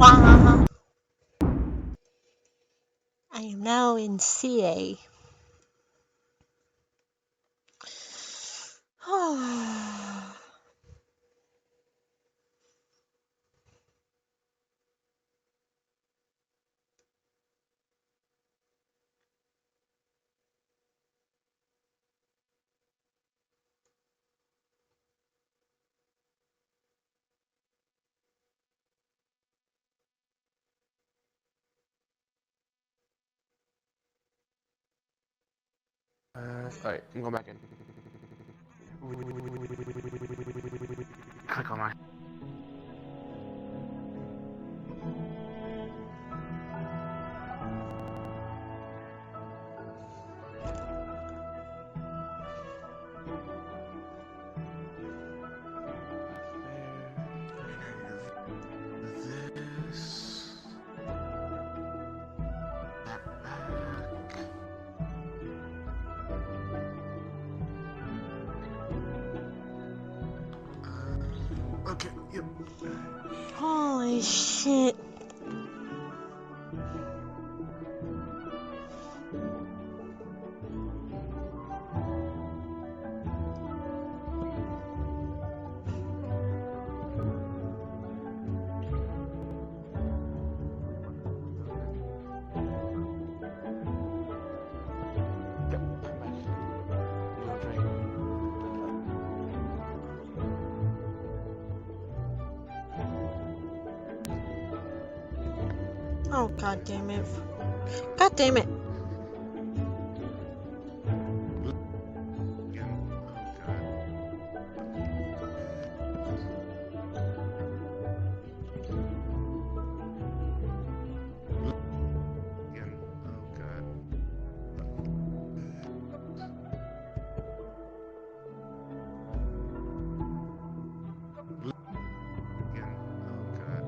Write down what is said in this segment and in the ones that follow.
Wow. I am now in CA. Alright, I'm going back in. Click on my. Okay, yep. Holy shit. Yep, I'm back. No drink. Oh, god damn it. God damn it. Again. Oh god. Again. Oh god. Again. Oh god.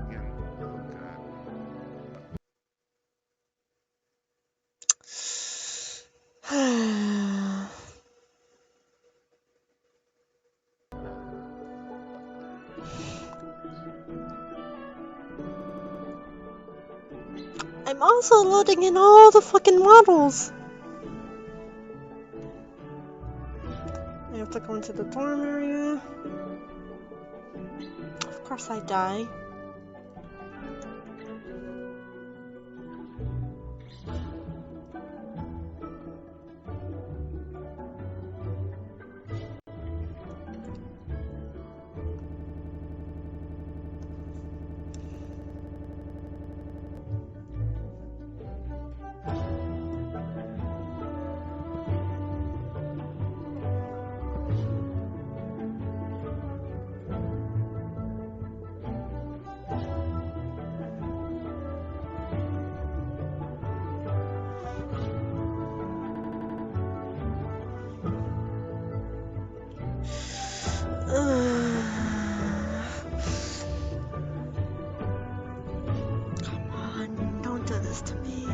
Again. Oh god. I'm also loading in all the fucking models. I have to go into the dorm area. Of course I die. Come on, don't do this to me.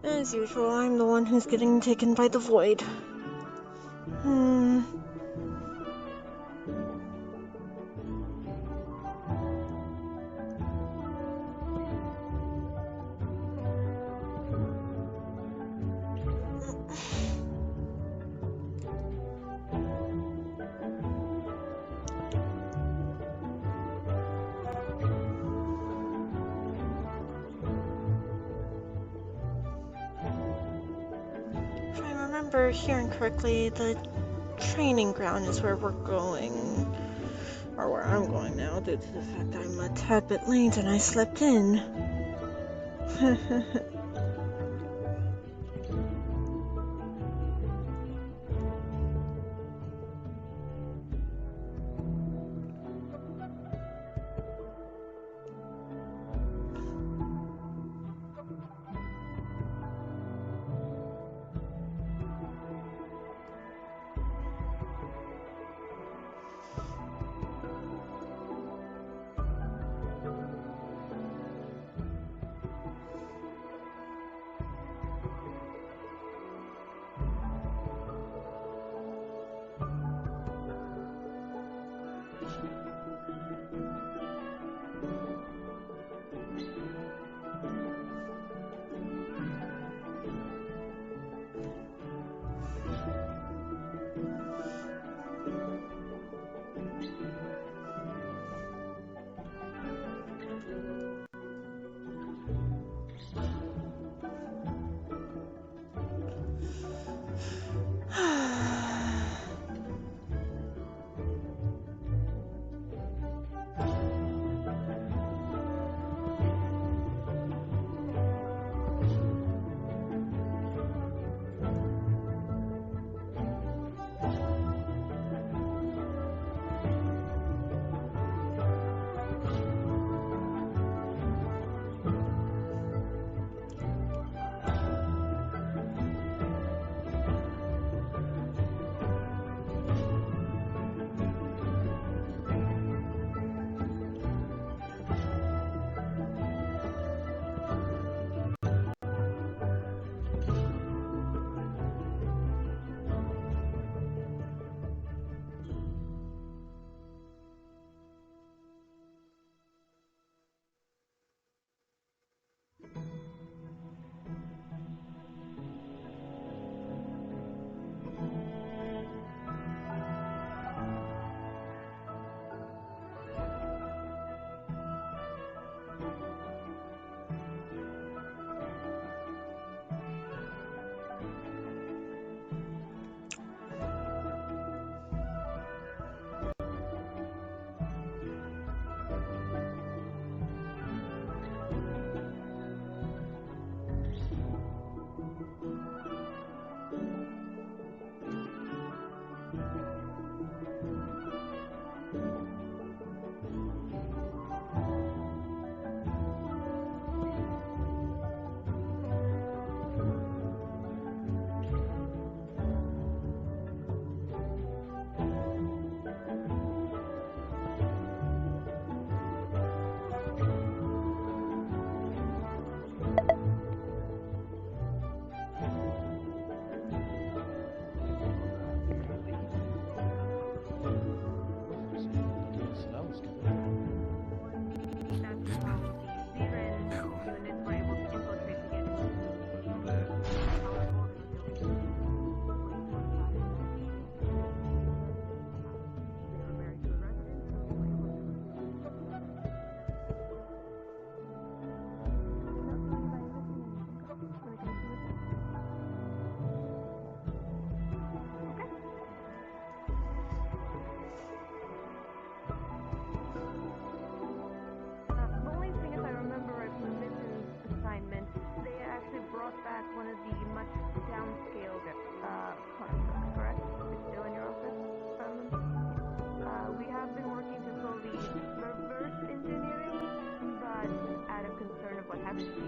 As usual, I'm the one who's getting taken by the void. If I remember hearing correctly, the training ground is where we're going. Or where I'm going now, due to the fact I'm a tad bit late and I slept in. downscale construct, correct? It's still in your office? We have been working to slowly reverse engineering, but out of concern of what happens to the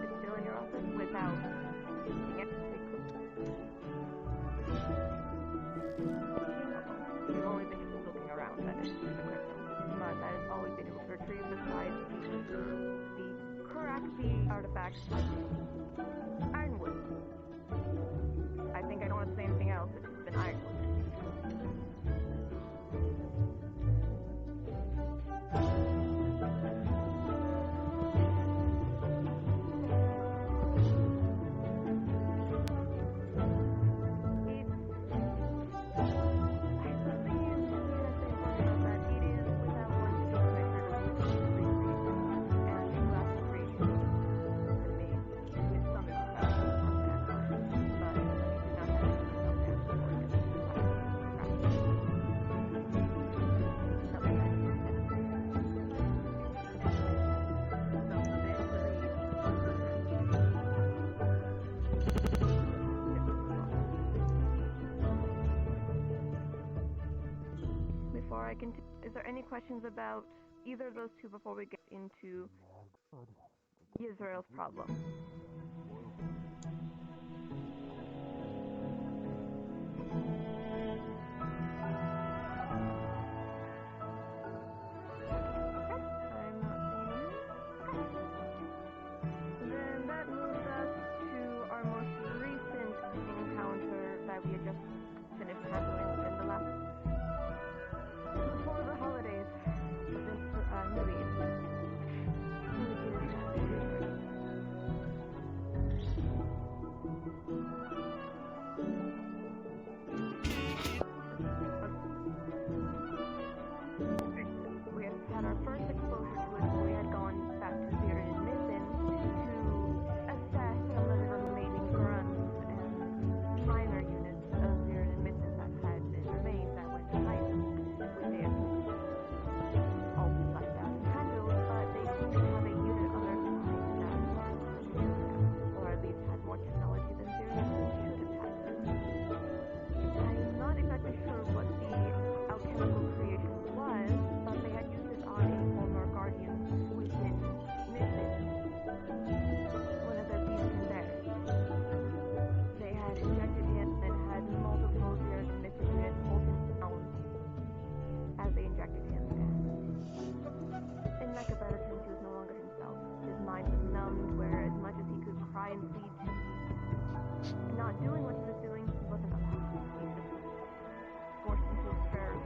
it's still in your office without it. You've only been just looking around, that is, the crypto. But that is all we've been able to retrieve besides the crack artifact ironwood. I think I don't want to say anything else, it's just been ironwood. Is there any questions about either of those two before we get into Israel's problem? I'm not seeing anything. Then that moves us to our most recent encounter that we had just finished handling within the last before the holidays, New Year's, we have had our first exposure to it when we had gone back to Zero and Mitten to assess some of the remaining grunts and minor units of Zero and Mitten that had been remained that went to hiding. Not doing what he was doing, he wasn't allowed. He was forced into a feral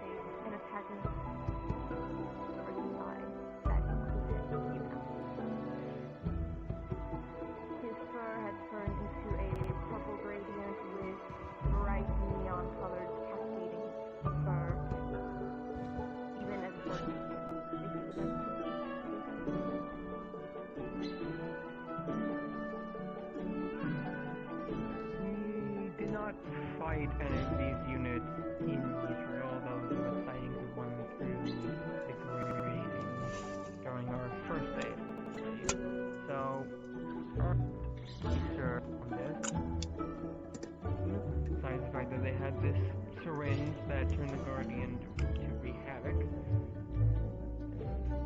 state and attaching for his eye. That included even his fur had turned into a purple gradient with bright neon colors cascading his fur, even as burnt skin. Fight enemies units in Israel, though there were sightings of one through the grading during our first day. So, sure on this. Besides the fact that they had this syringe that turned the Guardian to wreak havoc.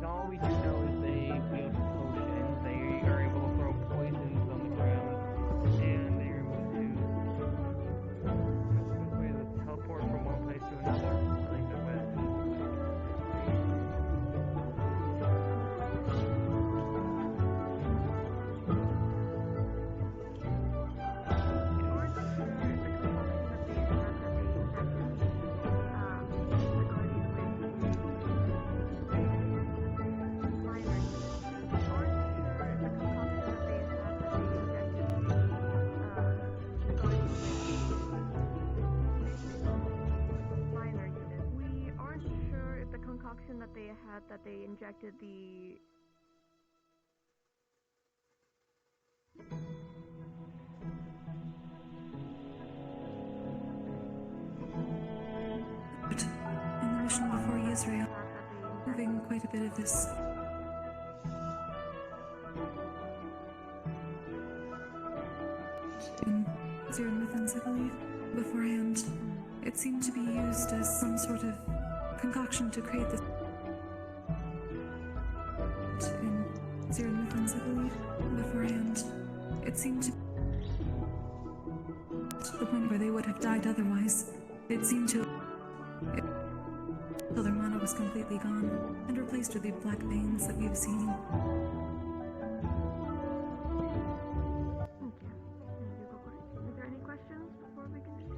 All we do know is they wield potions, they are able to throw poisons on the ground, and they are able to teleport from one place to another. I think that was that they had that they injected the in the mission before Israel, moving quite a bit of this. Mythins, I believe, beforehand. It seemed to be used as some sort of concoction to create this. In Mythins, I believe, beforehand. It seemed to the point where they would have died otherwise. It seemed to till their mana was completely gone and replaced with the black veins that we've seen. Thank you. Is there any questions before we continue?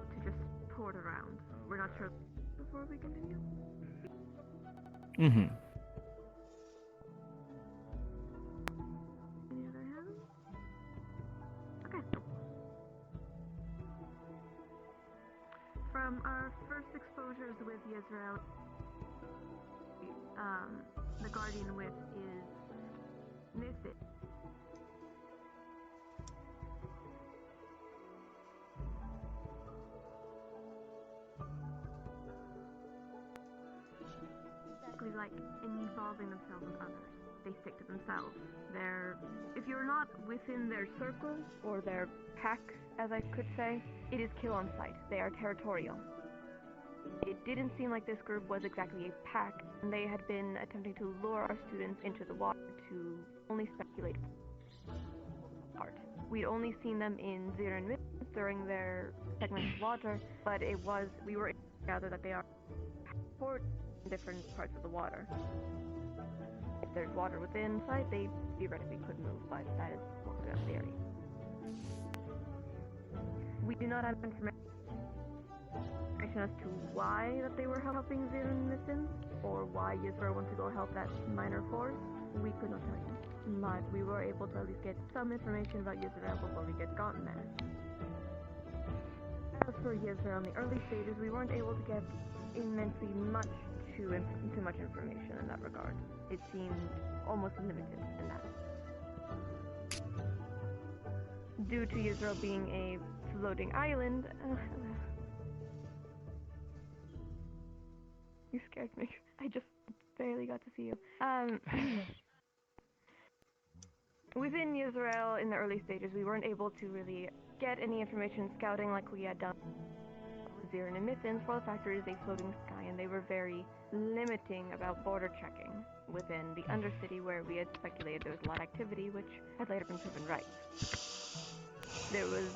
To just port around. We're not sure before we continue. Mm-hmm. Any other hands? Okay. From our first exposures with Yisrael, the Guardian Whip is Mythic. Exactly like involving themselves with others. They stick to themselves. If you're not within their circle, or their pack, as I could say, it is kill on sight. They are territorial. It didn't seem like this group was exactly a pack, and they had been attempting to lure our students into the water to only speculate part. We'd only seen them in Zir and Mid during their segments of water, but we were able to gather that they are port in different parts of the water. If there's water within sight, they theoretically could move, but that is mostly a theory. We do not have information as to why that they were helping Zir and Mitten, or why Yisra wants to go help that minor force. We could not tell you. But we were able to at least get some information about Yisra before we get gotten there. As for Yisra on the early stages, we weren't able to get immensely too much information in that regard. It seemed almost limited in that. Due to Israel being a floating island, you scared me. I just barely got to see you. Within Israel, in the early stages, we weren't able to really get any information scouting like we had done with Zir and Emittance, for the fact there is a floating sky, and they were very limiting about border checking within the Undercity, where we had speculated there was a lot of activity, which had later been proven right. There was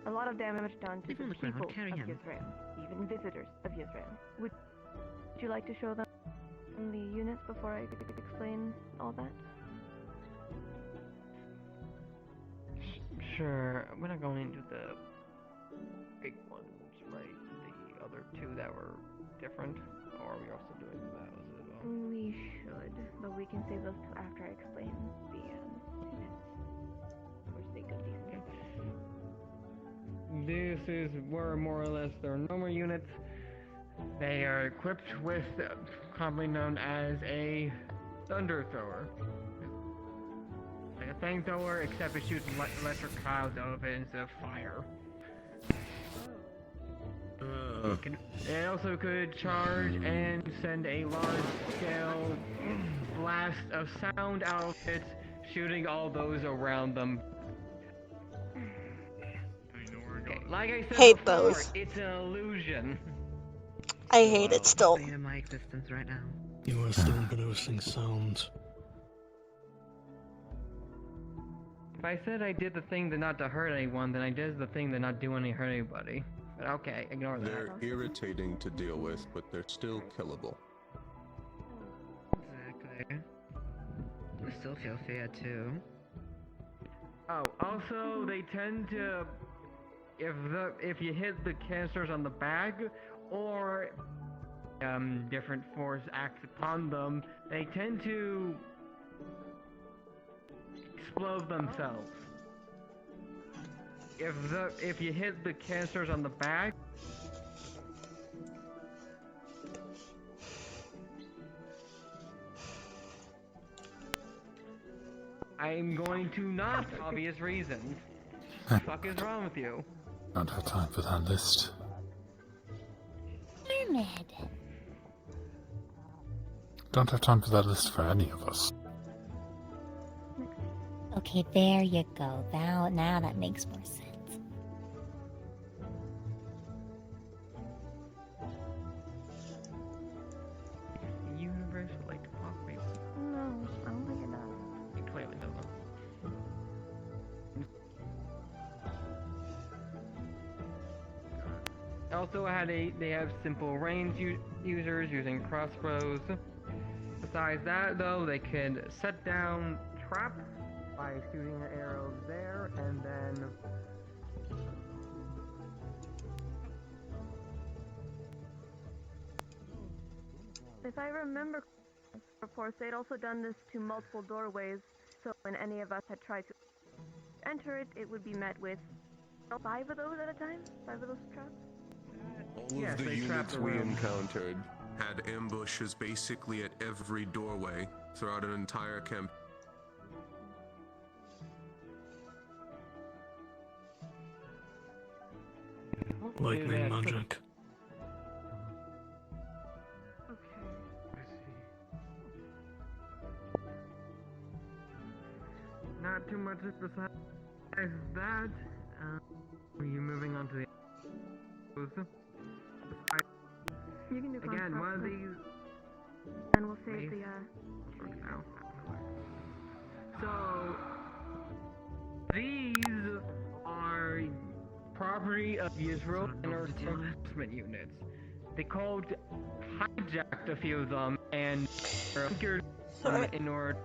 a lot of damage done to the people of Israel, even visitors of Israel. Would you like to show them the units before I explain all that? Sure, we're not going into the big ones, right? The other two that were different, or are we also doing those as well? We should, but we can save those till after I explain the units. Or sake of decency. This were more or less their normal units. They are equipped with commonly known as a thunder thrower. Like a flamethrower, except it shoots electric clouds of it instead of fire. It also could charge and send a large-scale blast of sound out of it, shooting all those around them. Okay, like I said Hate before, those. it's an illusion. I hate it still. In my existence right now. You are still producing sounds. If I said I did the thing not to hurt anyone, then I did the thing to not do any hurt anybody. But okay, ignore that. They're irritating to deal with, but they're still killable. Exactly. I still feel fear too. Oh, also they tend to, if you hit the canisters on the bag, or different force acts upon them, they tend to explode themselves. if you hit the canisters on the back, I'm going to not for obvious reasons. What the fuck is wrong with you? Don't have time for that list. Mermaid. Don't have time for that list for any of us. Okay, there you go. Now that makes more sense. The universe would like to possibly No, I don't think it does. clearly doesn't. Also, they have simple range users using crossbows. Besides that, though, they can set down traps by shooting an arrow there, and then If I remember reports, they'd also done this to multiple doorways, so when any of us had tried to enter it, it would be met with 5 of those at a time? 5 of those traps? All Yes, of the they trapped units the we room. encountered had ambushes basically at every doorway throughout an entire camp. Lightning magic. not too much besides that. Are you moving on to the You can do again, one of construct, these and we'll save the works now. So these are property of Israel and are enforcement units. They called hijacked a few of them and secured them in order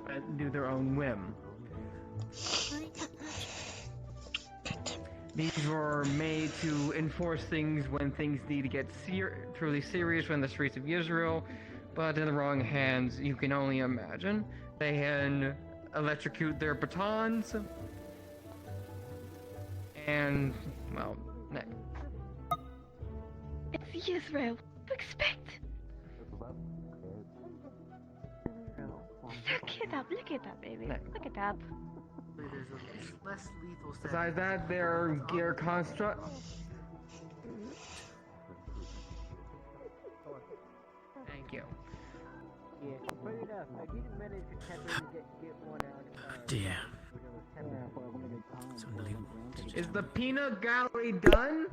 to do their own whim. These were made to enforce things when things need to get truly serious when the streets of Israel, but in the wrong hands, you can only imagine. They can electrocute their batons, and, well, next. It's Israel. What do you expect? Look it up, baby. Look it up. Less lethal setting. Besides that, their gear construct. Thank you. Yeah, fair enough. I didn't manage to get one out. Dear. It's unbelievable. Is the peanut gallery done?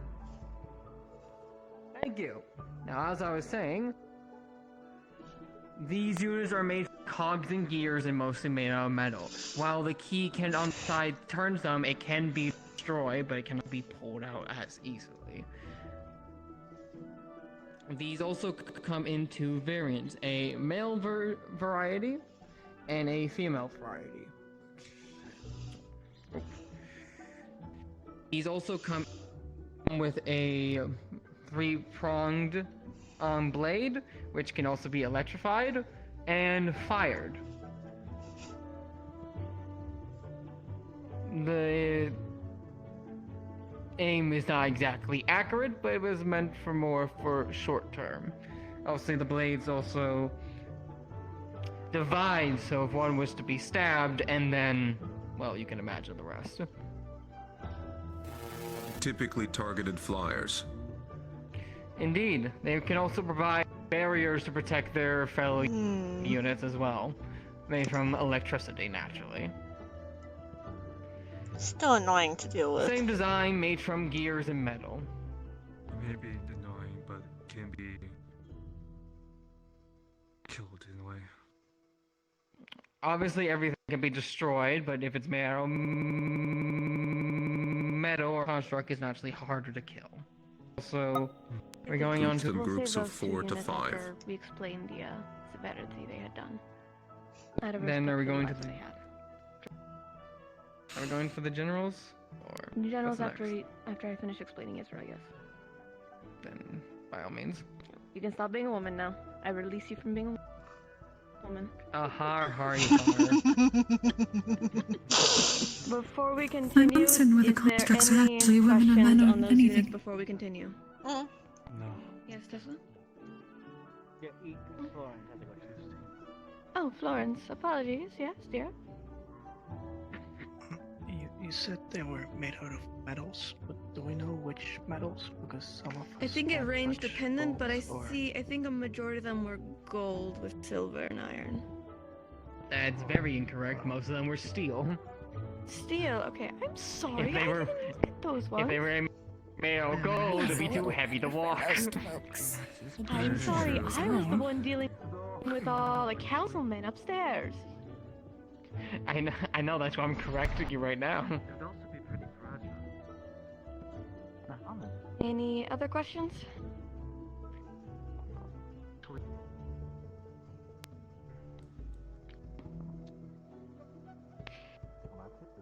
Thank you. Now, as I was saying, these units are made from cogs and gears and mostly made out of metal. While the key can on the side turns them, it can be destroyed, but it cannot be pulled out as easily. These also come in two variants, a male variety and a female variety. These also come with a three-pronged blade, which can also be electrified and fired. The aim is not exactly accurate, but it was meant for more for short term. Obviously, the blades also divide, so if one was to be stabbed, and then, well, you can imagine the rest. Typically targeted flyers. Indeed, they can also provide barriers to protect their fellow units as well, made from electricity, naturally. Still annoying to deal with. Same design, made from gears and metal. Maybe annoying, but can be killed in a way. Obviously, everything can be destroyed, but if it's made out of metal or construct, it's naturally harder to kill. Also, we're going on to Them groups of 4 to 5. After we explained the severity they had done. Then are we going to the... Are we going for the generals? Or The generals what's next? after I finish explaining Israel, yes. Then, by all means. You can stop being a woman now. I release you from being a woman. Har, har, har. Before we I'm continue, uncertain whether is there constructs are any actually women or men questions or on those units anything. before we continue? Mm. No. Yes, Tesla? Yeah, Florence has to go first. Oh, Florence, apologies. Yes, dear. You said they were made out of metals, but do we know which metals? Because some of us I think it can't ranged touch dependent, but I both, or- think a majority of them were gold with silver and iron. That's very incorrect. Most of them were steel. Steel, okay. I'm sorry. If they I were- didn't look at those ones. If they were made out of gold, it'd be too heavy to walk. Folks. I'm sorry. I was the one dealing with all the councilmen upstairs. I know, that's why I'm correcting you right now. It could also be pretty fragile. Any other questions?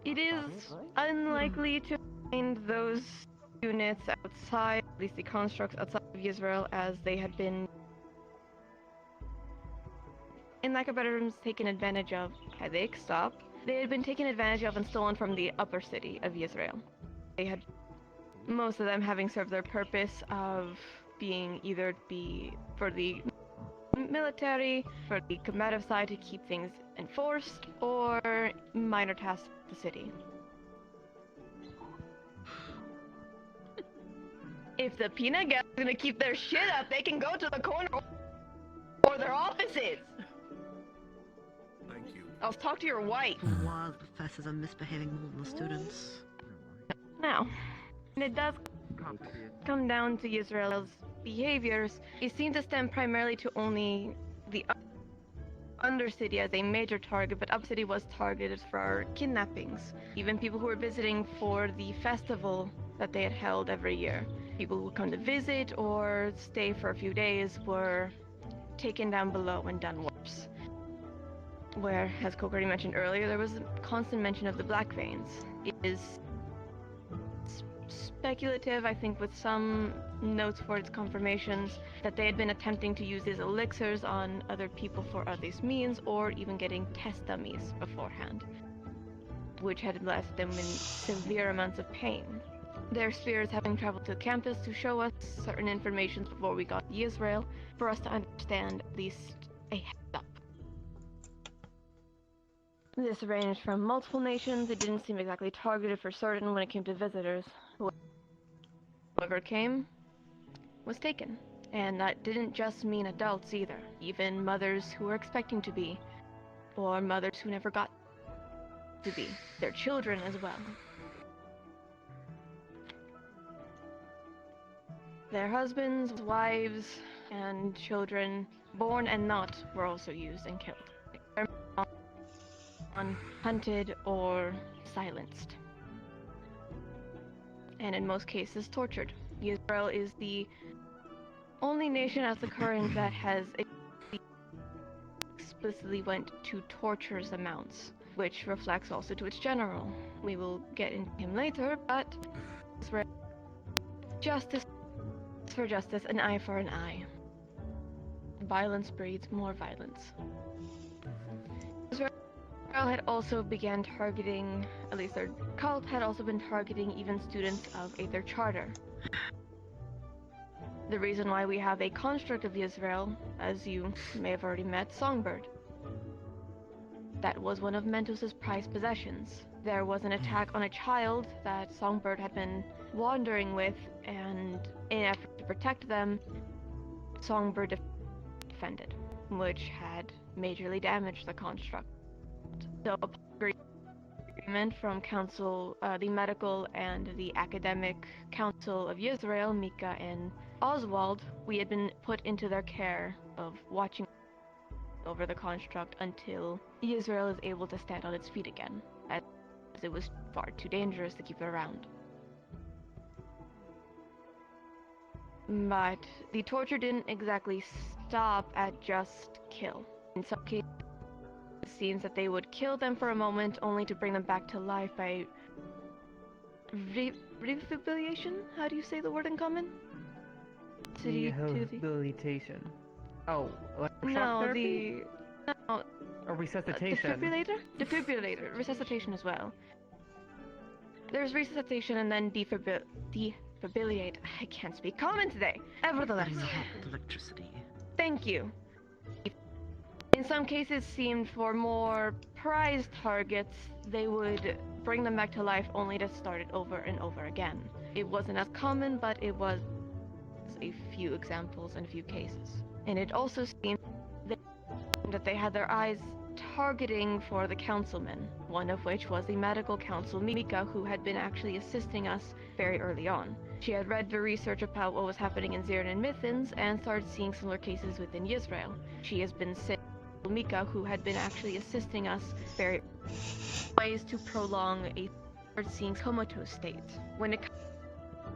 It is unlikely to find those units outside, at least the constructs outside of Israel, as they had been, in lack of better terms, taken advantage of. They had been taken advantage of and stolen from the upper city of Israel. They had, most of them having served their purpose of being either for the military, for the combative side to keep things enforced, or minor tasks of the city. If the peanut gal's gonna keep their shit up, they can go to the corner or their offices. Thank you. I'll talk to your wife. While the professors are misbehaving more than the students. Now, and it does come down to Israel's behaviors. It seems to stem primarily to only the Undercity as a major target, but Upcity was targeted for kidnappings. Even people who were visiting for the festival that they had held every year. People who would come to visit or stay for a few days were taken down below and done worse. Where, as Coke already mentioned earlier, there was a constant mention of the Black Veins. It is speculative, I think, with some notes for its confirmations, that they had been attempting to use these elixirs on other people for other means, or even getting test dummies beforehand, which had left them in severe amounts of pain. Their spirits having traveled to campus to show us certain information before we got to Israel, for us to understand at least a heads up. This ranged from multiple nations. It didn't seem exactly targeted for certain when it came to visitors. Whoever came was taken. And that didn't just mean adults either. Even mothers who were expecting to be, or mothers who never got to be. Their children as well. Their husbands, wives, and children, born and not, were also used and killed. Hunted or silenced. And in most cases, tortured. Israel is the only nation at the current that has explicitly went to torturous amounts, which reflects also to its general. We will get into him later, but justice for justice, an eye for an eye. Violence breeds more violence. Israel had also began targeting, at least their cult had also been targeting even students of their charter. The reason why we have a construct of Israel, as you may have already met, Songbird. That was one of Mentos's prized possessions. There was an attack on a child that Songbird had been wandering with, and in an effort to protect them, Songbird defended, which had majorly damaged the construct. So, agreement from Council, the Medical and the Academic Council of Israel, Mika and Oswald, we had been put into their care of watching over the construct until Israel is able to stand on its feet again, as it was far too dangerous to keep it around. But the torture didn't exactly stop at just kill. In some cases, it seems that they would kill them for a moment only to bring them back to life by refibrillation? How do you say the word in common? Rehabilitation. Oh, electroshock therapy? Or resuscitation. Defibrillator, resuscitation as well. There's resuscitation and then defibrillate. I can't speak common today. Nevertheless. Getting the hot electricity. Thank you. In some cases seemed for more prized targets, they would bring them back to life only to start it over and over again. It wasn't as common, but it was a few examples and a few cases. And it also seemed that they had their eyes targeting for the councilmen, one of which was the medical council Mika, who had been actually assisting us very early on. She had read the research about what was happening in Zirin and Mithins and started seeing similar cases within Israel. She has been saying Mika, who had been actually assisting us very ways to prolong a seeing comatose state. When it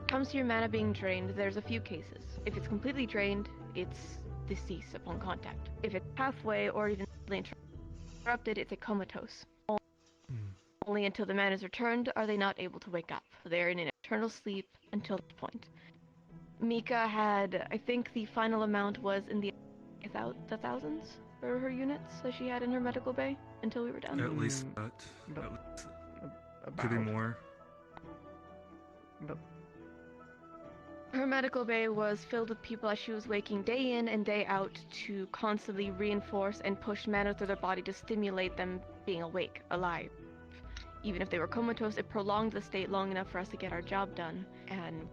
comes to your mana being drained, there's a few cases. If it's completely drained, it's deceased upon contact. If it's halfway or even interrupted, it's a comatose. Only until the mana is returned are they not able to wake up. They're in an eternal sleep until that point. Mika had, I think the final amount was in the thousands for her units that she had in her medical bay until we were done. At least that. Could be more. Her medical bay was filled with people as she was waking day in and day out to constantly reinforce and push mana through their body to stimulate them being awake, alive. Even if they were comatose, it prolonged the state long enough for us to get our job done. And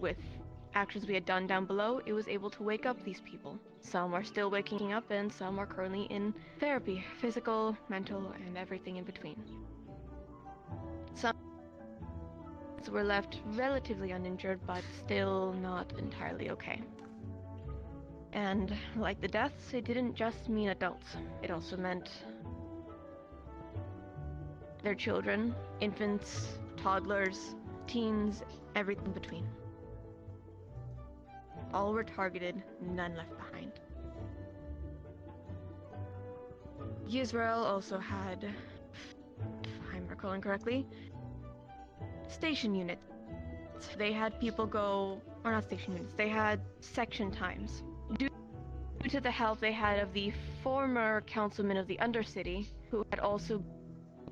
with actions we had done down below, it was able to wake up these people. Some are still waking up and some are currently in therapy, physical, mental, and everything in between. Some were left relatively uninjured, but still not entirely okay. And like the deaths, it didn't just mean adults. It also meant their children, infants, toddlers, teens, everything in between. All were targeted, none left behind. Israel also had, if I'm recalling correctly, station units. They had people go, or not station units, they had section times. Due to the help they had of the former councilman of the Undercity, who had also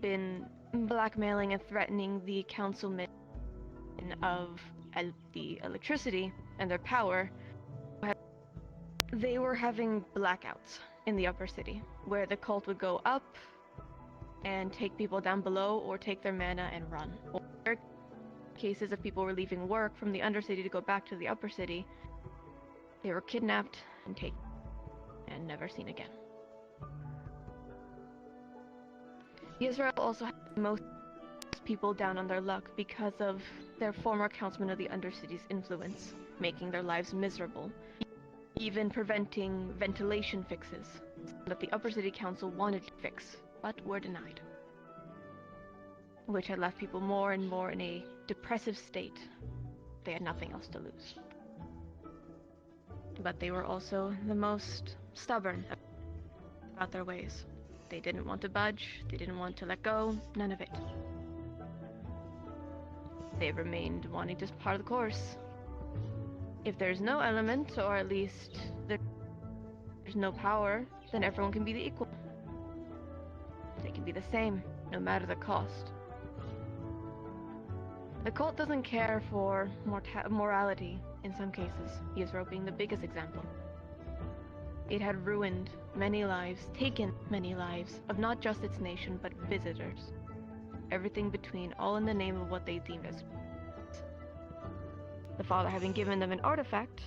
been blackmailing and threatening the councilmen of the electricity and their power, they were having blackouts in the upper city, where the cult would go up and take people down below or take their mana and run. Or cases of people were leaving work from the Undercity to go back to the upper city, they were kidnapped and taken and never seen again. Israel also had most people down on their luck because of their former councilman of the Undercity's influence, making their lives miserable, even preventing ventilation fixes that the Upper City Council wanted to fix, but were denied, which had left people more and more in a depressive state. They had nothing else to lose. But they were also the most stubborn about their ways. They didn't want to budge, they didn't want to let go, none of it. They remained wanting just part of the course. If there's no element, or at least there's no power, then everyone can be the equal. They can be the same, no matter the cost. The cult doesn't care for morality in some cases, Israel being the biggest example. It had ruined many lives, taken many lives, of not just its nation, but visitors. Everything between, all in the name of what they deemed as the father having given them an artifact,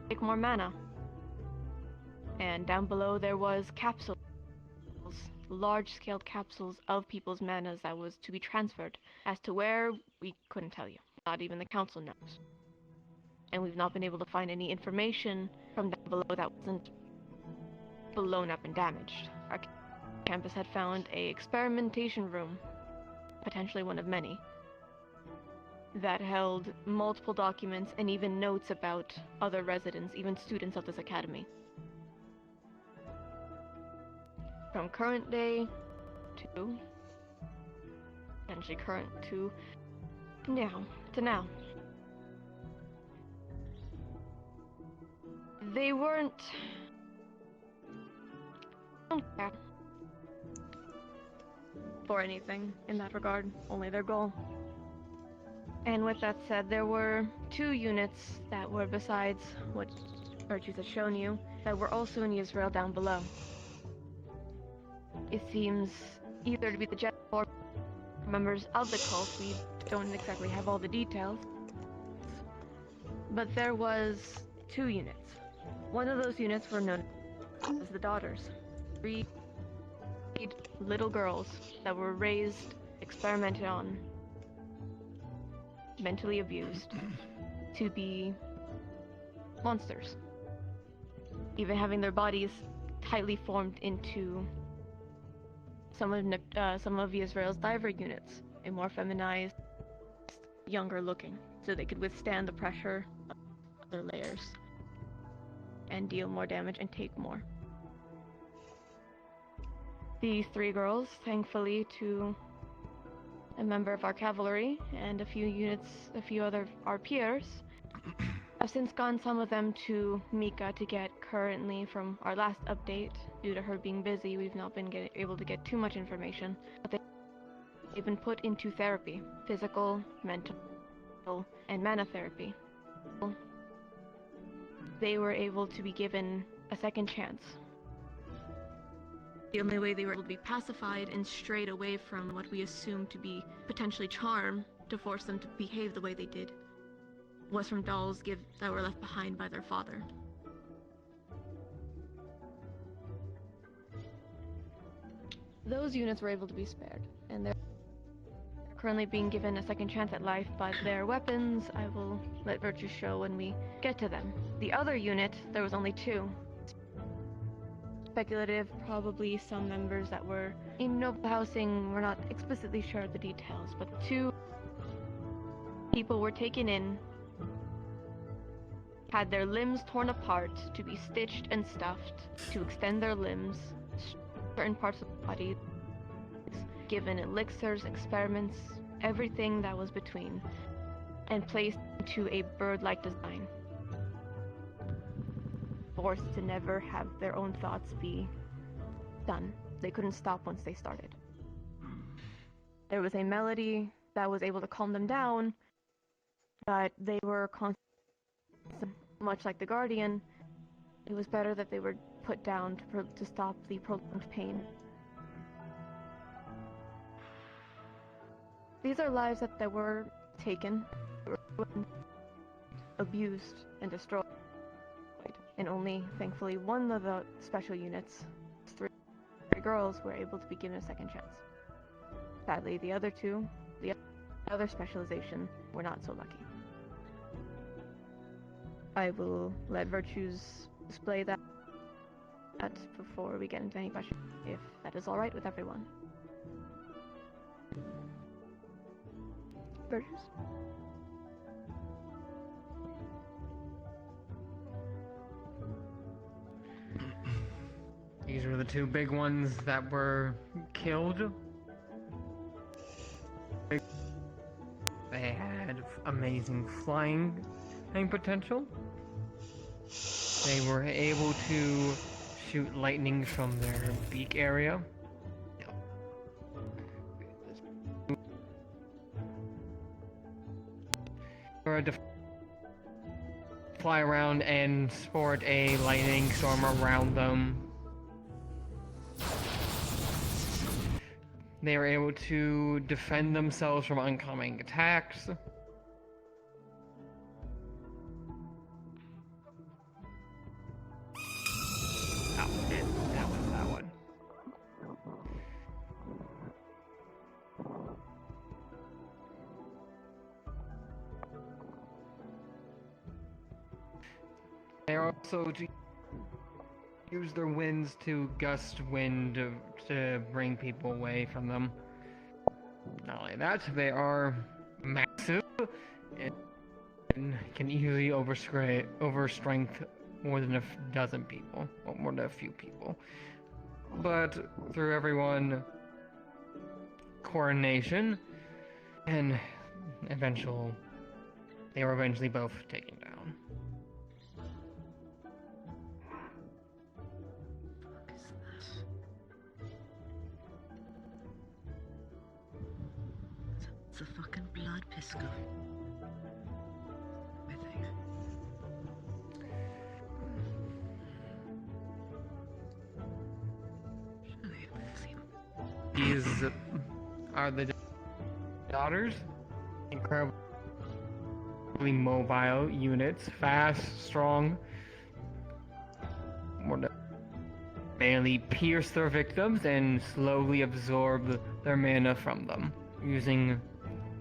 take more mana. And down below there was capsules, large-scale capsules of people's manas that was to be transferred. As to where, we couldn't tell you. Not even the council knows. And we've not been able to find any information from down below that wasn't blown up and damaged. Our campus had found a experimentation room, potentially one of many, that held multiple documents and even notes about other residents, even students of this academy. From current day to potentially current to now. They weren't don't care for anything in that regard, only their goal. And with that said, there were 2 units that were besides what Virtues had shown you, that were also in Israel down below. It seems either to be the Jet or members of the cult. We don't exactly have all the details. But there was 2 units. One of those units were known as the Daughters. 3 little girls that were raised, experimented on, mentally abused, to be monsters. Even having their bodies tightly formed into some of Israel's diver units, a more feminized, younger looking, so they could withstand the pressure of other layers and deal more damage and take more. These 3 girls, thankfully to a member of our cavalry and a few other our peers, I've since gotten some of them to Mika to get currently from our last update. Due to her being busy, we've not been able to get too much information. But they've been put into therapy, physical, mental, and mana therapy. They were able to be given a second chance. The only way they were able to be pacified and strayed away from what we assumed to be potentially charm to force them to behave the way they did was from dolls that were left behind by their father. Those units were able to be spared, and they're currently being given a second chance at life, but their weapons I will let Virtue show when we get to them. The other unit, there was only 2. Speculative, probably some members that were in noble housing, we're not explicitly sure of the details, but 2 people were taken in, had their limbs torn apart to be stitched and stuffed to extend their limbs, certain parts of the body, given elixirs, experiments, everything that was between, and placed into a bird-like design. Forced to never have their own thoughts be done. They couldn't stop once they started. There was a melody that was able to calm them down, but they were constantly, much like the Guardian, it was better that they were put down to stop the prolonged pain. These are lives that were taken, abused, and destroyed. And only, thankfully, one of the special units, 3 girls, were able to be given a second chance. Sadly, the other 2, the other specialization, were not so lucky. I will let Virtues display that before we get into any questions, if that is alright with everyone. Virtues? These were the 2 big ones that were killed. They had amazing flying potential. They were able to shoot lightning from their beak area. Or to fly around and sport a lightning storm around them. They were able to defend themselves from oncoming attacks. That one. They are also to use their winds to gust wind to bring people away from them. Not only that, they are massive and can easily overstrength more than a dozen people, or more than a few people. But through everyone coordination and they were eventually both taken down. Blood pisco. I think. Surely I've seen. These are the daughters. Incredibly mobile units, fast, strong. Mainly pierce their victims and slowly absorb their mana from them, using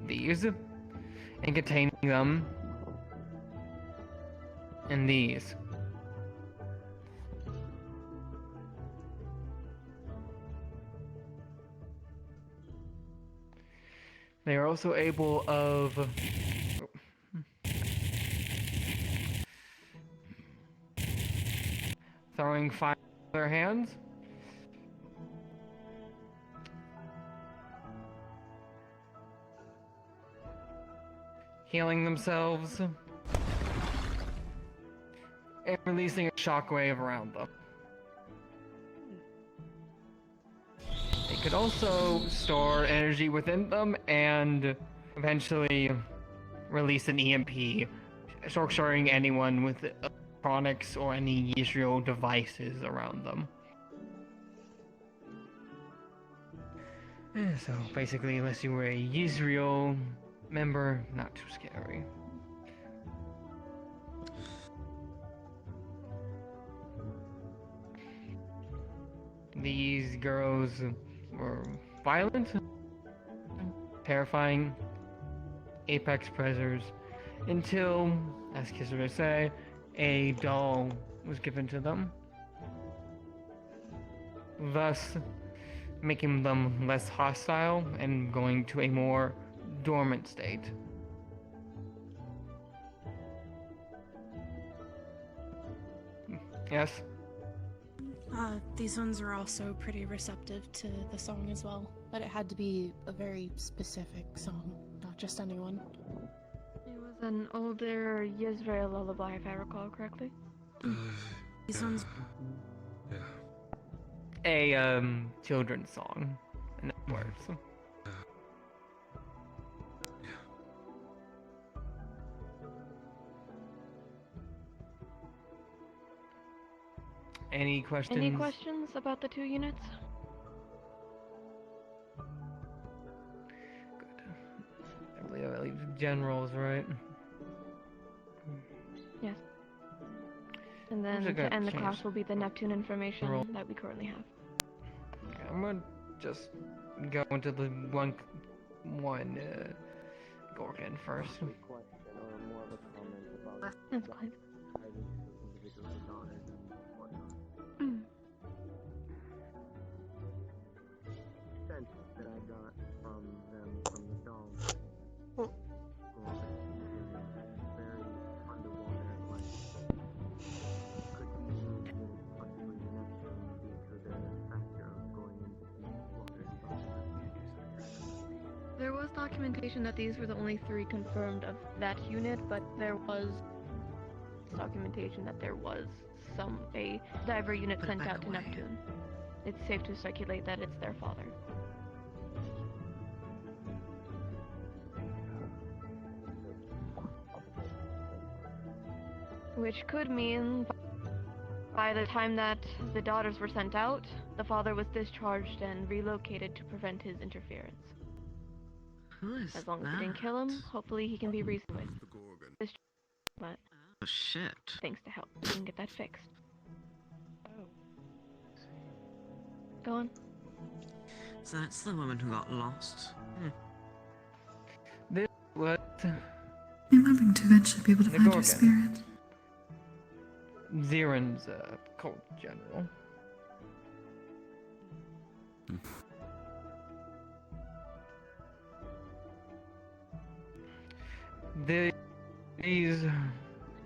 these and containing them in these. They are also able of throwing fire with their hands, healing themselves, and releasing a shockwave around them. They could also store energy within them and eventually release an EMP, short-circuiting anyone with electronics or any Israel devices around them. So basically, unless you were a Israel member, not too scary. These girls were violent, terrifying, apex predators, until, as kids would say, a doll was given to them, thus making them less hostile and going to a more dormant state. Yes? These ones are also pretty receptive to the song as well, but it had to be a very specific song, not just anyone. It was an older Yisrael lullaby, if I recall correctly. These ones... A, children's song, in other words. Any questions? Any questions about the two units? Good. I believe generals, right? Yes. And then to end the class will be the Neptune information that we currently have. Okay, I'm gonna just go into the one Gorgon first. That's fine. Sense that I got from them from the dome. Very underwater, like could be moved and possibly Neptune due to the factor of going into deep water. There was documentation that these were the only 3 confirmed of that unit, but there was documentation that there was a diver unit sent out to Neptune. It's safe to speculate that it's their father. Which could mean by the time that the daughters were sent out, the father was discharged and relocated to prevent his interference. Who is As long as that? we didn't kill him, hopefully he can be reasoned with. But oh shit. Thanks to help, we can get that fixed. Go on. So that's the woman who got lost. This was I'm hoping to eventually be able to The find her Gorgon. spirit. Ziren's cult general. These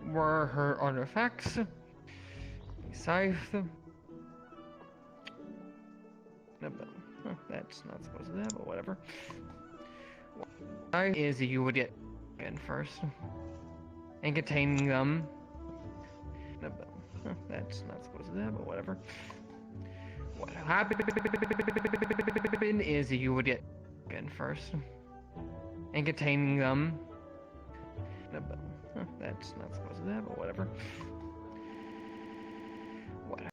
were her artifacts. Scythe. That's not supposed to happen, but whatever. Why is you would get in first and containing them. That's not supposed to happen, but whatever. What happened is you would get in first and containing them. That's not supposed to happen, but whatever. Whatever.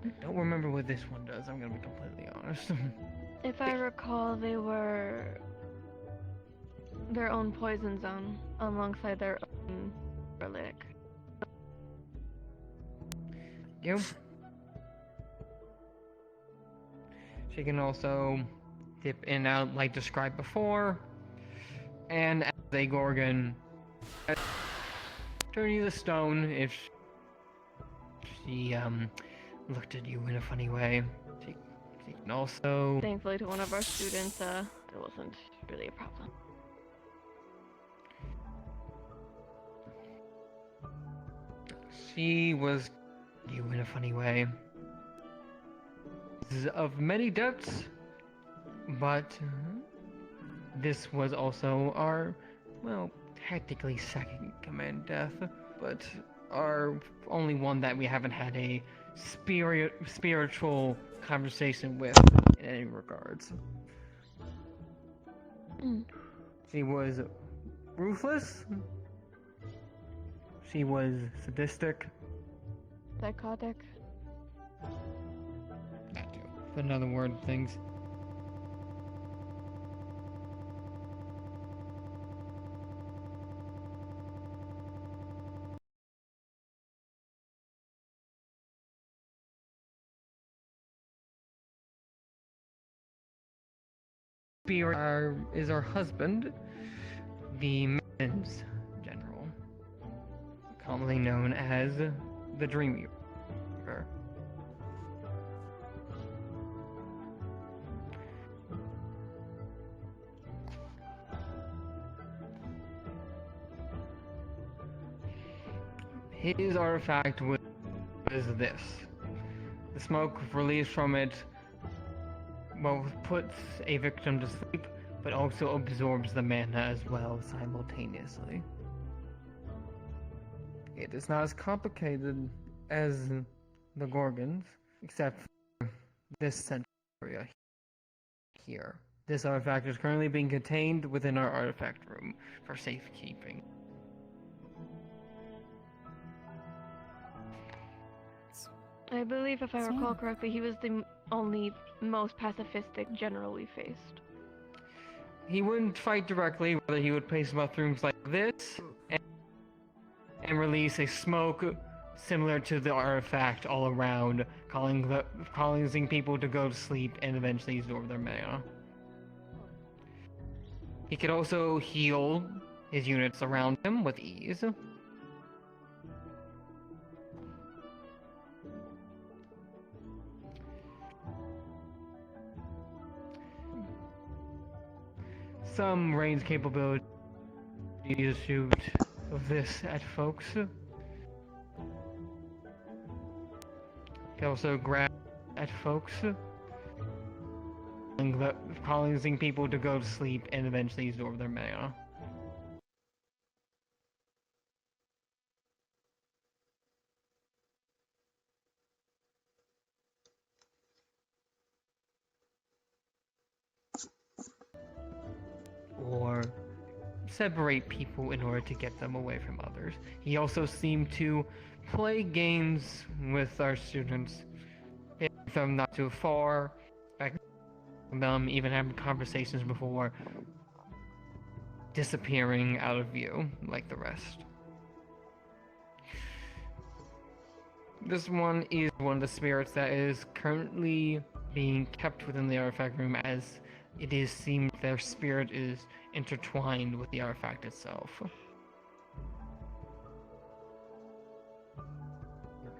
I don't remember what this one does, I'm gonna be completely honest. If I recall, they were their own poison zone alongside their own paralytic. You? She can also dip in and out like described before, and as a Gorgon, turn you the stone if she looked at you in a funny way. She can also... Thankfully to one of our students, it wasn't really a problem. She was you in a funny way. This is of many depths, but this was also our, well, technically second command death, but our only one that we haven't had a spiritual conversation with in any regards. She was ruthless. She was sadistic. Psychotic. That too. Another word, things. Spirit is our husband, the Men's General, commonly known as the Dreamweaver. His artifact was this. The smoke released from it, well, puts a victim to sleep, but also absorbs the mana as well simultaneously. It is not as complicated as the Gorgons, except for this center area here. This artifact is currently being contained within our artifact room for safekeeping. I believe, if I recall correctly, he was the only most pacifistic general we faced. He wouldn't fight directly, whether he would place bathrooms like this and release a smoke similar to the artifact all around, causing people to go to sleep and eventually absorb their mana. He could also heal his units around him with ease. Some range capability to shoot this at folks. Can also grab at folks, causing people to go to sleep and eventually absorb their mana. Or separate people in order to get them away from others. He also seemed to play games with our students, hit them not too far, back them, even having conversations before disappearing out of view like the rest. This one is one of the spirits that is currently being kept within the artifact room, as it is seemed their spirit is intertwined with the artifact itself.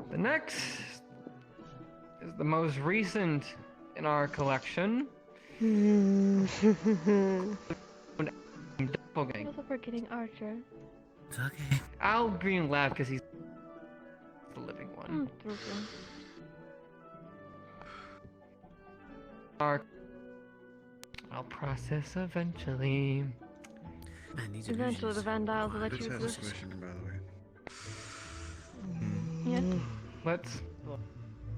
The next is the most recent in our collection. Also forgetting Archer. It's okay. Al Green laughed because he's the living one. I'll process eventually. Eventually the Vandiles will let you Let's have exist. this mission, by the way. Yes. Let's.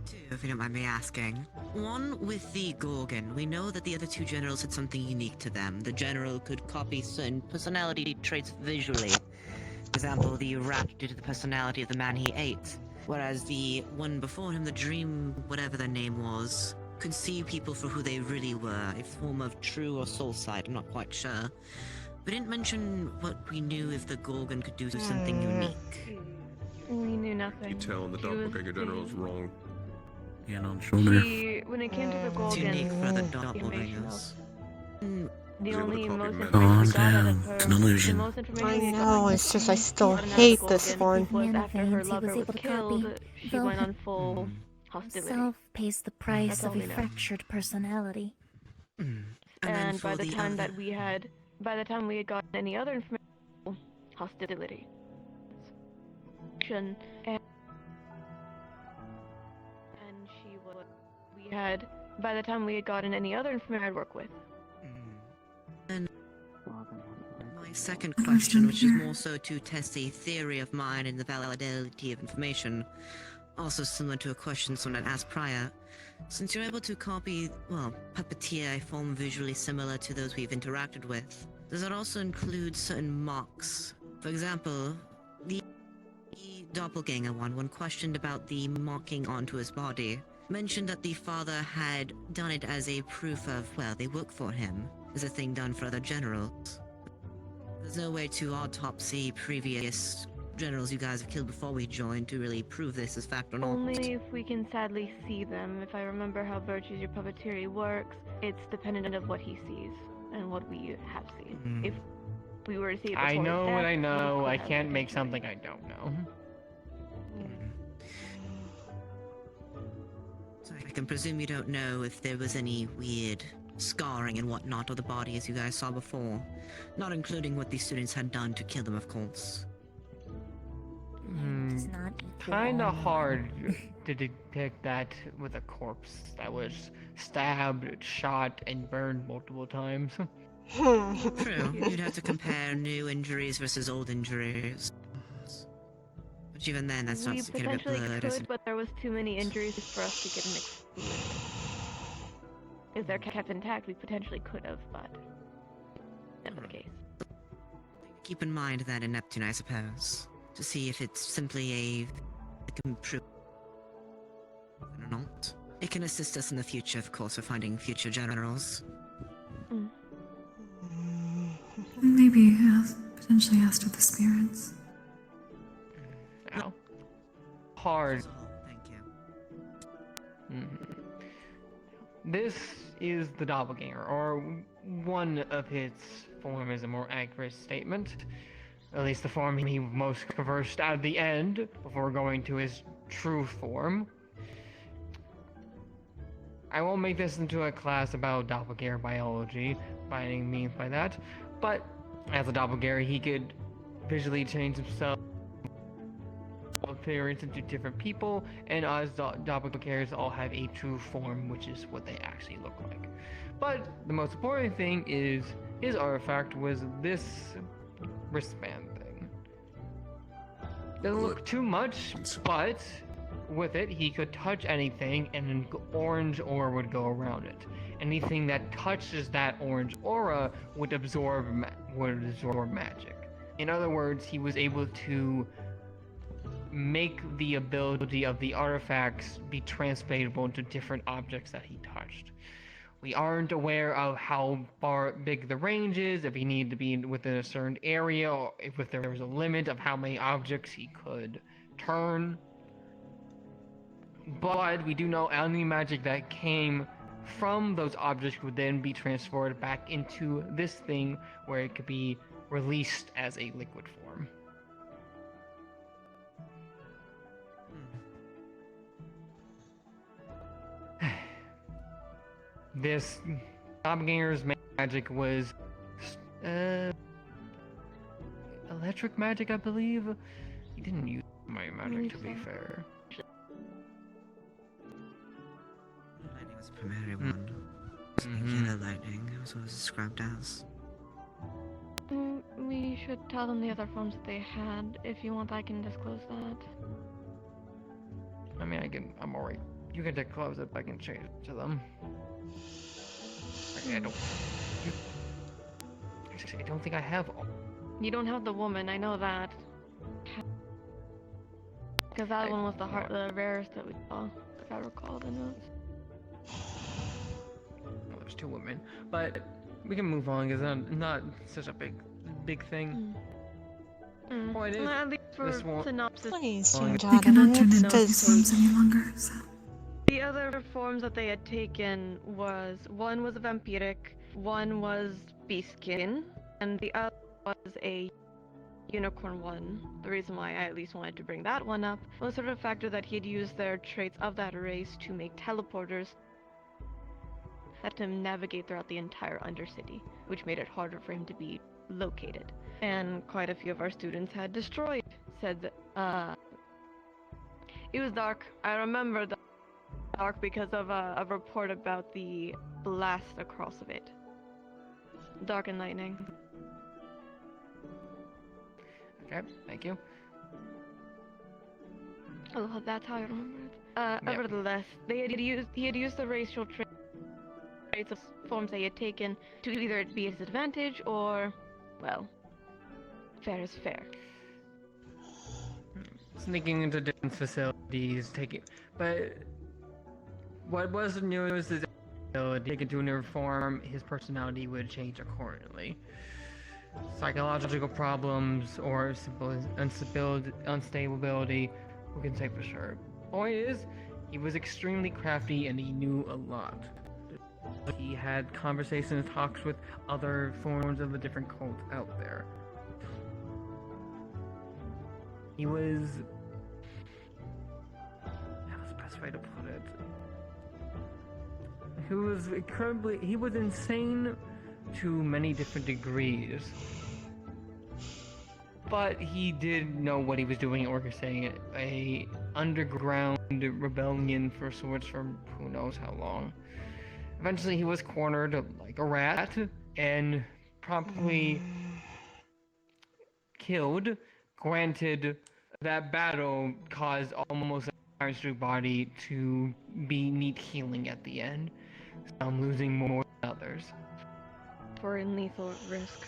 Two, if you don't mind me asking. One, with the Gorgon, we know that the other two generals had something unique to them. The general could copy certain personality traits visually. For example, the rat due to the personality of the man he ate. Whereas the one before him, the dream, whatever their name was, could see people for who they really were, a form of true or soul sight, I'm not quite sure. We didn't mention what we knew if the Gorgon could do something unique. We knew nothing. You tell the She was doppelganger general's wrong. Yeah, on shoulder. When it came to the It's Gorgon, unique for the information doppelgangers. the Was able to only copy most memories. information we got out Calm of down. her, It's an illusion. the most information I we know, got it's just I still out of the hate this Gorgon one. was after her Nanothings he lover was was able to killed, copy, she though went on full hostility. Self pays the price That's all of a we know. fractured personality. And And for by the time other... that we had gotten any other information, hostility. And she was, by the time we had gotten any other information I'd work with. And my second question, which is more so to test a theory of mine and the validity of information, also similar to a question someone had asked prior. Since you're able to copy, well, puppeteer a form visually similar to those we've interacted with, does that also include certain marks? For example, the doppelganger one, when questioned about the marking onto his body, mentioned that the father had done it as a proof of, well, they work for him, as a thing done for other generals. There's no way to autopsy previous generals you guys have killed before we joined to really prove this as fact or not. Only if we can sadly see them. If I remember how Virtue's your puppeteering works, it's dependent of what he sees and what we have seen. If we were to see it before I know his what death, I we know. could I have can't make potentially. something I don't know. So I can presume you don't know if there was any weird scarring and whatnot of the body as you guys saw before. Not including what the students had done to kill them, of course. It's not equal Kinda on hard to detect that with a corpse that was stabbed, shot, and burned multiple times. True, you'd have to compare new injuries versus old injuries. But even then, that starts to We get a bit potentially blurred. could, but there was too many injuries for us to get an exclusion. If they're kept intact, we potentially could have, but never the case. Keep in mind that in Neptune, I suppose, to see if it's simply a improve or not. It can assist us in the future, of course, for finding future generals. Maybe potentially asked with the spirits. Ow. Hard. Thank you. This is the doppelganger, or one of his form is a more accurate statement. At least the form he most conversed at the end, before going to his true form. I won't make this into a class about doppelganger biology, by any means by that, but as a doppelganger he could visually change himself appearance into different people, and us doppelgangers all have a true form, which is what they actually look like. But the most important thing is his artifact was this wristband thing. Doesn't look too much, but with it he could touch anything and an orange aura would go around it. Anything that touches that orange aura would absorb magic. In other words, he was able to make the ability of the artifacts be translatable into different objects that he touched. We aren't aware of how big the range is, if he needed to be within a certain area, or if there was a limit of how many objects he could turn. But we do know any magic that came from those objects would then be transported back into this thing, where it could be released as a liquid form. This doppelganger's magic was electric magic, I believe. He didn't use my magic, to be fair. Lightning was the primary one. Yellow lightning was what it was described as. We should tell them the other forms that they had. If you want, I can disclose that. I mean, I'm alright. You can take clothes if I can change to them. I don't think I have all. You don't have the woman, I know that. Because that one was the rarest that we saw, if I recall the notes. Well, there's 2 women, but we can move on because it's not such a big thing. Point is, At least for synopsis. Please change They out of cannot turn it. into these forms any longer, so... The other forms that they had taken was, one was a vampiric, one was beastskin, and the other was a unicorn one. The reason why I at least wanted to bring that one up was sort of the factor that he had used their traits of that race to make teleporters that him navigate throughout the entire Undercity, which made it harder for him to be located. And quite a few of our students had destroyed said it was dark. I remember the dark because of a report about the blast across of it. Dark and lightning. Okay, thank you. Oh, that's how I remember it. Nevertheless, he had used the racial traits of forms they had taken to either be his advantage or, well, fair is fair. Sneaking into different facilities, but what was new is his ability taken to a new form, his personality would change accordingly. Psychological problems or unstability, who can say for sure. Point is, he was extremely crafty and he knew a lot. He had conversations and talks with other forms of the different cults out there. He was... How's the best way to put it? He was insane to many different degrees. But he did know what he was doing, orchestrating a underground rebellion for sorts from who knows how long. Eventually he was cornered like a rat and promptly killed. Granted, that battle caused almost an entire body to need healing at the end. Some losing more than others. For in lethal risk.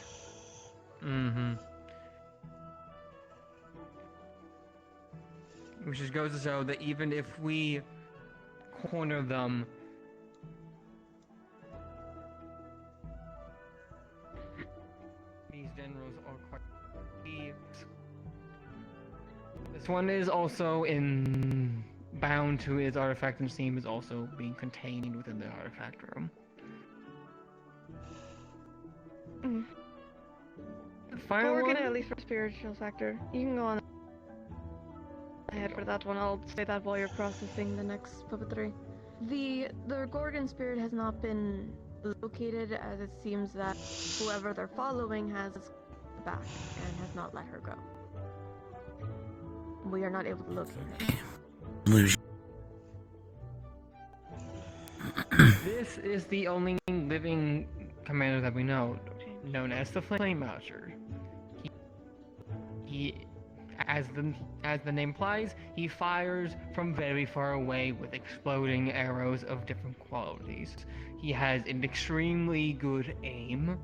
Which just goes to show that even if we corner them, these generals are quite thieves. This one is also bound to his artifact and steam is also being contained within the artifact room. We're gonna at least for spiritual factor. You can go on ahead for that one. I'll say that while you're processing the next puppetry. The Gorgon spirit has not been located, as it seems that whoever they're following has back and has not let her go. We are not able to locate her. This is the only living commander that we know, known as the Flame Archer. He as the name implies, he fires from very far away with exploding arrows of different qualities. He has an extremely good aim,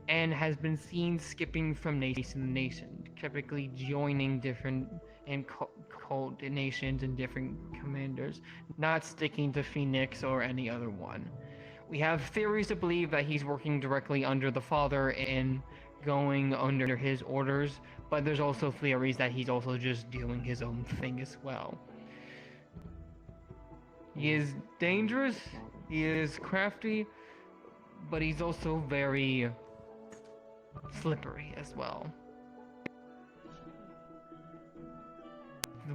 and has been seen skipping from nation to nation, typically joining different cult nations and different commanders, not sticking to Phoenix or any other one. We have theories to believe that he's working directly under the Father and going under his orders, but there's also theories that he's also just doing his own thing as well. He is dangerous, he is crafty, but he's also very slippery as well.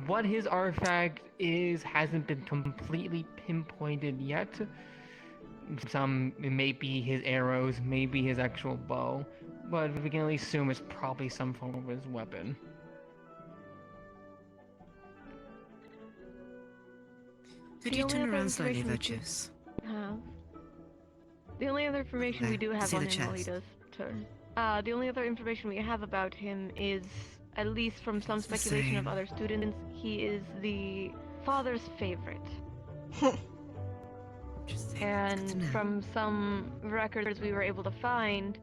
What his artifact is hasn't been completely pinpointed yet. It may be his arrows, maybe his actual bow, but we can at least assume it's probably some form of his weapon. Could you turn around slightly, Virtuous? The only other information we do have on him while he does turn. The only other information we have about him is, at least from some speculation of other students, he is the father's favorite. Interesting. Good to And know. from some records we were able to find,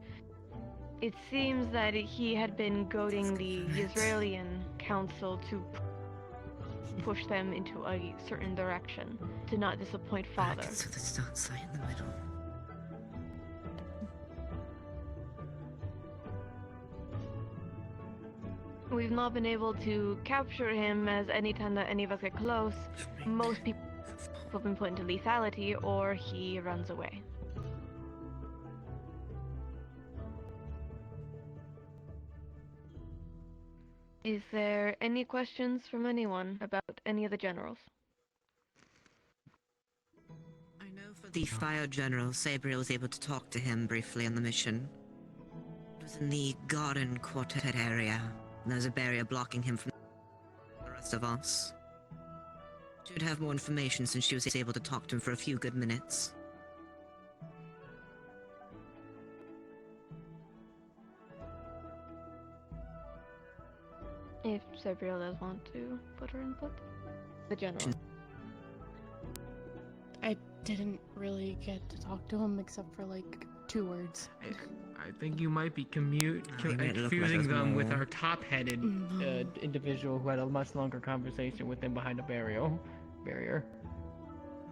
it seems that he had been goading the Israeli council to push them into a certain direction, to not disappoint father. Brackets with a start site in the middle. We've not been able to capture him, as anytime that any of us get close, most people have been put into lethality or he runs away. Is there any questions from anyone about any of the generals? I know for the Fire General, Sabriel was able to talk to him briefly on the mission. It was in the Garden Quartet area. There's a barrier blocking him from the rest of us. She would have more information since she was able to talk to him for a few good minutes. If Sabriel does want to put her input. The general. I didn't really get to talk to him except for like 2 words. I think you might be confusing them with our top-headed individual who had a much longer conversation with him behind a barrier.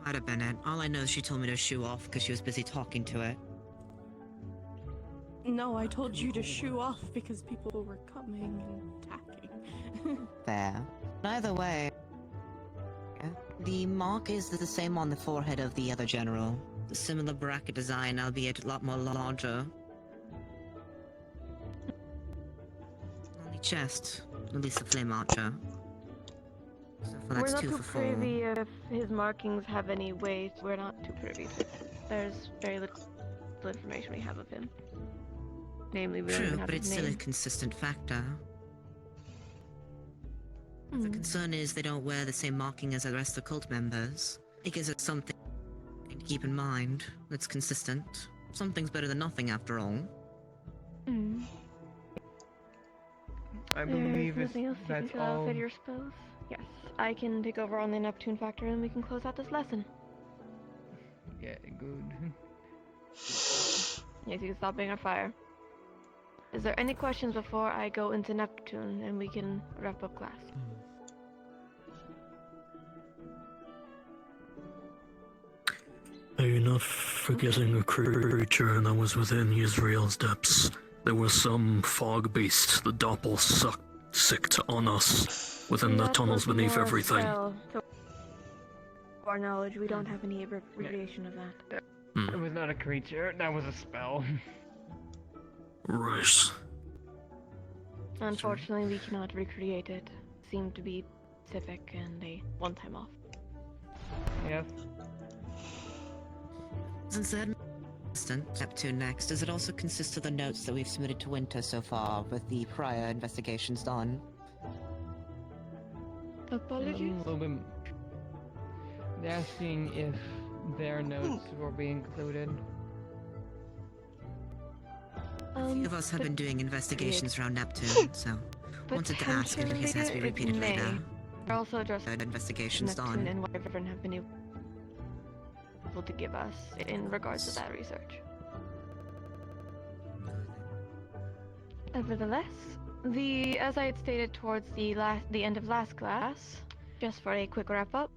Might have been it. All I know is she told me to shoo off because she was busy talking to it. No, I told you to shoo off because people were coming and attacking. Fair. Either way, the mark is the same on the forehead of the other general. The similar bracket design, albeit a lot more larger. On the chest, at least the flame archer. So far We're that's not 2 too for 4. privy if his markings have any weight. We're not too privy to. There's very little information we have of him. Namely, we don't True, even have but his it's still a name. consistent factor. The concern is they don't wear the same marking as the rest of the cult members. It gives us something to keep in mind that's consistent. Something's better than nothing after all. I believe There's nothing else you that's can fill out all. with your spells? Yes. I can take over on the Neptune factor and we can close out this lesson. Yeah, good. Yes, you can stop being on fire. Is there any questions before I go into Neptune and we can wrap up class? Are you not forgetting a creature that was within Israel's depths? There was some fog beast, the doppel sicked on us, within the That tunnels was beneath more everything. spell. To our knowledge, we don't have any recreation of that. It was not a creature, that was a spell. Right. Unfortunately, we cannot recreate it. Seemed to be specific and a one-time off. Yes. Since that Neptune next, does it also consist of the notes that we've submitted to Winter so far, with the prior investigations done? Apologies? A little bit. They're asking if their notes will be included. A few of us have been doing investigations around Neptune, so wanted to ask if his has to be repeated later. We're also just Investigations Neptune done. and Wyvern have been able to give us in regards to that research. Nevertheless, as I had stated towards the end of last class, just for a quick wrap up,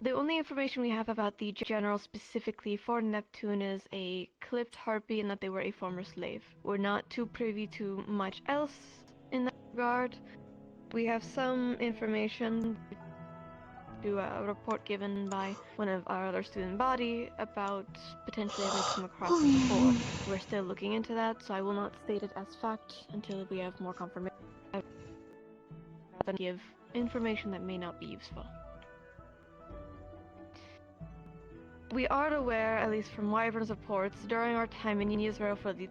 the only information we have about the general specifically for Neptune is a clipped harpy and that they were a former slave. We're not too privy to much else in that regard. We have some information to a report given by one of our other student body about potentially having come across it before. We're still looking into that, so I will not state it as fact until we have more confirmation. Rather than give information that may not be useful. We are aware, at least from Wyvern's reports, during our time in Israel for the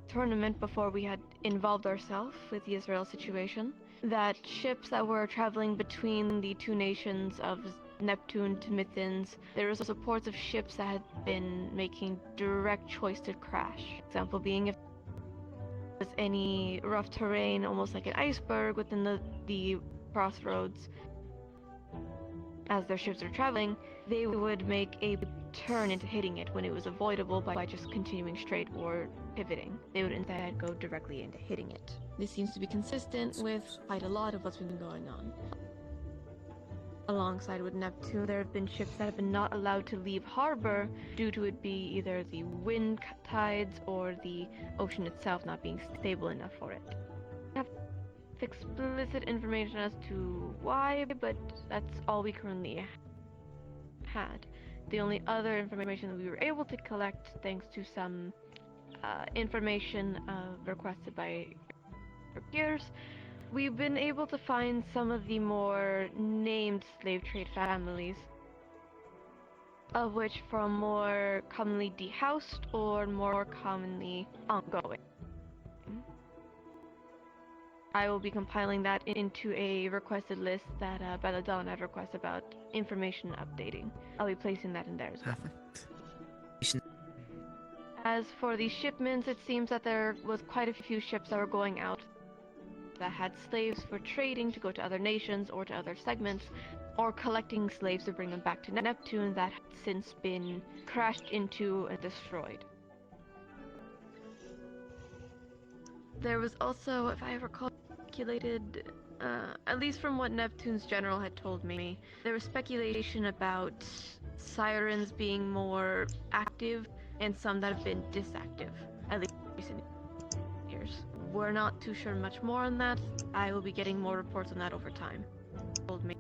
tournament before we had involved ourselves with the Israel situation, that ships that were traveling between the two nations of Neptune to Mithins, there was reports of ships that had been making direct choice to crash. Example being if there was any rough terrain, almost like an iceberg within the crossroads, as their ships are traveling, they would make a turn into hitting it when it was avoidable by just continuing straight or pivoting. They would instead go directly into hitting it. This seems to be consistent with quite a lot of what's been going on. Alongside with Neptune, there have been ships that have been not allowed to leave harbor due to it be either the wind tides or the ocean itself not being stable enough for it. I have explicit information as to why, but that's all we currently had. The only other information that we were able to collect, thanks to some information requested by our peers, we've been able to find some of the more named slave trade families, of which are more commonly dehoused or more commonly ongoing. I will be compiling that into a requested list that Belladonna had requested about information updating. I'll be placing that in there as well. Perfect. As for the shipments, it seems that there was quite a few ships that were going out that had slaves for trading to go to other nations or to other segments, or collecting slaves to bring them back to Neptune that had since been crashed into and destroyed. There was also, if I recall, speculated, at least from what Neptune's general had told me, there was speculation about sirens being more active and some that have been disactive, at least in recent years. We're not too sure much more on that. I will be getting more reports on that over time. Told me.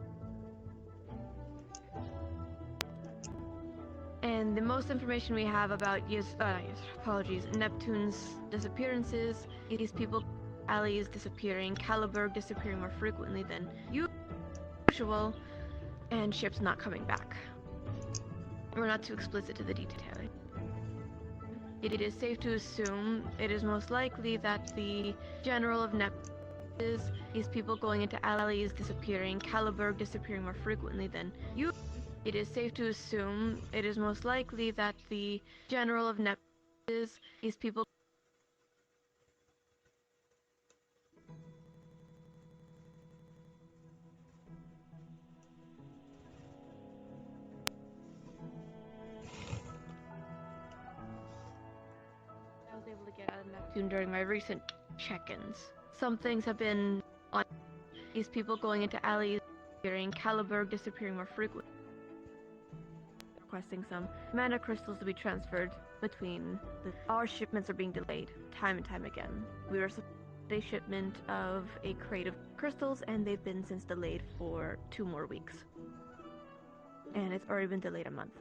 And the most information we have about Neptune's disappearances, these people, allies disappearing, Caliburg disappearing more frequently than usual, and ships not coming back. We're not too explicit to the detailing. It is safe to assume it is most likely that the general of Neptune, these people going into allies disappearing, Caliburg disappearing more frequently than usual. It is safe to assume it is most likely that the general of Neptune, these people. I was able to get out of Neptune during my recent check-ins. Some things have been on these people going into alleys, disappearing, Caliburg disappearing more frequently. Requesting some mana crystals to be transferred between our shipments are being delayed time and time again. We were supposed to get a shipment of a crate of crystals, and they've been since delayed for 2 more weeks. And it's already been delayed a month.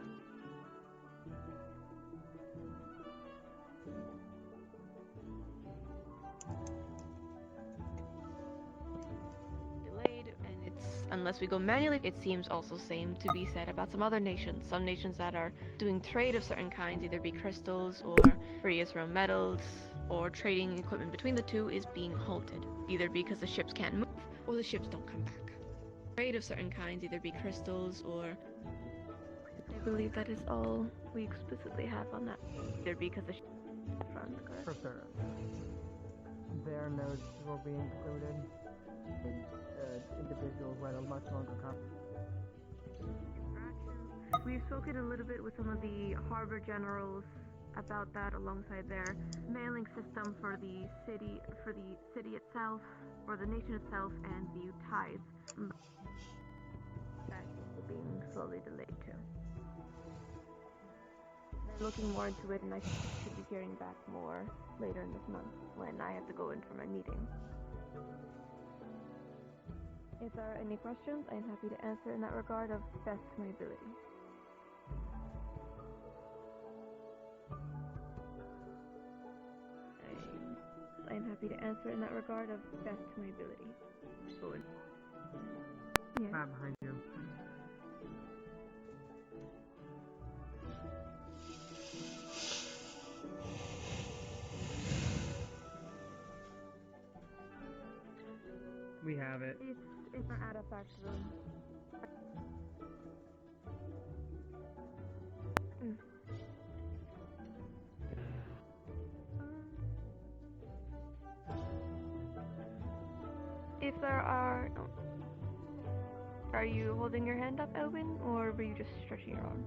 Unless we go manually, it seems also same to be said about some other nations. Some nations that are doing trade of certain kinds, either be crystals or various rare metals, or trading equipment between the two is being halted, either because the ships can't move or the ships don't come back. Trade of certain kinds, either be crystals or... I believe that is all we explicitly have on that, either because the ships front, correct? For sure. Their notes will be included in individuals who had a much longer We've spoken a little bit with some of the harbor generals about that, alongside their mailing system for the city itself, or the nation itself, and the tides. That is being slowly delayed too. They're looking more into it, and I should be hearing back more later in this month when I have to go in for my meeting. If there are any questions, I am happy to answer in that regard of best to my ability. I am happy to answer in that regard of best to my ability. Go in. Yeah. behind you. We have it. It's our artifact room. If there are... Are you holding your hand up, Elvin, or were you just stretching your arm?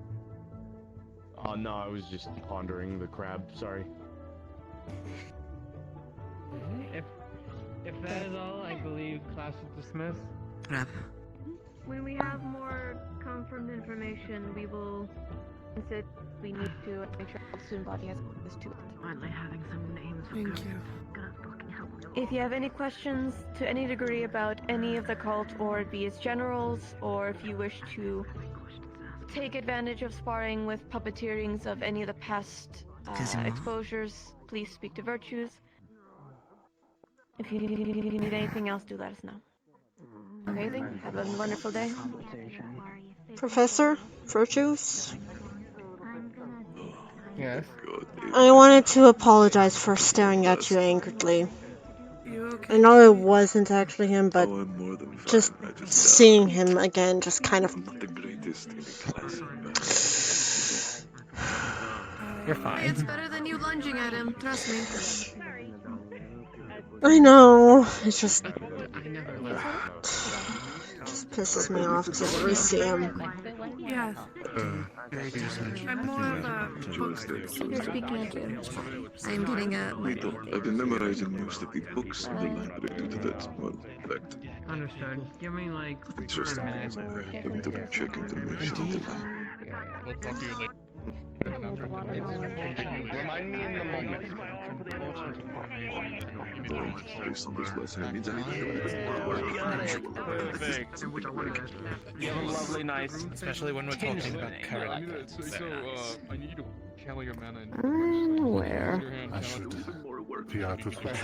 No, I was just pondering the crab, sorry. If that is all, I believe class is dismissed. Crap. When we have more confirmed information, we will. Since we need to make sure the student body has access to it. Finally having some names. Thank you. If you have any questions to any degree about any of the cult, or be its generals, or if you wish to take advantage of sparring with puppeteerings of any of the past exposures, please speak to Virtues. If you need anything else, do let us know. Okay, then, have a wonderful day. Professor? Virtues? Yes. I wanted to apologize for staring at you angrily. I know it wasn't actually him, but just seeing him again just kind of... You're fine. It's better than you lunging at him, trust me. I know, it's just... I never let just pisses me off to always see him. Yeah. I'm more of a book. You're speaking again. I'm getting a... I've been memorizing most of the books in the library due to that small fact. Understood. Give me like Interesting. 10 minutes. I'm double checking to make sure that We'll talk to you later. Remind me in the moment. based on this lesson, it means anything. Perfect. You have a lovely night. Especially when we're talking about current events. I need you to channel your mana in Where? I'm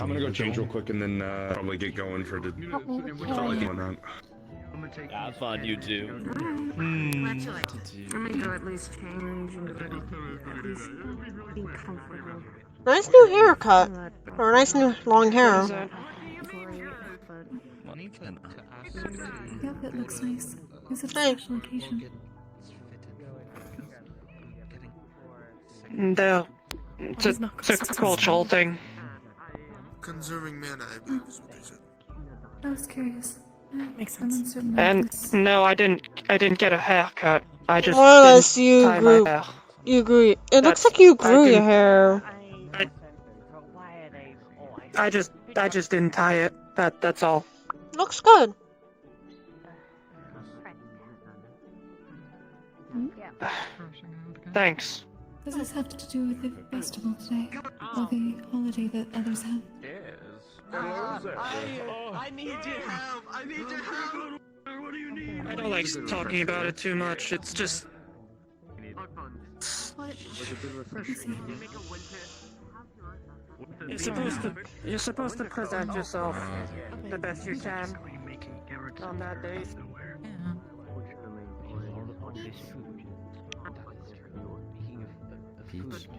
gonna go change real quick and then probably get going for the going on. Have fun, you two. Let me go at least change and be comfortable. Nice new haircut. Or nice new long hair. Yep, it looks nice. Is it a Hey. special occasion? It's a cultural thing. Conserving mana, I believe is what they said. I was curious. Makes I'm sense. uncertain And of this. no, I didn't get a haircut. I just More or less, didn't you tie grew. my hair. You grew. It looks like you grew your hair. I just didn't tie it. That's all. Looks good. Thanks. Does this have to do with the festival today? Or the holiday that others have? I need your help! I need your help! What do you need? I don't like talking about it too much. It's just you're supposed to present yourself the best you can on that day.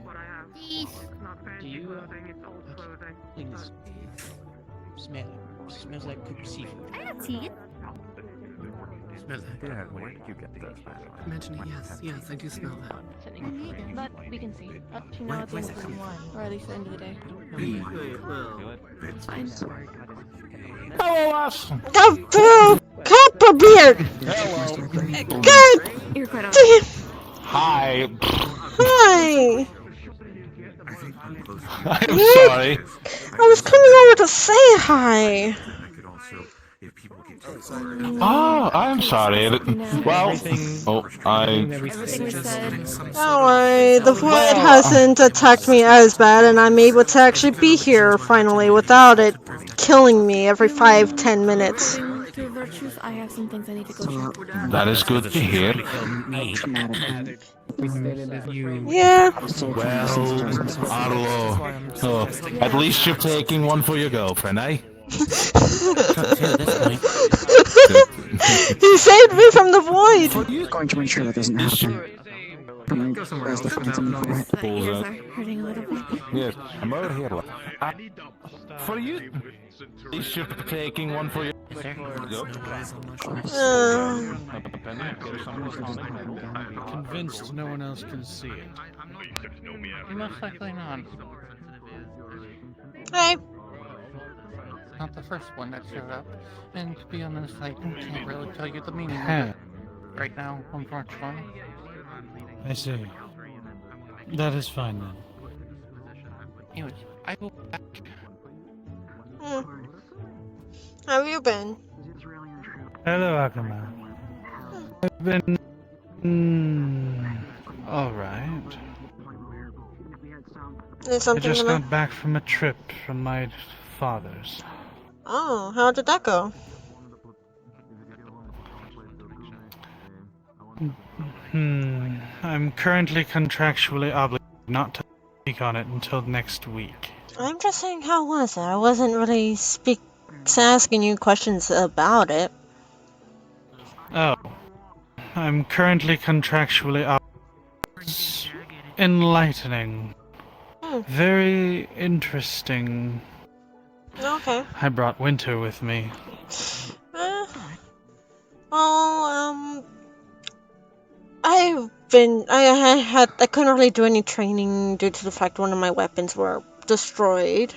What I have. It's not fancy clothing, it's old clothing. Things smells like cooked seafood. I have tea. Yeah, where did you get that? Mention it, yes, I do smell that. But we can see. You know, at the end of the day, or at least the end of the day. It's fine. Hello, us! Copper beard! Hello. God You're quite on. damn! Hi. Hi! I'm sorry. I was coming over to say hi! Oh, I'm sorry. Well, Everything was said. Don't worry, the void hasn't attacked me as bad, and I'm able to actually be here finally without it killing me every 5-10 minutes. According to Virtues, I have some things I need to go check. that is good to hear. Yeah. Well, Arlo, so at least you're taking one for your girlfriend, eh? He saved me from the void! Going to ensure that doesn't happen. Where's the funds for it? The ears are hurting a little bit. Yes, I'm over here. For you, at least you're taking one for your. Convinced no one else can see it. Most likely not. Hey. not the first one that showed up. And to be honest, I can't really tell you the meaning of it right now, unfortunately. I see. That is fine then. Anyways, I will be back. How have you been? Hello, Akuma. I've been... alright. Is I something just the got back from a trip from my father's. Oh, how did that go? I'm currently contractually obligated not to speak on it until next week. I'm just saying, how was it? I wasn't really asking you questions about it. Oh. I'm currently contractually obligated. Enlightening. Very interesting. Okay. I brought Winter with me. I couldn't really do any training due to the fact one of my weapons were destroyed.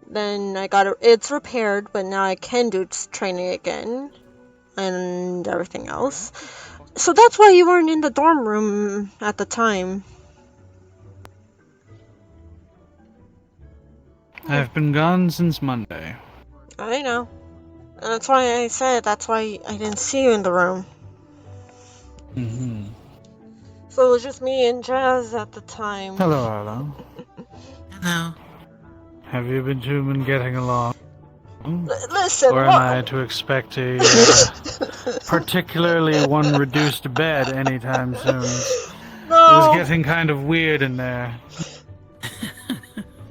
Then it's repaired, but now I can do training again. And everything else. So that's why you weren't in the dorm room at the time. I've been gone since Monday. I know. And that's why I said that's why I didn't see you in the room. So it was just me and Jazz at the time. Hello, Arlo. Hello. Have you two been getting along? Listen, or am I to expect a particularly one reduced bed anytime soon? No. It was getting kind of weird in there.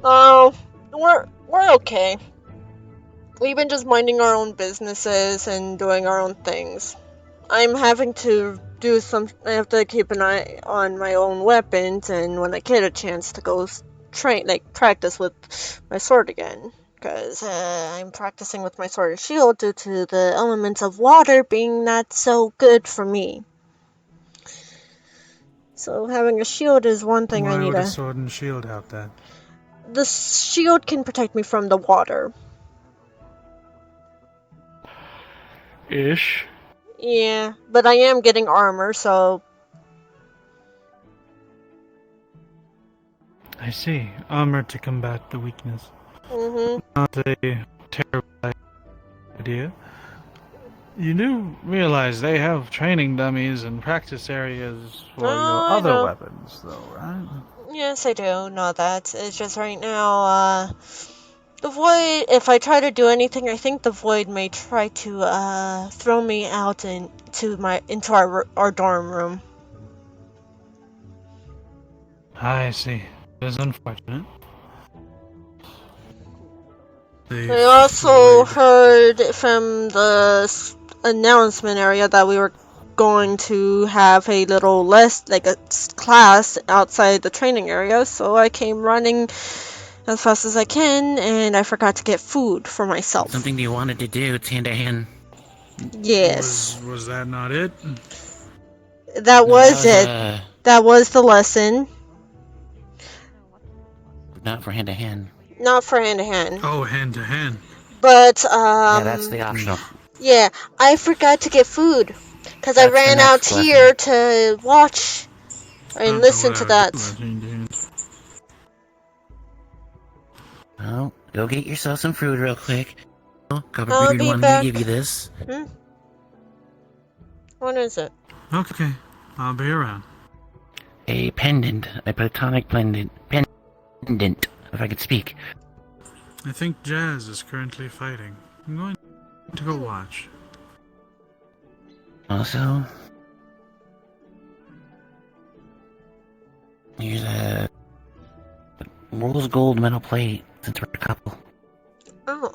Oh, we're okay. We've been just minding our own businesses and doing our own things. I'm having to I have to keep an eye on my own weapons, and when I get a chance to go practice with my sword again. Because I'm practicing with my sword and shield due to the elements of water being not so good for me. So having a shield is one thing I need. Why would a sword and shield help that? The shield can protect me from the water. Ish. Yeah, but I am getting armor, so... I see. Armor to combat the weakness. Mm-hmm. Not a terrible idea. You do realize they have training dummies and practice areas for your other weapons, though, right? Yes, I do know that. It's just right now, the Void, if I try to do anything, I think the Void may try to, throw me out into our dorm room. I see. It is unfortunate. I also heard from the announcement area that we were going to have a little a class outside the training area, so I came running as fast as I can, and I forgot to get food for myself. Something you wanted to do, it's hand to hand. Yes. Was that not it? That was it. That was the lesson. Not for hand to hand. Not for hand to hand. Oh, hand to hand. But yeah, that's the optional. Yeah, I forgot to get food because I ran out here to watch and listen to that. Well, go get yourself some food real quick. I'll be wanted back. to give you this. What is it? Okay, I'll be around. A pendant, a platonic pendant, if I could speak. I think Jazz is currently fighting. I'm going to go watch. Also, here's a rose gold metal plate since we're a couple. Oh.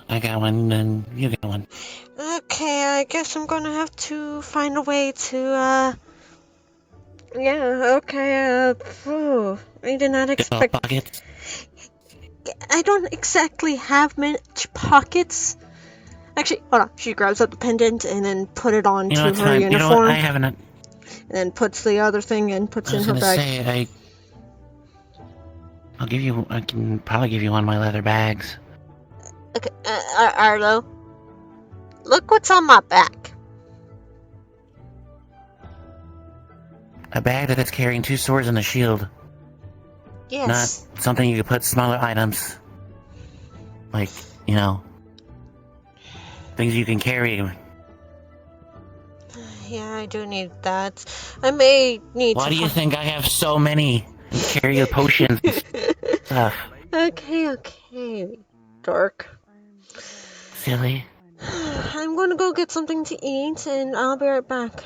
I got one, and you got one. Okay, I guess I'm gonna have to find a way to, yeah, okay, I did not expect... Pockets? I don't exactly have much pockets. Actually, hold on. She grabs up the pendant and then put it on to her uniform. You know what? I haven't... And then puts the other thing and puts in her bag. I can probably give you one of my leather bags. Okay, Arlo, look what's on my back. A bag that is carrying 2 swords and a shield. Yes. Not something you could put smaller items. Like, you know, things you can carry. Yeah, I do need that. I may need Why to do you think I have so many and carry the potions and stuff? Okay, dork. Silly. I'm gonna go get something to eat, and I'll be right back.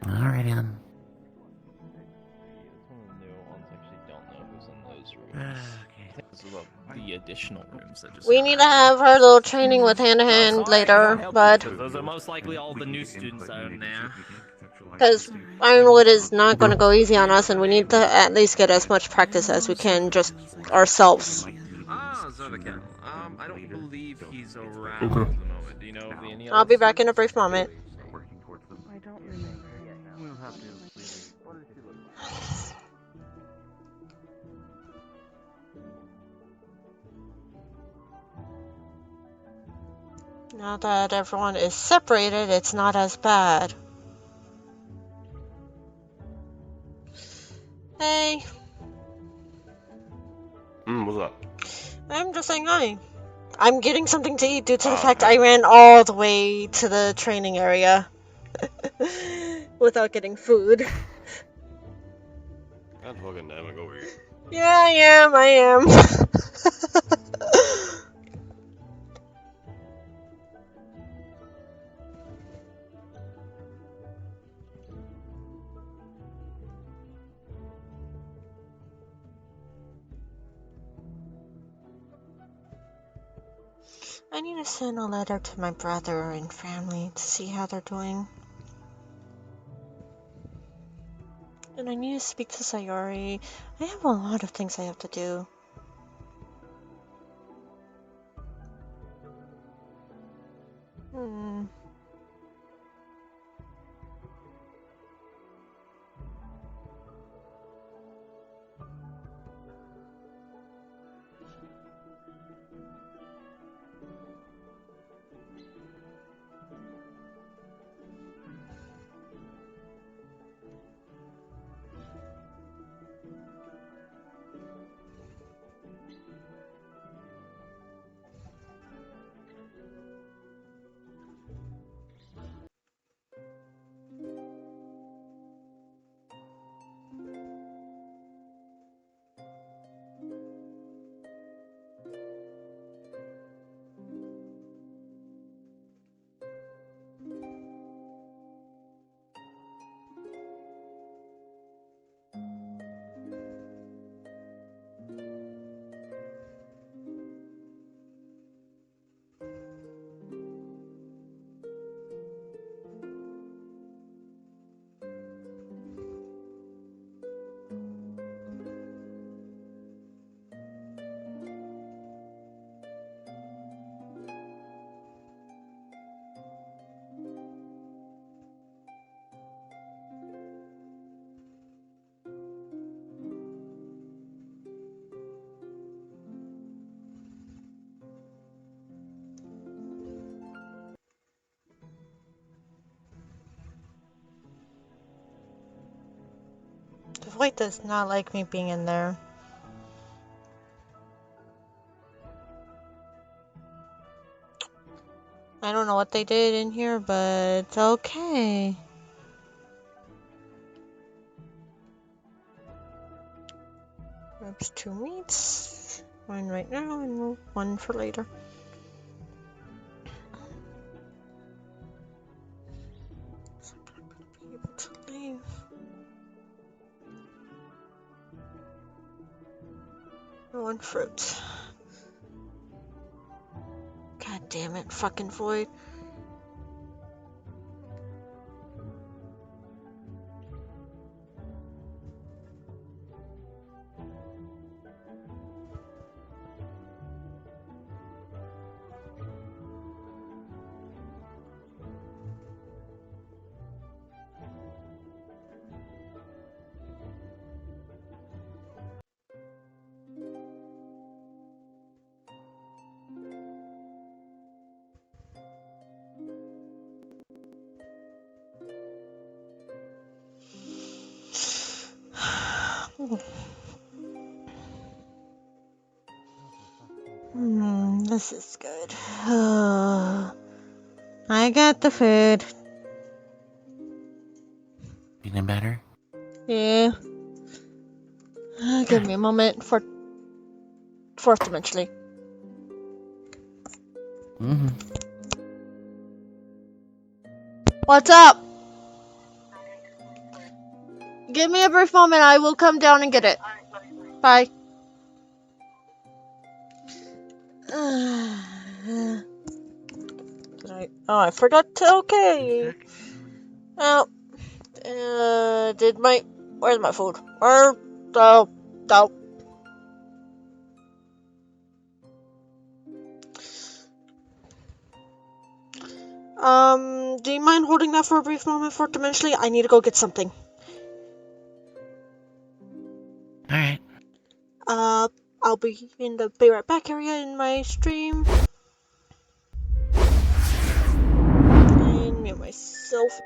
Alright, then. The additional rooms that just We need to have our little training with hand-to-hand later, but... those are most likely all the new students out in there. Because Ironwood is not going to go easy on us, and we need to at least get as much practice as we can, just ourselves. Ah, Zervical. I don't believe he's around at the moment. Do you know of any I'll be back in a brief moment. I don't remember yet. We'll have to see. What does she look like? Now that everyone is separated, it's not as bad. Hey. What's up? I'm just saying hi. I'm getting something to eat due to the fact I ran all the way to the training area without getting food. God fucking damn it, go over here. Yeah, I am. I need to send a letter to my brother and family to see how they're doing. And I need to speak to Sayori. I have a lot of things I have to do. The void does not like me being in there. I don't know what they did in here, but it's okay. Grabs 2 meats. One right now and one for later. So I'm not gonna be able to leave. One fruit. God damn it, fucking void. This is good. I got the food. Feeling better? Yeah. Give me a moment for fourth dimensionally. What's up? Give me a brief moment. I will come down and get it. Bye. I forgot to okay. Oh, where's my food? Do you mind holding that for a brief moment for dimensionally? I need to go get something. Alright. I'll be in the be right back area in my stream. And mute myself.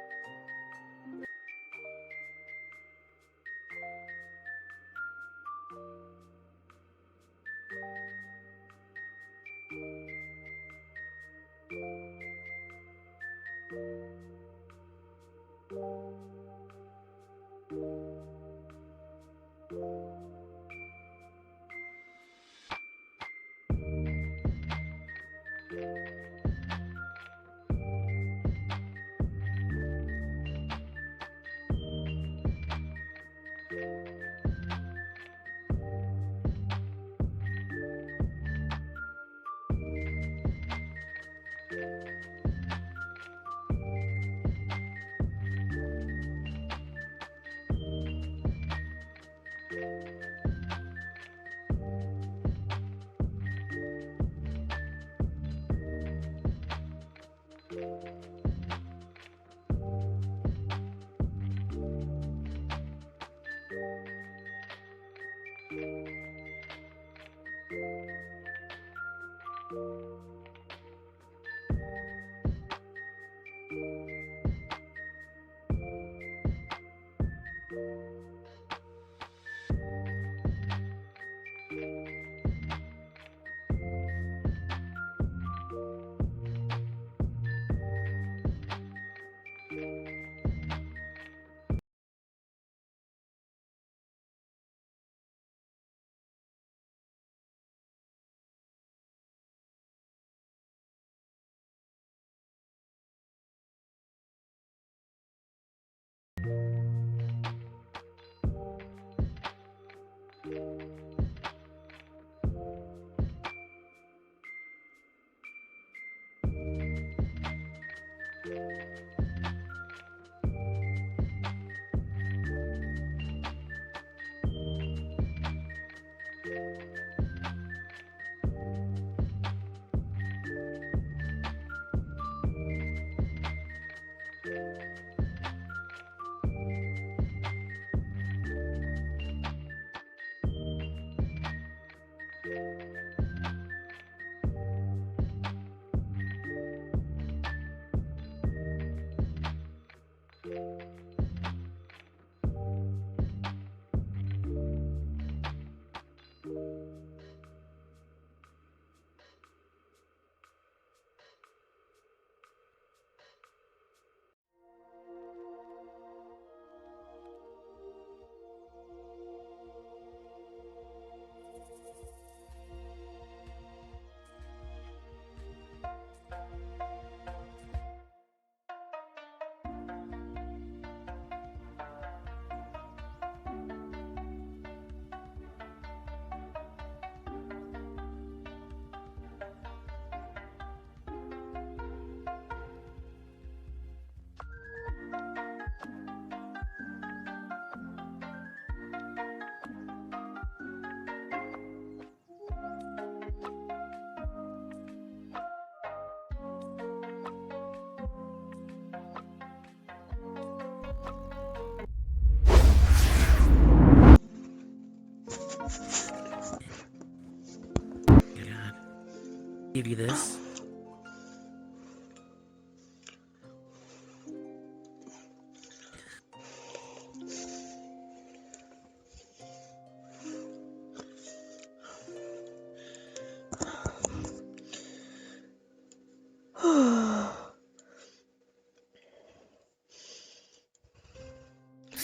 Give you this.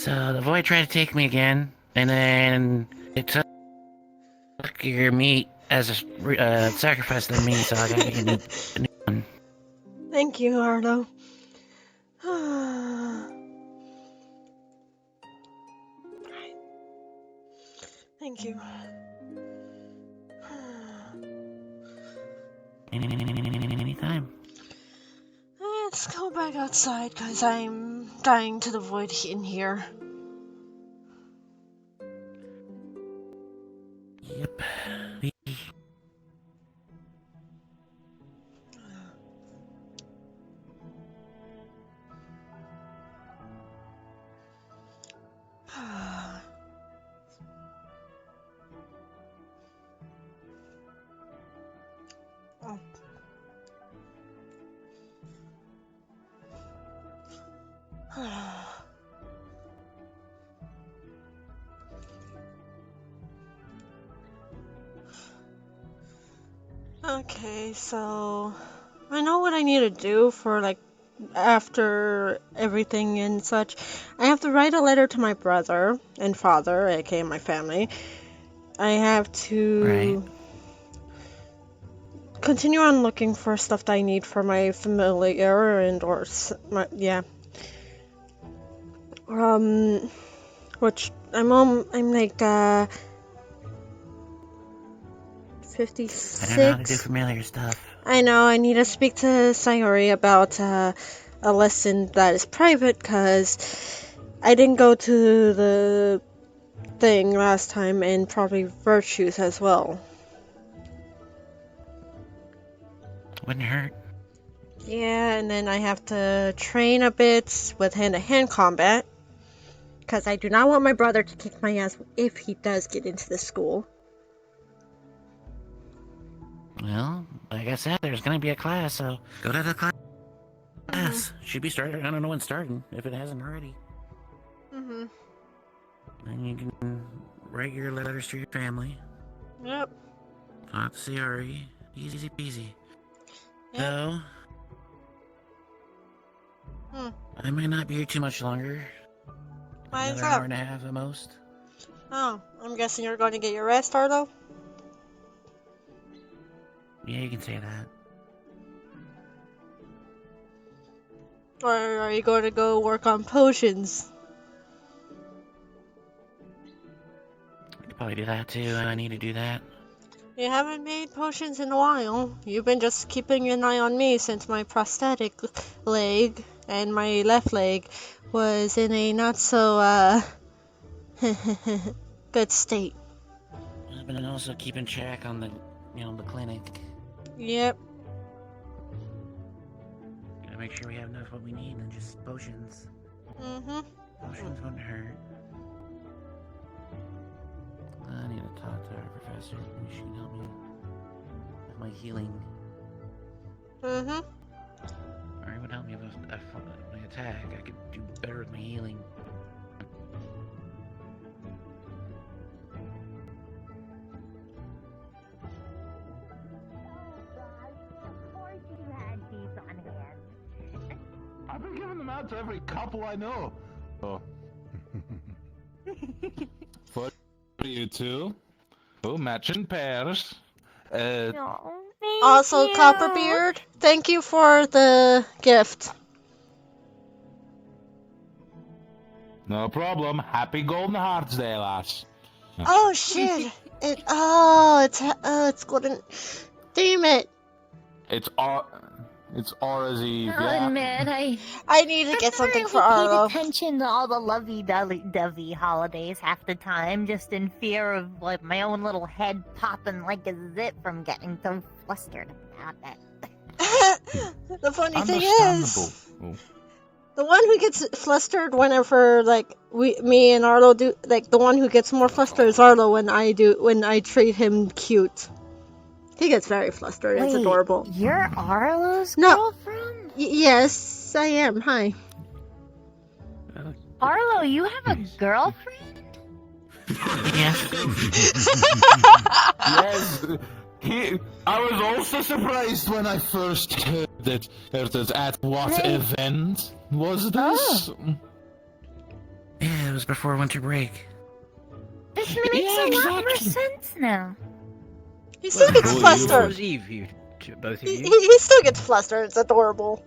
So the void tried to take me again, and then it took your meat as a sacrifice to me, so I gotta get a new one. Thank you, Arlo. Thank you. Anytime. Let's go back outside, because I'm dying to the void in here. Yep. Okay, so I know what I need to do for like after everything and such. I have to write a letter to my brother and father, aka my family. I have to continue on looking for stuff that I need for my familiar and yeah. Which I'm like 56. I don't know how to do familiar stuff. I know, I need to speak to Sayori about a lesson that is private, because I didn't go to the thing last time, and probably Virtues as well. Wouldn't hurt. Yeah, and then I have to train a bit with hand-to-hand combat, because I do not want my brother to kick my ass if he does get into the school. Well, like I said, there's gonna be a class, so go to the class. Should be starting. I don't know when it's starting, if it hasn't already. And you can write your letters to your family. Yep. Talk to Sayori. Easy peasy. Yep. So, I may not be here too much longer. Why is Another that? hour and a half at most. Oh, I'm guessing you're going to get your rest, Arlo? Yeah, you can say that. Or are you going to go work on potions? I could probably do that too. I need to do that. You haven't made potions in a while. You've been just keeping an eye on me since my prosthetic leg and my left leg was in a not so good state. I've been also keeping track on the clinic. Yep. Gotta make sure we have enough of what we need and just potions. Potions wouldn't hurt. I need to talk to our professor. She can help me with my healing. Or it would help me with my attack. I could do better with my healing. I've been giving them out to every couple I know. Oh. For you two. Oh, matching pairs. Also, Copperbeard, thank you for the gift. No problem. Happy Golden Hearts Day, lass. Oh shit! It's golden. Damn it! It's Aura's Eve, Oh yeah? man, I need to get something for I Arlo. paid attention to all the lovey-dovey holidays half the time, just in fear of like my own little head popping like a zit from getting so flustered about it. The funny thing is, the one who gets flustered whenever me and Arlo do, like the one who gets more flustered is Arlo when I treat him cute. He gets very flustered. It's adorable. You're Arlo's girlfriend? Yes, I am. Hi. Arlo, you have a girlfriend? Yes. Yes. I was also surprised when I first heard it. At what event was this? Yeah, was before winter break. This makes a lot more sense now. He still gets flustered. Eve, you both of He, you. he still gets flustered. It's adorable.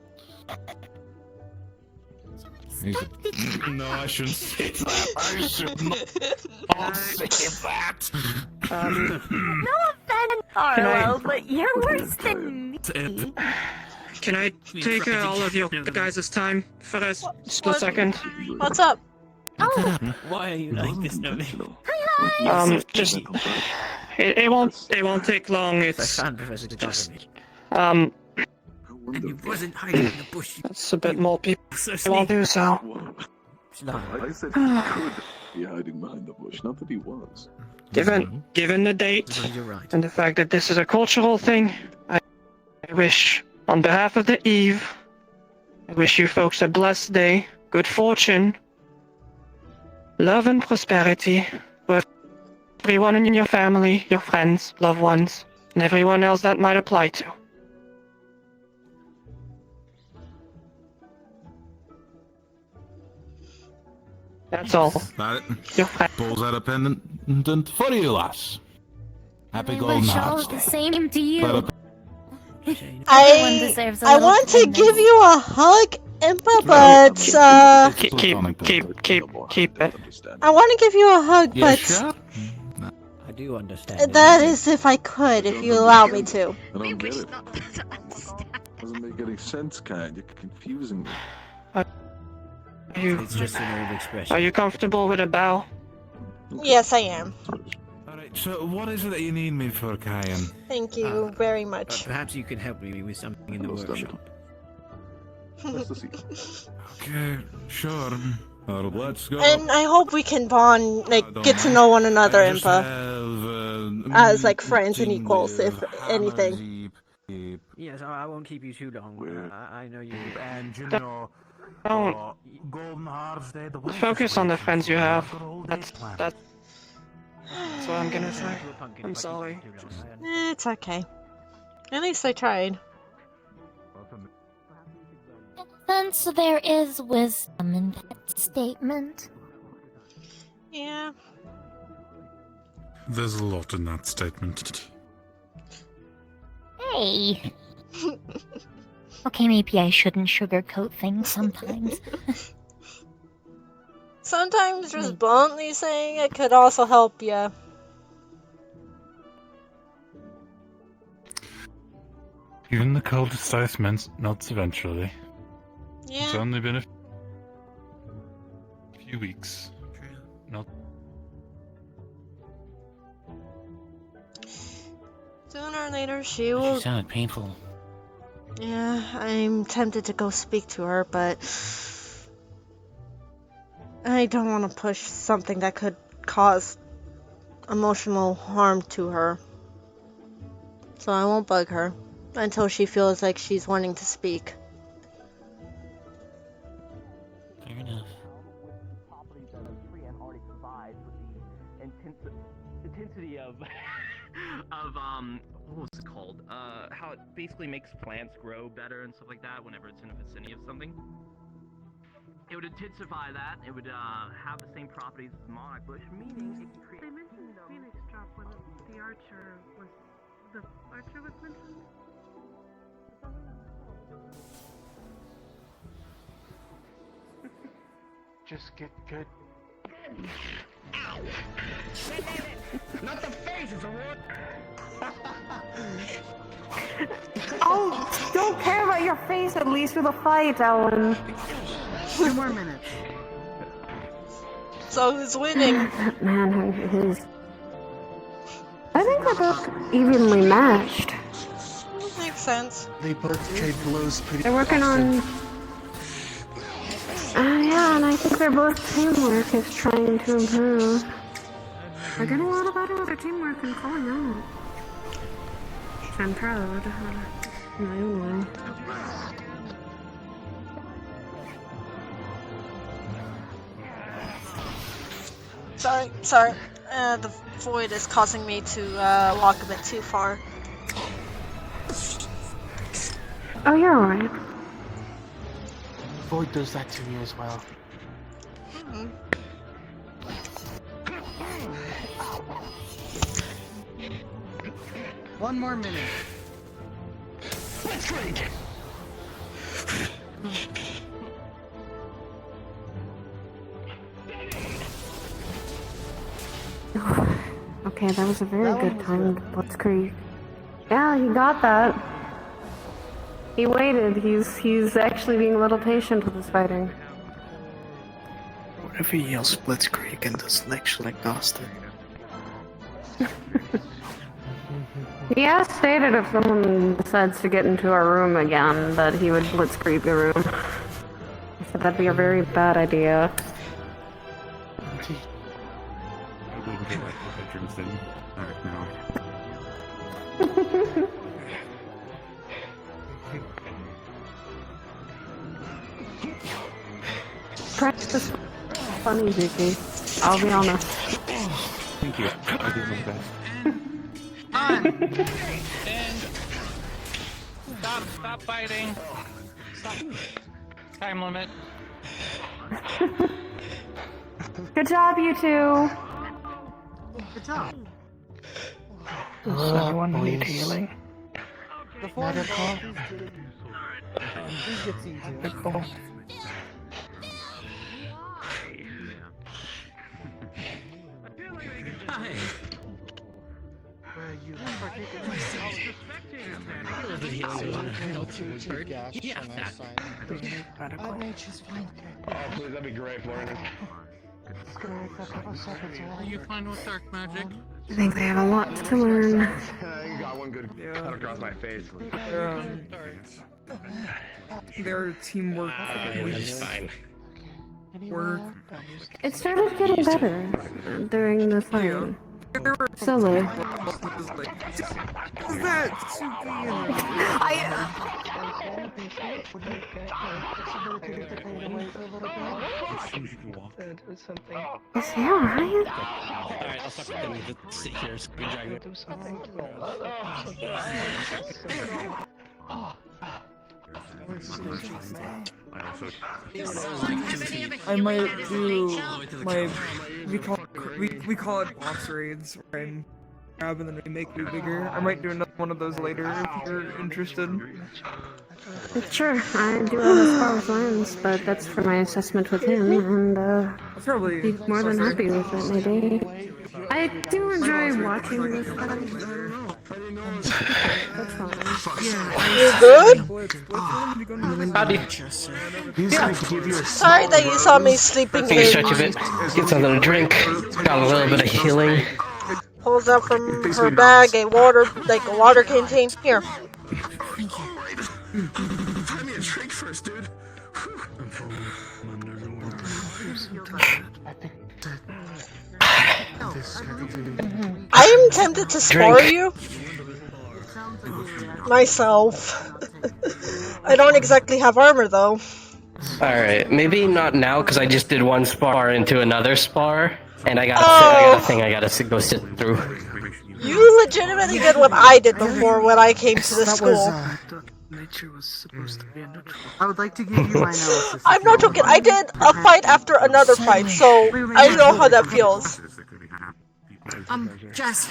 No, I shouldn't say that. I should not say that. No offense, Arlo, but you're worse than me. Can I take all of your guys' time for a split second? What's up? Oh, Why are you like this, Nomi? Just it won't take long. It's just And you wasn't hiding in the bush. that's a bit more people So will do so. I said he could be hiding behind the bush, not that he was. Given the date You're right. and the fact that this is a cultural thing, I wish, on behalf of the Eve, I wish you folks a blessed day, good fortune, love and prosperity with everyone in your family, your friends, loved ones, and everyone else that might apply to. That's all. That Your friend. pulls out a pendant for you, lass. Happy I Golden wish all Harvest the Day. same to you. Let Everyone I deserves a I little want to kindness. give you a hug, Impa, but Keep it. I want to give you a hug, Yeah, but sure. I do understand. that is if I could, if you allow me to. I don't get it. Doesn't make any sense, kind. You're confusing me. It's just an old expression. Are you comfortable with a bow? Yes, I am. Alright, so what is it that you need me for, Kyan? Thank you very much. Perhaps you can help me with something in the workshop. Okay, sure. Let's go. And I hope we can bond, like, get to know one another, I just Impa, as like friends and meeting equals, if with anything. Yes, I won't keep you too long. I know you. And you know, Don't Golden Harvest Day, the focus on the friends you have. That's what I'm gonna say. I'm sorry. It's okay. At least I tried. Since there is wisdom in that statement. Yeah. There's a lot in that statement. Hey. Okay, maybe I shouldn't sugarcoat things sometimes. Sometimes just bluntly saying it could also help you. Even the coldest ice melts eventually. It's Yeah. only been a few weeks. Not. Sooner or later she will. She sounded painful. Yeah, I'm tempted to go speak to her, but I don't want to push something that could cause emotional harm to her. So I won't bug her until she feels like she's wanting to speak. Fair enough. Intensity of what was it called? How it basically makes plants grow better and stuff like that whenever it's in the vicinity of something. It would intensify that. It would have the same properties as monarch bush, meaning it can create. They mentioned Phoenix drop when the archer was mentioned. Just get good. Not the face, it's a word. Oh, don't care about your face, at least for the fight, Ellen. 2 more minutes. So who's winning? Man, his. I think they're both evenly matched. Makes sense. They both trade blows pretty. They're working on. Yeah, and I think they're both teamwork is trying to improve. They're getting a lot better with their teamwork and calling out. I'm proud. In my own way. Sorry. The void is causing me to walk a bit too far. Oh, you're alright. Void does that to me as well. 1 more minute. Blitzkrieg! Okay, that was a very good time, Blitzkrieg. Yeah, he got that. He waited. He's actually being a little patient with his fighting. What if he yells Blitzkrieg and doesn't actually cast it? He has stated if someone decides to get into our room again, that he would Blitzkrieg the room. He said that'd be a very bad idea. Practice funny, Vicky. I'll be honest. Thank you. I did my best. Stop fighting. Stop. Time limit. Good job, you two. Good job. Does anyone need healing? The form please get seated. Medical. Please, that'd be great, Florian. Are you fine with dark magic? I think they have a lot to learn. You got one good cut across my face. Their teamwork It's fine. work. It started getting better during the fight. Slowly. What's that? Is he alright? Alright, I'll suck it. Let's sit here. Screen dragon. Do something. I might do my we call it boss raids where I'm grab and then we make me bigger. I might do another one of those later if you're interested. Sure, I do have as far as lines, but that's for my assessment with him, and probably be more than happy with it, maybe. I do enjoy watching this fight. That's fine. You good? Howdy. Yeah. Sorry that you saw me sleeping Take a in. stretch of it. Get something to drink. Got a little bit of healing. Pulls out from her bag a water container. Here. Find me a drink first, dude. I am tempted to spar you. Myself. I don't exactly have armor though. Alright, maybe not now because I just did one spar into another spar. And I got a thing I gotta go sit through. You legitimately did what I did before when I came to the school. Nature was supposed to be a neutral. I would like to give you my analysis. I'm not joking. I did a fight after another fight, so I know how that feels. Jess.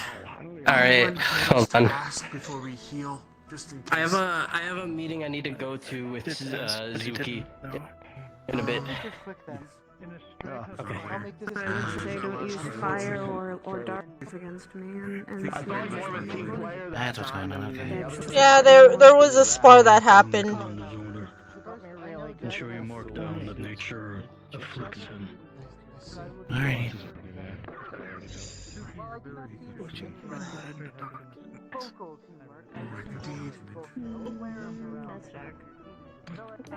Alright, hold on. Before we heal, just in I have a meeting I need to go to with Zuki in a bit. Okay. They don't use fire or dark against me, and That's what's going on, okay. Yeah, there was a spar that happened. Ensure you mark down that nature afflicts him. Alright.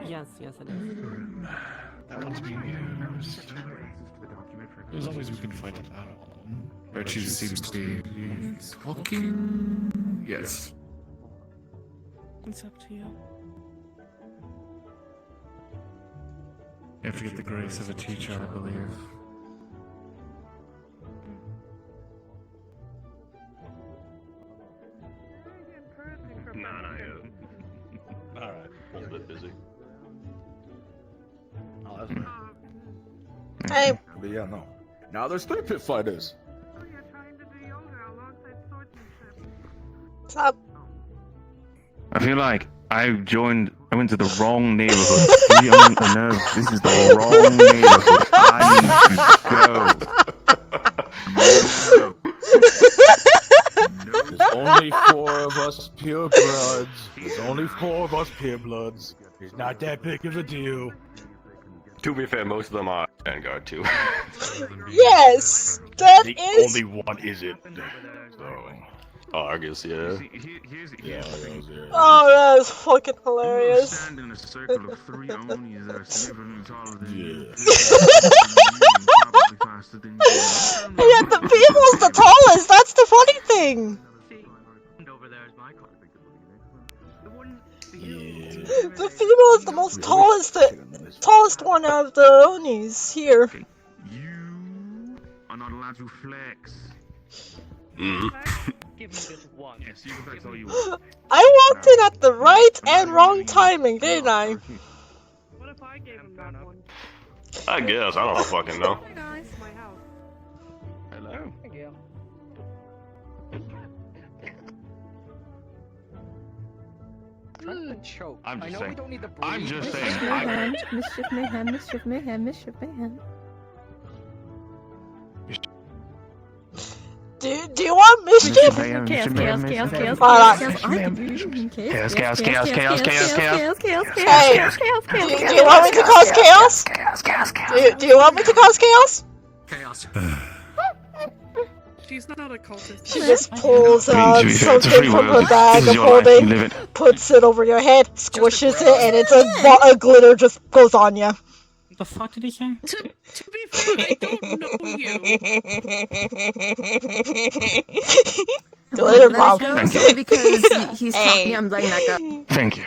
Yes, it is. That one's being used. As long as we can fight it out. Virtue seems to be talking. Yes. It's up to you. You have to get the grace of a teacher, I believe. Alright, a little bit busy. Oh, that's right. Hey. But yeah, no. Now there's 3 pit fighters. Stop. I feel like I went to the wrong neighborhood. This is the wrong neighborhood. I need to go. There's only 4 of us purebloods. There's only 4 of us purebloods. It's not that big of a deal. To be fair, most of them are Vanguard too. Yes, that The is. only one isn't. So. Argus, yeah. Yeah. Oh, that is fucking hilarious. Stand in a circle of 3 Onis that are significantly taller than you. And yet the female's the tallest. That's the funny thing. The female is the most tallest one out of the Onis here. You are not allowed to flex. Give me this one. Yes, you can flex all you want. I walked in at the right and wrong timing, didn't I? What if I gave him that one? I guess, I don't fucking know. Hey guys, my house. Hello. Hey Gail. Choke. I'm just I know saying. we don't need the I'm just Mischief saying. mayhem, mischief mayhem, mischief mayhem, mischief mayhem. Do you want mischief? Hey, do you want me to cause chaos? Do you want me to cause chaos? Chaos. She's not a cultist. She just pulls out it's a something free from world. her bag This is of your life, you live holding, it. puts it over your head, squishes it, and it's a glitter just goes on you. The fuck did he say? To be fair, I don't know you. Glitter bomb. Because he's taught me I'm letting that go. Thank you.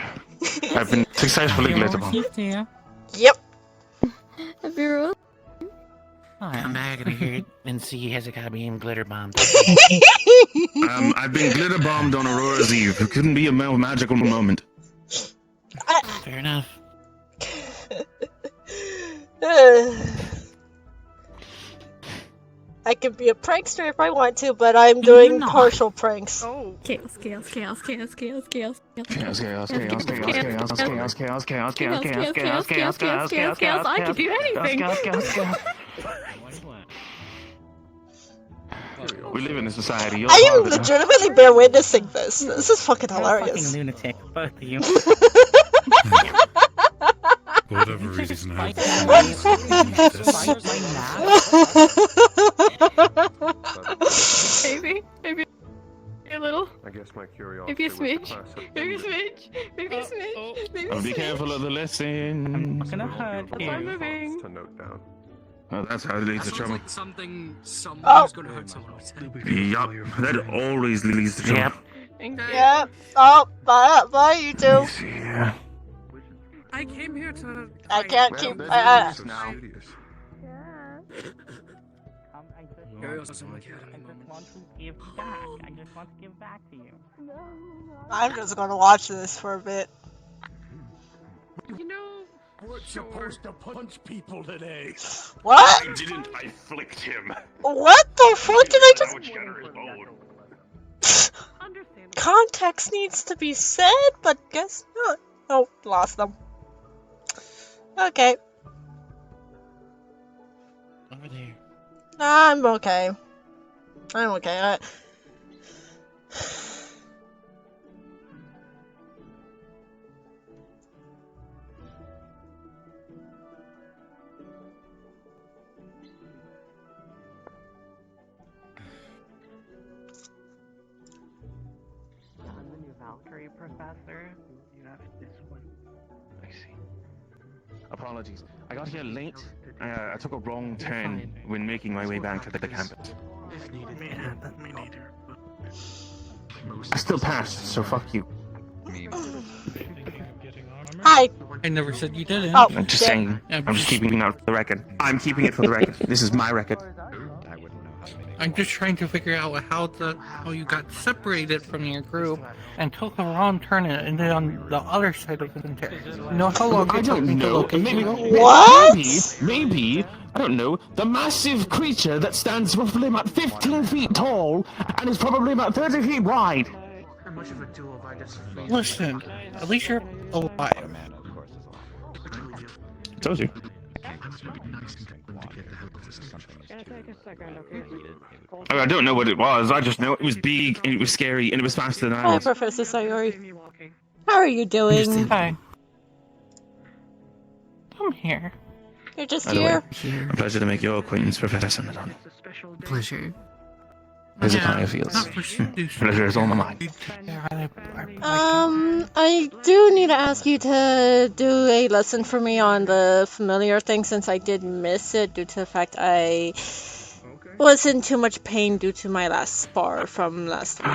I've been successfully glitterbombed. Yep. Have you rolled? Come back in here and see Hezekiah being glitter bombed. I've been glitter bombed on Aurora's Eve. It couldn't be a more magical moment. Fair enough. I can be a prankster if I want to, but I'm doing partial pranks. Oh. Chaos, chaos, chaos, chaos, chaos, chaos. Chaos, chaos, chaos, chaos, chaos, chaos, chaos, chaos, chaos, chaos, chaos, chaos, chaos. I can do anything. We live in a society. I am legitimately bear witnessing this. This is fucking hilarious. Fucking lunatic, both of you. For whatever reason, I Maybe a little. I guess my curiosity. Maybe a smidge. Maybe a smidge. Maybe a smidge. Maybe a Be smidge. careful of the lesson. I'm not gonna hurt I'm you. moving. To note down. Oh, that's how it leads to Sounds trouble. like someone who's gonna hurt someone would say. Yup, that always leads to trouble. Yep. Oh, bye, you two. Yeah. I came here to. I can't keep. Now. Curiosum Academy. I just want to give back to you. I'm just gonna watch this for a bit. You know, We're supposed to punch people today. What? I didn't, I flicked him. What the fuck did I just? How much shatter his bone? understandable. Context needs to be said, but guess not. Oh, lost them. Okay. Over there. I'm okay. I'm okay. I'm the new Valkyrie professor. You have this one. I see. Apologies. I got here late. I took a wrong turn when making my way back to the campus. Me neither. I still passed, so fuck you. Hi. I never said you didn't. Oh, I'm just saying. I'm just keeping it for the record. I'm keeping it for the record. This is my record. I'm just trying to figure out how you got separated from your group and took a wrong turn and ended on the other side of the container. You know how long I it took don't me to know. locate you? What? Maybe, I don't know, the massive creature that stands roughly about 15 feet tall and is probably about 30 feet wide. much of a duel if I just Listen, at least you're alive. Told you. I don't know what it was. I just know it was big and it was scary and it was faster than I Hi, was. Professor Sayori. How are you doing? Hi. I'm here. You're just By the way, here? a pleasure to make your acquaintance, Professor Nadani. Pleasure. Here's how it feels. Pleasure is all mine. I do need to ask you to do a lesson for me on the familiar thing since I did miss it due to the fact I was in too much pain due to my last spar from last week.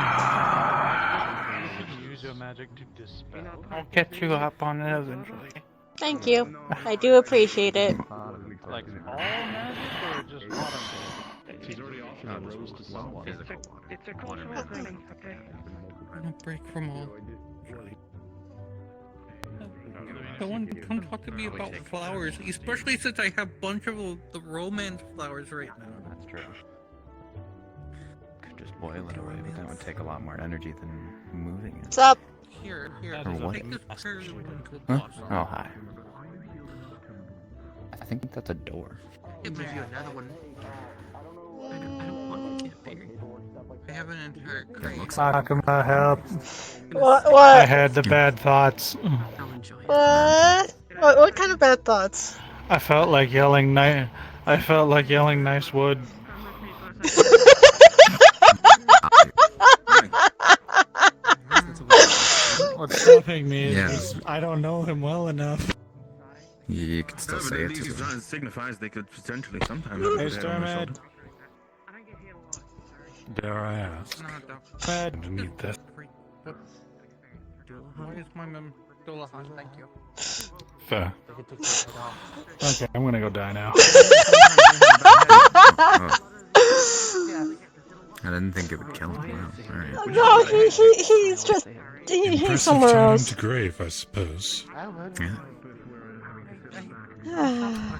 Use your magic to dispel. I'll get you up on it eventually. Thank you. I do appreciate it. Like all magic or just modern? She's already offered a rose to someone. It's a cultural thing, okay? I'm gonna break from all. Come talk to me about flowers, especially since I have a bunch of the romance flowers right now. That's true. Could just boil it away, but that would take a lot more energy than moving it. What's up? Here, Or what? take this prayer to Huh? blossom. Oh, hi. I think that's a door. Give me another one. I don't want to get bigger. I have an entire crate. Akuma, help. What? I had the bad thoughts. What? What kind of bad thoughts? I felt like yelling nice wood. What's stopping me is I don't know him well enough. You could still say it. It signifies they could potentially sometimes. Hey, Starmad. Dare I ask? Underneath that. Why is my mem still alive? Thank you. Fair. Okay, I'm gonna go die now. I didn't think it would kill him. Wow. Alright. No, he's just he's Impressive somewhere time else. to grave, I suppose. Yeah.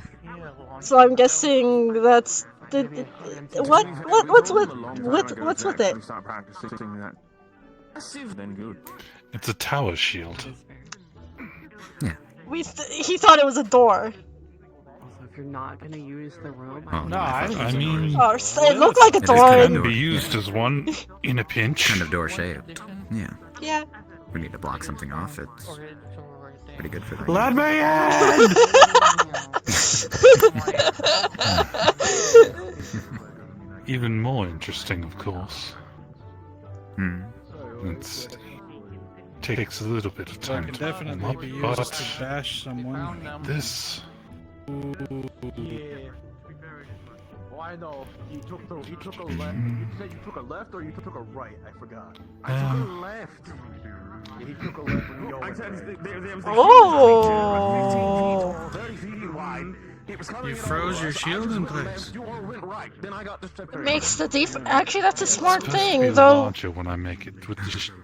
So I'm guessing that's what's with it? Start practicing that. Then good. It's a tower shield. Yeah. He thought it was a door. If you're not gonna use the robe, No, I mean, Oh, it looked like a It is door. kind of Can be used as one in a pinch. Kind of door shaped. Yeah. Yeah. We need to block something off. It's pretty good for that. let me in! Even more interesting, of course. It's takes a little bit of time to definitely be used to bash someone. This. Yeah. Oh, I know. You took a left. You said you took a left or you took a right? I forgot. I took a left. Yeah, he took a left when you went right. Oh. 30 feet wide. You froze your shield in place. You all went right. Then I got distracted. Makes the Actually, that's a smart Supposed to be thing, the though. launcher when I make it with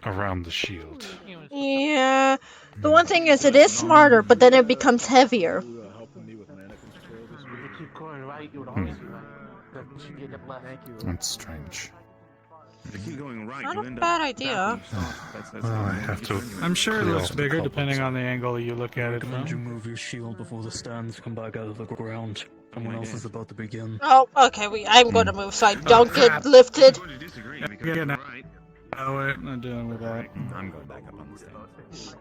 around the shield. Yeah. The one thing is, it is smarter, but then it becomes heavier. That's strange. If you keep going right, Not you a end bad up idea. Well, I have to. I'm sure it looks bigger depending on the angle you look at it Recommend you from. move your shield before the stands come back out of the ground. Someone else is about to begin. Oh, okay. I'm going to move so I don't get lifted. Yeah, no. Oh, wait, not dealing with that. I'm going back up on the stage.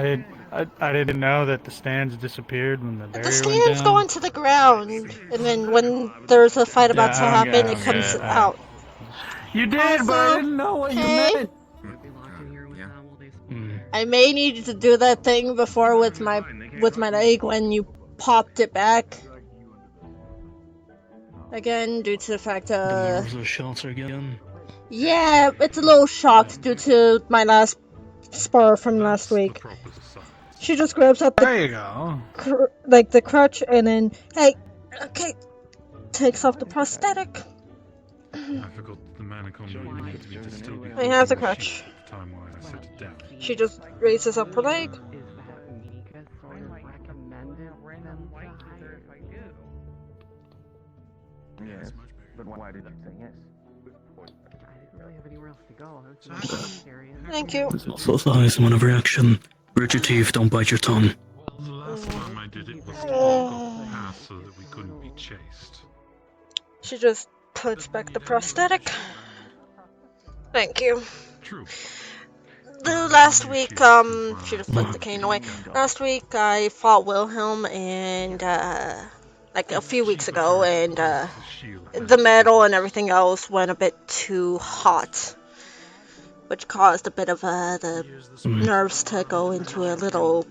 I didn't know that the stands disappeared when the barrier The went stands down. go into the ground, and then when there's a fight about to happen, it comes out. You did, but I didn't know what you meant. I may need you to do that thing before with my leg when you popped it back. Again, due to the fact The nerves are shot again. yeah, it's a little shocked due to my last spar from last week. She just grabs up There you go. the crutch and then, hey, okay, takes off the prosthetic. I forgot the manic on me to still be I have the crutch. time when I set it down. She just raises up her leg. Yes, but why did you say yes? really have anywhere else to go. Thank you. There's muscle size in one of reaction. Grit your teeth, don't bite your tongue. Well, the last time I did it was to block off the path so that we couldn't be chased. She just puts back the prosthetic. Thank you. True. The last week, she just flipped the cane away. Last week I fought Wilhelm and, like a few weeks ago, and, the metal and everything else went a bit too hot, which caused a bit of, the nerves to go into a little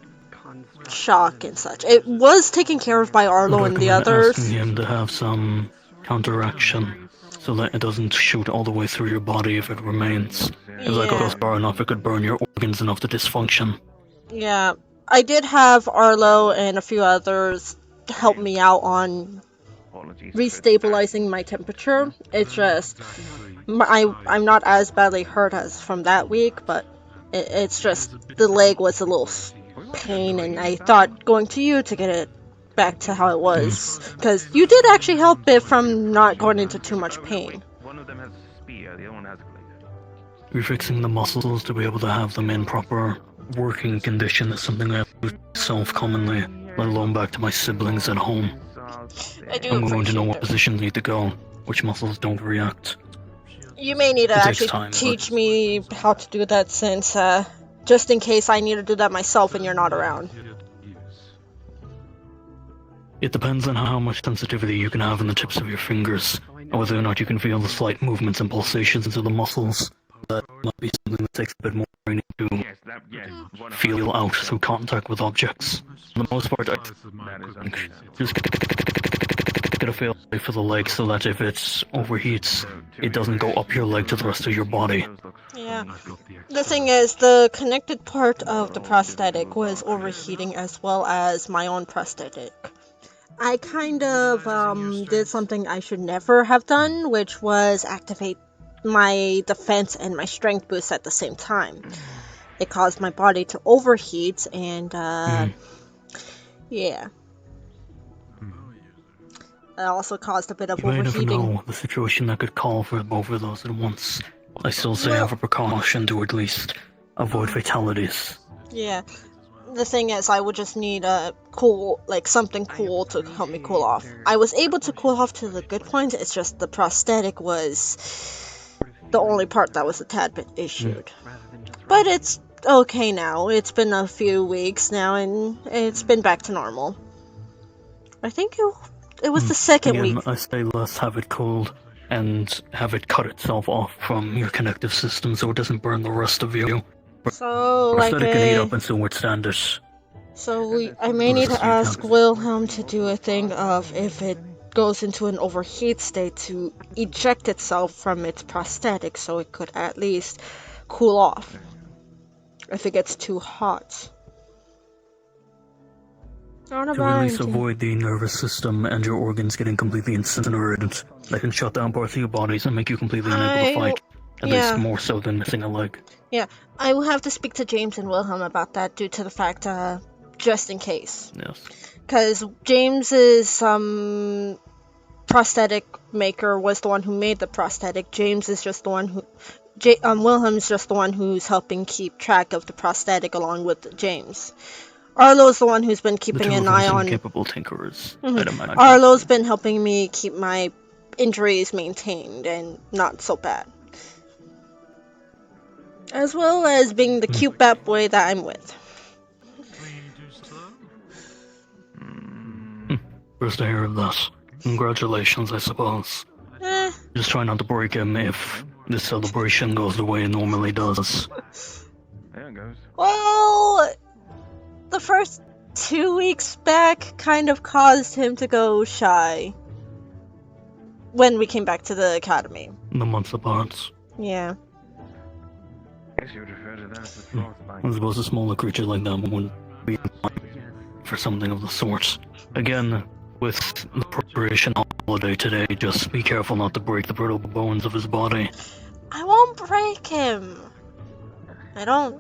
shock and such. It was taken care of by Arlo and the others. Asking him to have some counteraction, so that it doesn't shoot all the way through your body if it remains. If that goes far enough, it could burn your organs enough to dysfunction. Yeah, I did have Arlo and a few others help me out on restabilizing my temperature. It's just, I'm not as badly hurt as from that week, but it's just the leg was a little pain, and I thought going to you to get it back to how it was, because you did actually help it from not going into too much pain. One of them has a spear, the other one has a blade. Refixing the muscles to be able to have them in proper working condition is something I do myself commonly, let alone back to my siblings at home. I'm going to know what positions need to go, which muscles don't react. You may need to actually teach me how to do that, since, just in case I need to do that myself and you're not around. It depends on how much sensitivity you can have in the tips of your fingers, and whether or not you can feel the slight movements and pulsations into the muscles. That might be something that takes a bit more training to feel out through contact with objects. For the most part, I think just get a feel for the leg so that if it overheats, it doesn't go up your leg to the rest of your body. Yeah. The thing is, the connected part of the prosthetic was overheating as well as my own prosthetic. I kind of did something I should never have done, which was activate my defense and my strength boost at the same time. It caused my body to overheat, and yeah. It also caused a bit of You might overheating. never know the situation that could call for both of those at once. I still say have a precaution to at least avoid fatalities. Yeah. The thing is, I would just need a something cool to help me cool off. I was able to cool off to the good point, it's just the prosthetic was the only part that was a tad bit issued. But it's okay now. It's been a few weeks now, and it's been back to normal. I think it was the second Again, week. I say let's have it cooled and have it cut itself off from your connective system so it doesn't burn the rest of you. So, like Prosthetic can heat up and still withstand it. So I may need to ask Wilhelm to do a thing of, if it goes into an overheat state, to eject itself from its prosthetic so it could at least cool off if it gets too hot. To at least avoid the nervous system and your organs getting completely incinerated. That can shut down parts of your bodies and make you completely unable to fight. At least more so than missing a leg. Yeah, I will have to speak to James and Wilhelm about that, due to the fact, just in case. Yes. Because James's prosthetic maker was the one who made the prosthetic. James is just the one who... Wilhelm's just the one who's helping keep track of the prosthetic along with James. Arlo's the one who's been keeping an eye on... capable tinkerers, I'd imagine. Arlo's been helping me keep my injuries maintained and not so bad. As well as being the cute bat boy that I'm with. First I hear of that. Congratulations, I suppose. Just try not to break him if this celebration goes the way it normally does. There it goes. Well, the first 2 weeks back kind of caused him to go shy when we came back to the academy. The months apart. Yeah. I guess you would refer to that as frostbite. I suppose a smaller creature like that wouldn't be for something of the sort. Again, with the preparation holiday today, just be careful not to break the brittle bones of his body. I won't break him. I do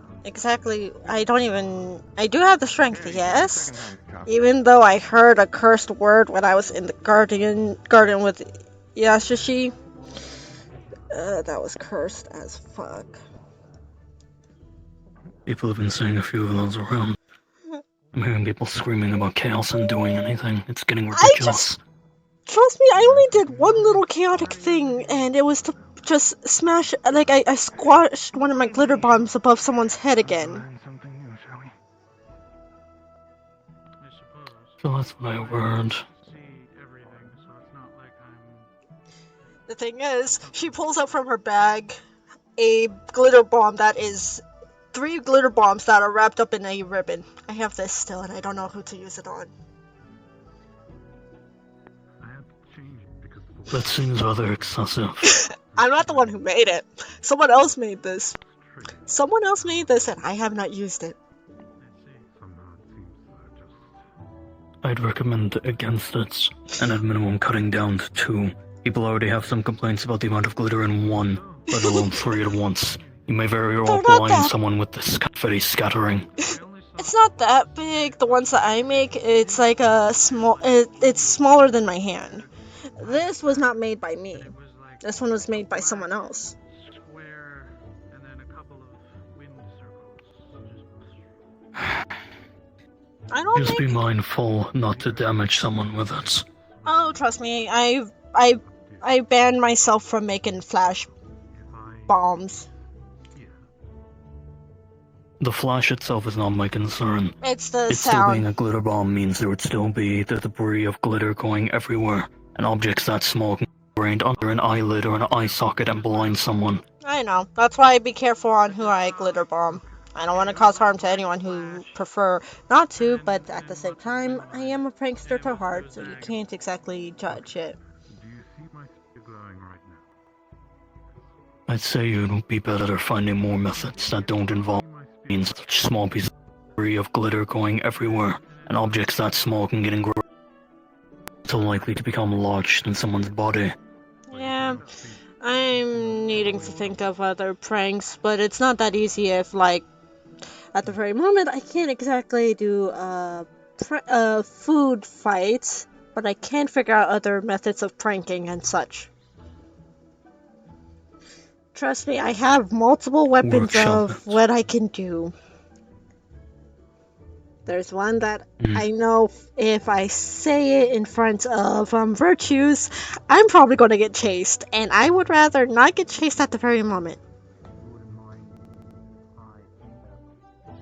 have the strength, yes. Even though I heard a cursed word when I was in the garden with Yashishi. That was cursed as fuck. People have been seeing a few of those around. I'm hearing people screaming about chaos and doing anything. It's getting ridiculous. Trust me, I only did one little chaotic thing, and it was to just smash, like, I squashed one of my glitter bombs above someone's head again. So that's what I overheard. The thing is, she pulls out from her bag a glitter bomb that is 3 glitter bombs that are wrapped up in a ribbon. I have this still, and I don't know who to use it on. That seems rather excessive. I'm not the one who made it. Someone else made this. Someone else made this, and I have not used it. I'd recommend against it, and at minimum cutting down to 2. People already have some complaints about the amount of glitter in 1, let alone 3 at once. You may very well blind someone with this confetti scattering. It's not that big. The ones that I make, it's like a small. It's smaller than my hand. This was not made by me. This one was made by someone else. I don't Just be mindful not to damage someone with it. Oh, trust me, I banned myself from making flash bombs. The flash itself is not my concern. It's the Still sound. being a glitter bomb means there would still be the debris of glitter going everywhere, and objects that small can be brained under an eyelid or an eye socket and blind someone. I know. That's why I be careful on who I glitter bomb. I don't want to cause harm to anyone who prefer not to, but at the same time, I am a prankster to heart, so you can't exactly judge it. I'd say you'd be better finding more methods that don't involve means such small pieces of glitter going everywhere, and objects that small can get engrossed, so likely to become lodged in someone's body. Yeah, I'm needing to think of other pranks, but it's not that easy if, like, at the very moment, I can't exactly do food fights, but I can figure out other methods of pranking and such. Trust me, I have multiple weapons of what I can do. There's one that I know if I say it in front of Virtues, I'm probably going to get chased, and I would rather not get chased at the very moment.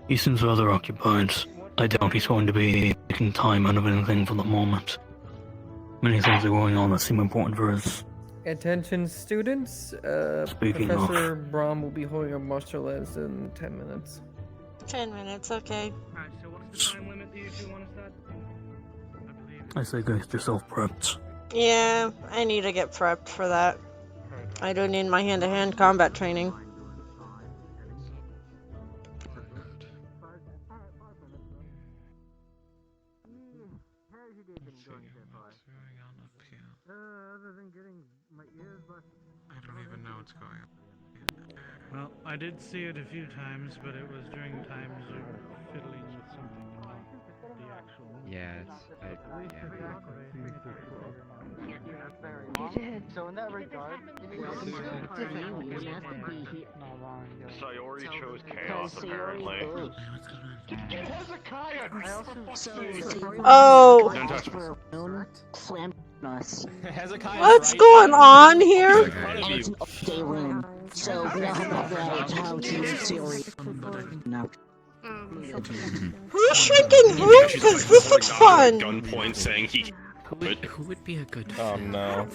He seems rather occupied. I doubt he's going to be taking time out of anything for the moment. Many things are going on that seem important for us. Attention students, Speaking Professor Brahm will be holding a martial lens in 10 minutes. 10 minutes, okay. Alright, so what's the time limit that you two want to start? I say get yourself prepped. Yeah, I need to get prepped for that. I do need my hand-to-hand combat training. I don't even know what's going on. Well, I did see it a few times, but it was during times of fiddling with something, not the actual. Yeah, You did. So in that regard, Sayori chose chaos, apparently. Oh! Don't touch me. What's going on here? So we don't have how to theory. No. Who's shrinking who? Because this looks fun. Gunpoint saying he. Who would be a good? Oh no.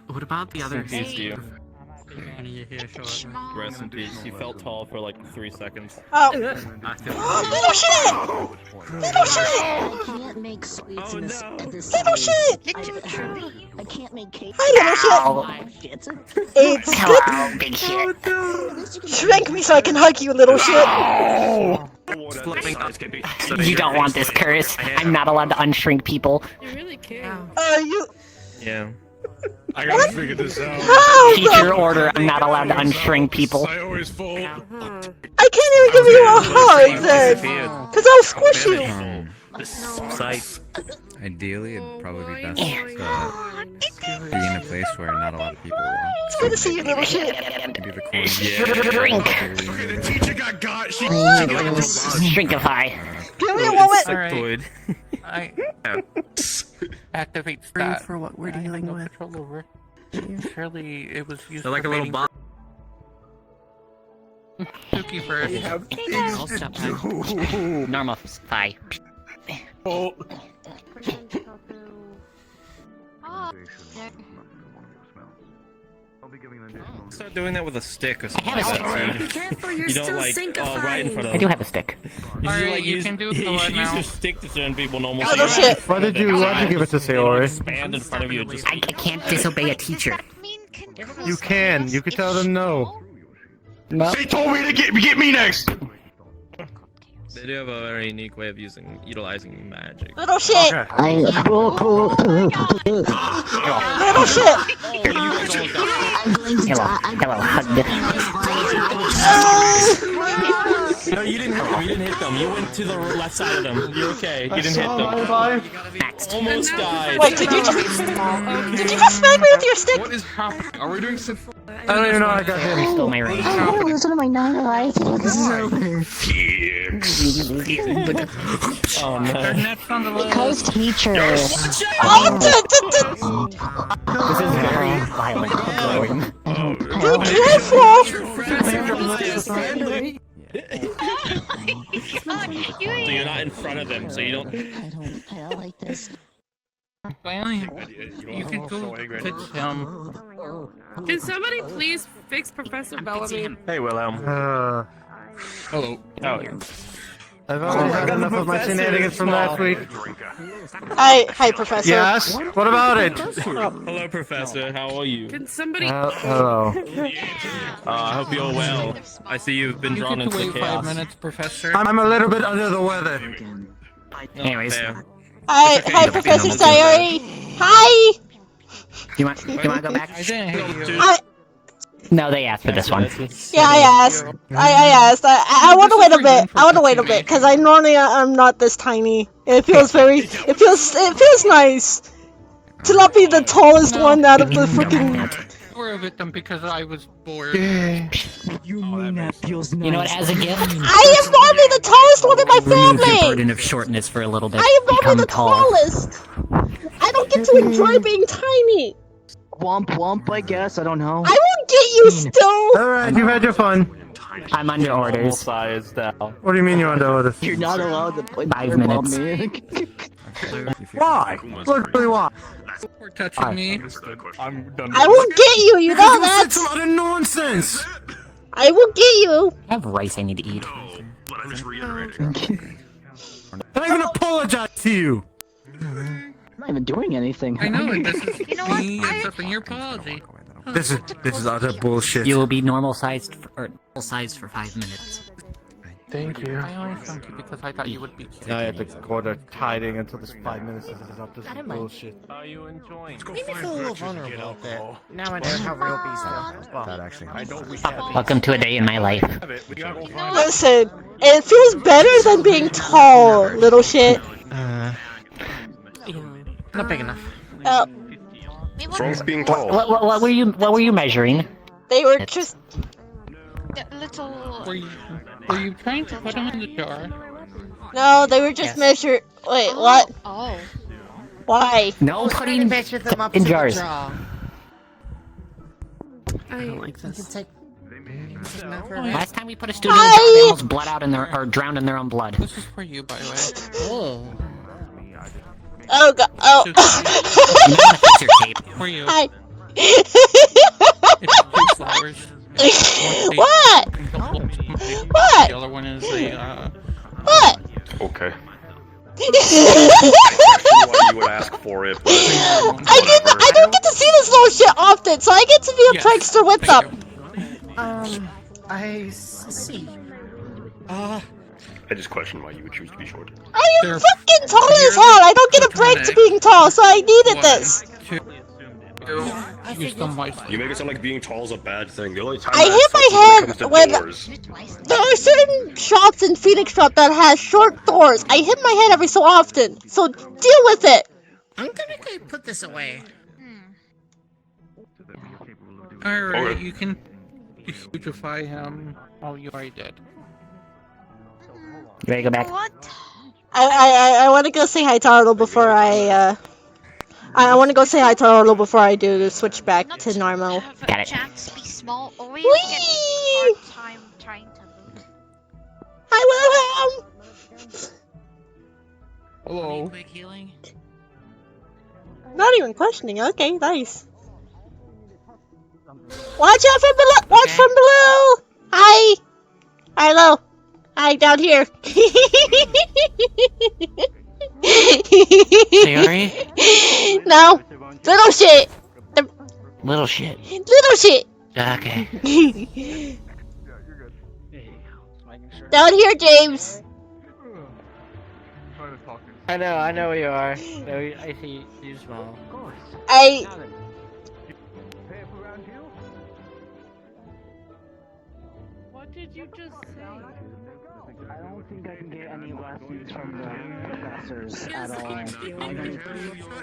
What about the other? Rest in peace. He felt tall for like 3 seconds. Oh. Little shit! Little shit! I can't make sweets in this. Little shit! I can't make cake. Hi, little shit! It's good. Big shit. Shrink me so I can hug you, little shit. You don't want this, Curtis. I'm not allowed to unshrink people. You really can. You. Yeah. I gotta figure this out. Teacher order, I'm not allowed to unshrink people. I can't even give you a hug then, because I'll squish you. The site. Ideally, it'd probably be best to be in a place where not a lot of people walk. It's good to see you, little shit. Maybe the corner. Drink. The teacher got got. She Drinkify. Give me a moment. Alright. I activate stat. For what we're dealing with. Control over. Surely it was used They're like for a little baiting bomb. Suki first. I'll stop by. Normal. Bye. Oh. Start doing that with a stick or something. I have a like stick. that, Be careful, you're you don't still like syncophied. right in front of I do have a stick. You should, Alright, you can do it you for should now. use your stick to turn people normal. Oh, no shit. Why'd you give it to Sayori? Expand in front of you. Just I can't disobey a teacher. You can tell them no. No. They told me to get me next. They do have a very unique way of utilizing magic. Little shit. Little shit. Hello, hug. No, you didn't hit them. You didn't hit them. You went to the left side of them. You're okay. You didn't hit them. Almost died. Wait, did you just smack me with your stick? What is happening? Are we doing some? I don't even know how I got hit. Stole my ring. Oh, this is one of my 9 lives. This is over. Oh no. Because teacher. This is very violent. Be careful. So you're not in front of them, so you don't. I don't like this. You can go fix him. Can somebody please fix Professor Bellamy? Hey, Wilhelm. Hello. Oh. I've already had enough of my shenanigans from last week. Hi, Professor. Yes? What about it? Hello, Professor. How are you? Can somebody? Hello. I hope you're well. I see you've been drawn You into can wait chaos. 5 minutes, Professor. I'm a little bit under the weather. Anyways. Hi, Professor Sayori. Hi. You want to go back? I didn't hit you. No, they asked for this one. Yeah, I asked. I asked. I want to wait a bit. I want to wait a bit because I normally I'm not this tiny. It feels very. It feels nice to not be the tallest one out of the freaking. Or a victim because I was bored. You mean that feels nice? You know what? As a gift, I am normally the tallest one in my remove the family. burden of shortness for a little bit. I am normally the Become tall. tallest. I don't get to enjoy being tiny. Womp womp, I guess. I don't know. I won't get you still. Alright, you've had your fun. I'm under orders. Size now. What do you mean you're under orders? You're not allowed to play 5 minutes. Why? Literally why? For touching me. I'm done. I will get you. You know that. That's a lot of nonsense. I will get you. I have rice I need to eat. I don't even apologize to you. I'm not even doing anything. I know, and this is me accepting your apology. This is utter bullshit. You will be normal sized for 5 minutes. Thank you. I only thanked you because I thought you would be cute. I have to quarter tiding until this 5 minutes is up. This is bullshit. Are you enjoying? Maybe feel a little vulnerable a bit. Now I know how real bees feel. That actually I know we Welcome to a day in my life. Listen, it feels better than being tall, little shit. Not big enough. What's being tall? What were you measuring? They were just Little. Were you trying to put him in the jar? no. They were just measured. Wait, what? Oh. Why? No putting in jars. I don't like this. Last time we put a student in a jar, they almost bled out in their or drowned in their own blood. This is for you, by the way. Oh. Oh god. Oh. You might want to fix your tape. For you. Hi. It's 2 flowers. What? What? The other one is a, What? Okay. Why you would ask for it, but I don't get to see this little shit often, so I get to be a prankster with them. I see. I just question why you would choose to be short. I am fucking tall as hell. I don't get a break to being tall, so I needed this. Use them wisely. You make it sound like being tall is a bad thing. The only time I that hit sucks is my when it head comes to when doors. there are certain shops in Phoenix Shop that has short doors. I hit my head every so often, so deal with it. I'm gonna go put this away. Alright, you can beautify him. Oh, you already did. You ready to go back? I want to go say hi to Arlo before I want to go say hi to Arlo before I do the switch back to normal. Got it. Chance be small. Always Whee! get hard time trying to loot. Hi, Wilhelm. Hello. Quick healing. Not even questioning. Okay, nice. Watch out from below! Watch from below! Hi! Arlo! Hi, down here. Sorry? No! Little shit! Little shit. Little shit! Okay. Down here, James! I know where you are. No, I see you small. What did you just say? I don't think I can get any lessons from the professors at all.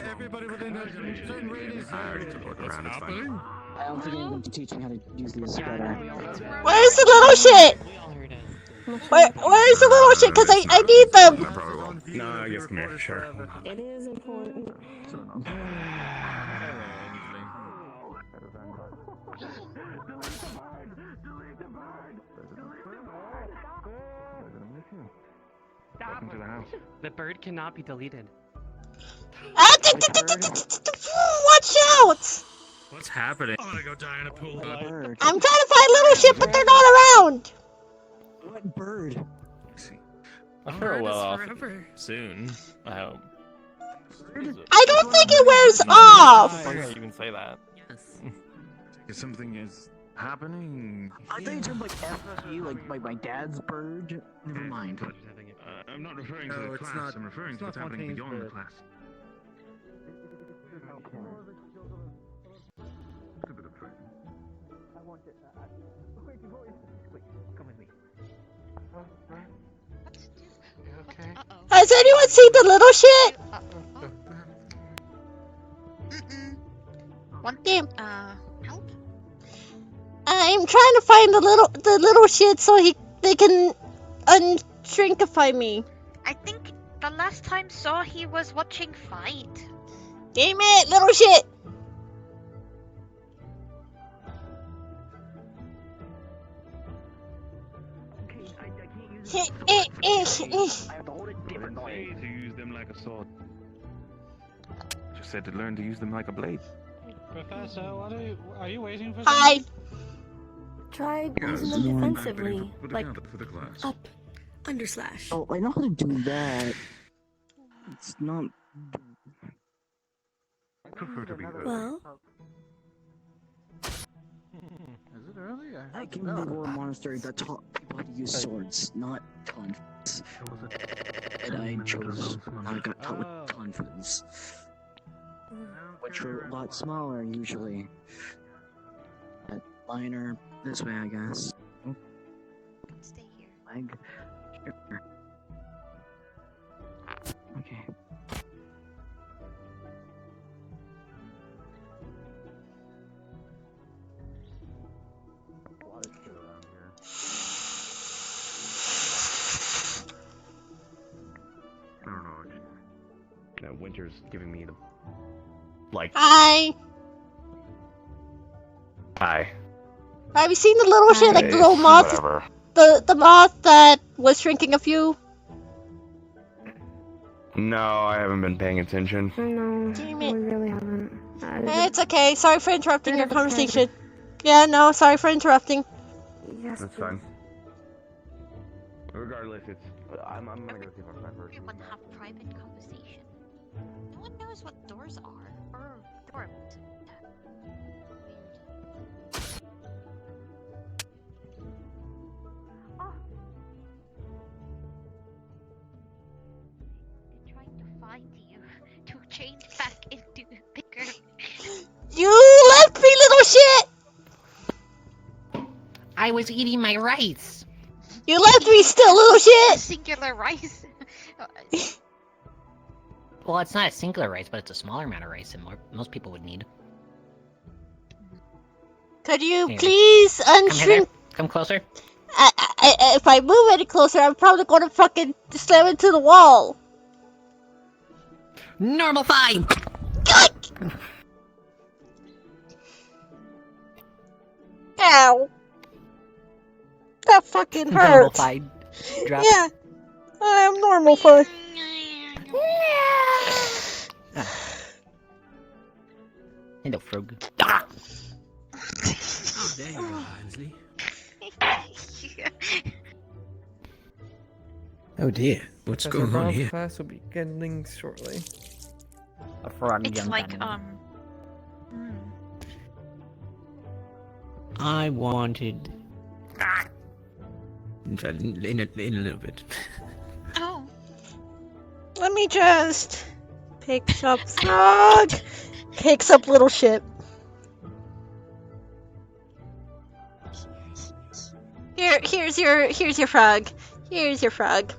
Everybody within a certain radius. I already took a look around, it's fine. I don't think anyone can teach me how to use these better. Where's the little shit? Where's the little shit? Cause I need them! I probably won't. No, yes, come here, sure. It is important. Welcome to the house. The bird cannot be deleted. Watch out! What's happening? I'm gonna go die in a pool of blood. I'm trying to find little shit, but they're not around! What bird? I'm sure it will off forever. soon. I hope. I don't think it wears off! How can you even say that? Yes. Something is happening. I thought you said like FU, like my dad's bird. Never mind. I'm not referring to the class, I'm referring to what's happening beyond the class. A bit of training. Come with me. Okay. Has anyone seen the little shit? One Damn. help? I'm trying to find the little shit so they can unshrinkify me. I think the last time saw he was watching fight. Damn it, little shit! I didn't say to use them like a sword. I just said to learn to use them like a blade. Professor, what are you waiting for? Hi. Try Yeah, using it's them more defensively, for the like for the class. up, underslash. Oh, I know how to do that. It's not. I prefer to be the Well, Is it early? I came to the war monastery that taught people how to use swords, not confidence. And I chose. I got taught with confidence, which were a lot smaller usually. But minor this way, I guess. Stay here. Leg. Sure. Okay. I don't know. No, Winter's giving me the like. Hi. Hi. Have you seen the little shit, like the little moth? Whatever. The moth that was shrinking a few? No, I haven't been paying attention. no, Damn it. we really haven't. It's okay. Sorry for interrupting your conversation. Yeah, no, sorry for interrupting. Yes, That's fine. Regardless, it's. I'm gonna go see if I can find first. Everyone have private conversation. No one knows what doors are or dorms. Trying to find you to change back into bigger. You little shit! I was eating my rice. You left me still, little shit! Singular rice. Well, it's not a singular rice, but it's a smaller amount of rice than most people would need. Could you Here. please Come unshrink? here. Come closer. If I move any closer, I'm probably gonna fucking slam into the wall. Normal fine. Ow. That fucking hurt. Normal fine. Drop. Yeah. I'm normal fine. Hello, frog. Oh, there you are, Ainsley. Oh dear, what's going on here? Class will be beginning shortly. A frog It's jumped like, on me. I wanted. In a little bit. Oh. Let me just pick up frog. Picks up little ship. Here's your frog. Here's your frog.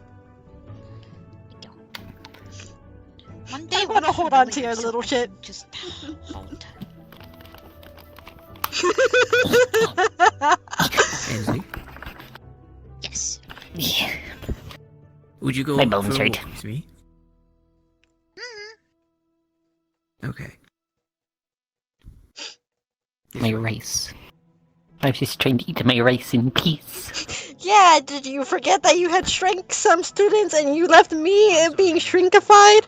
One day I want to hold on to your little shit. Just hold. Ainsley, Yes. Yeah. would you go My for a bones hurt. walk with me? Okay. My rice. I was just trying to eat my rice in peace. Yeah, did you forget that you had shrank some students and you left me being shrinkified?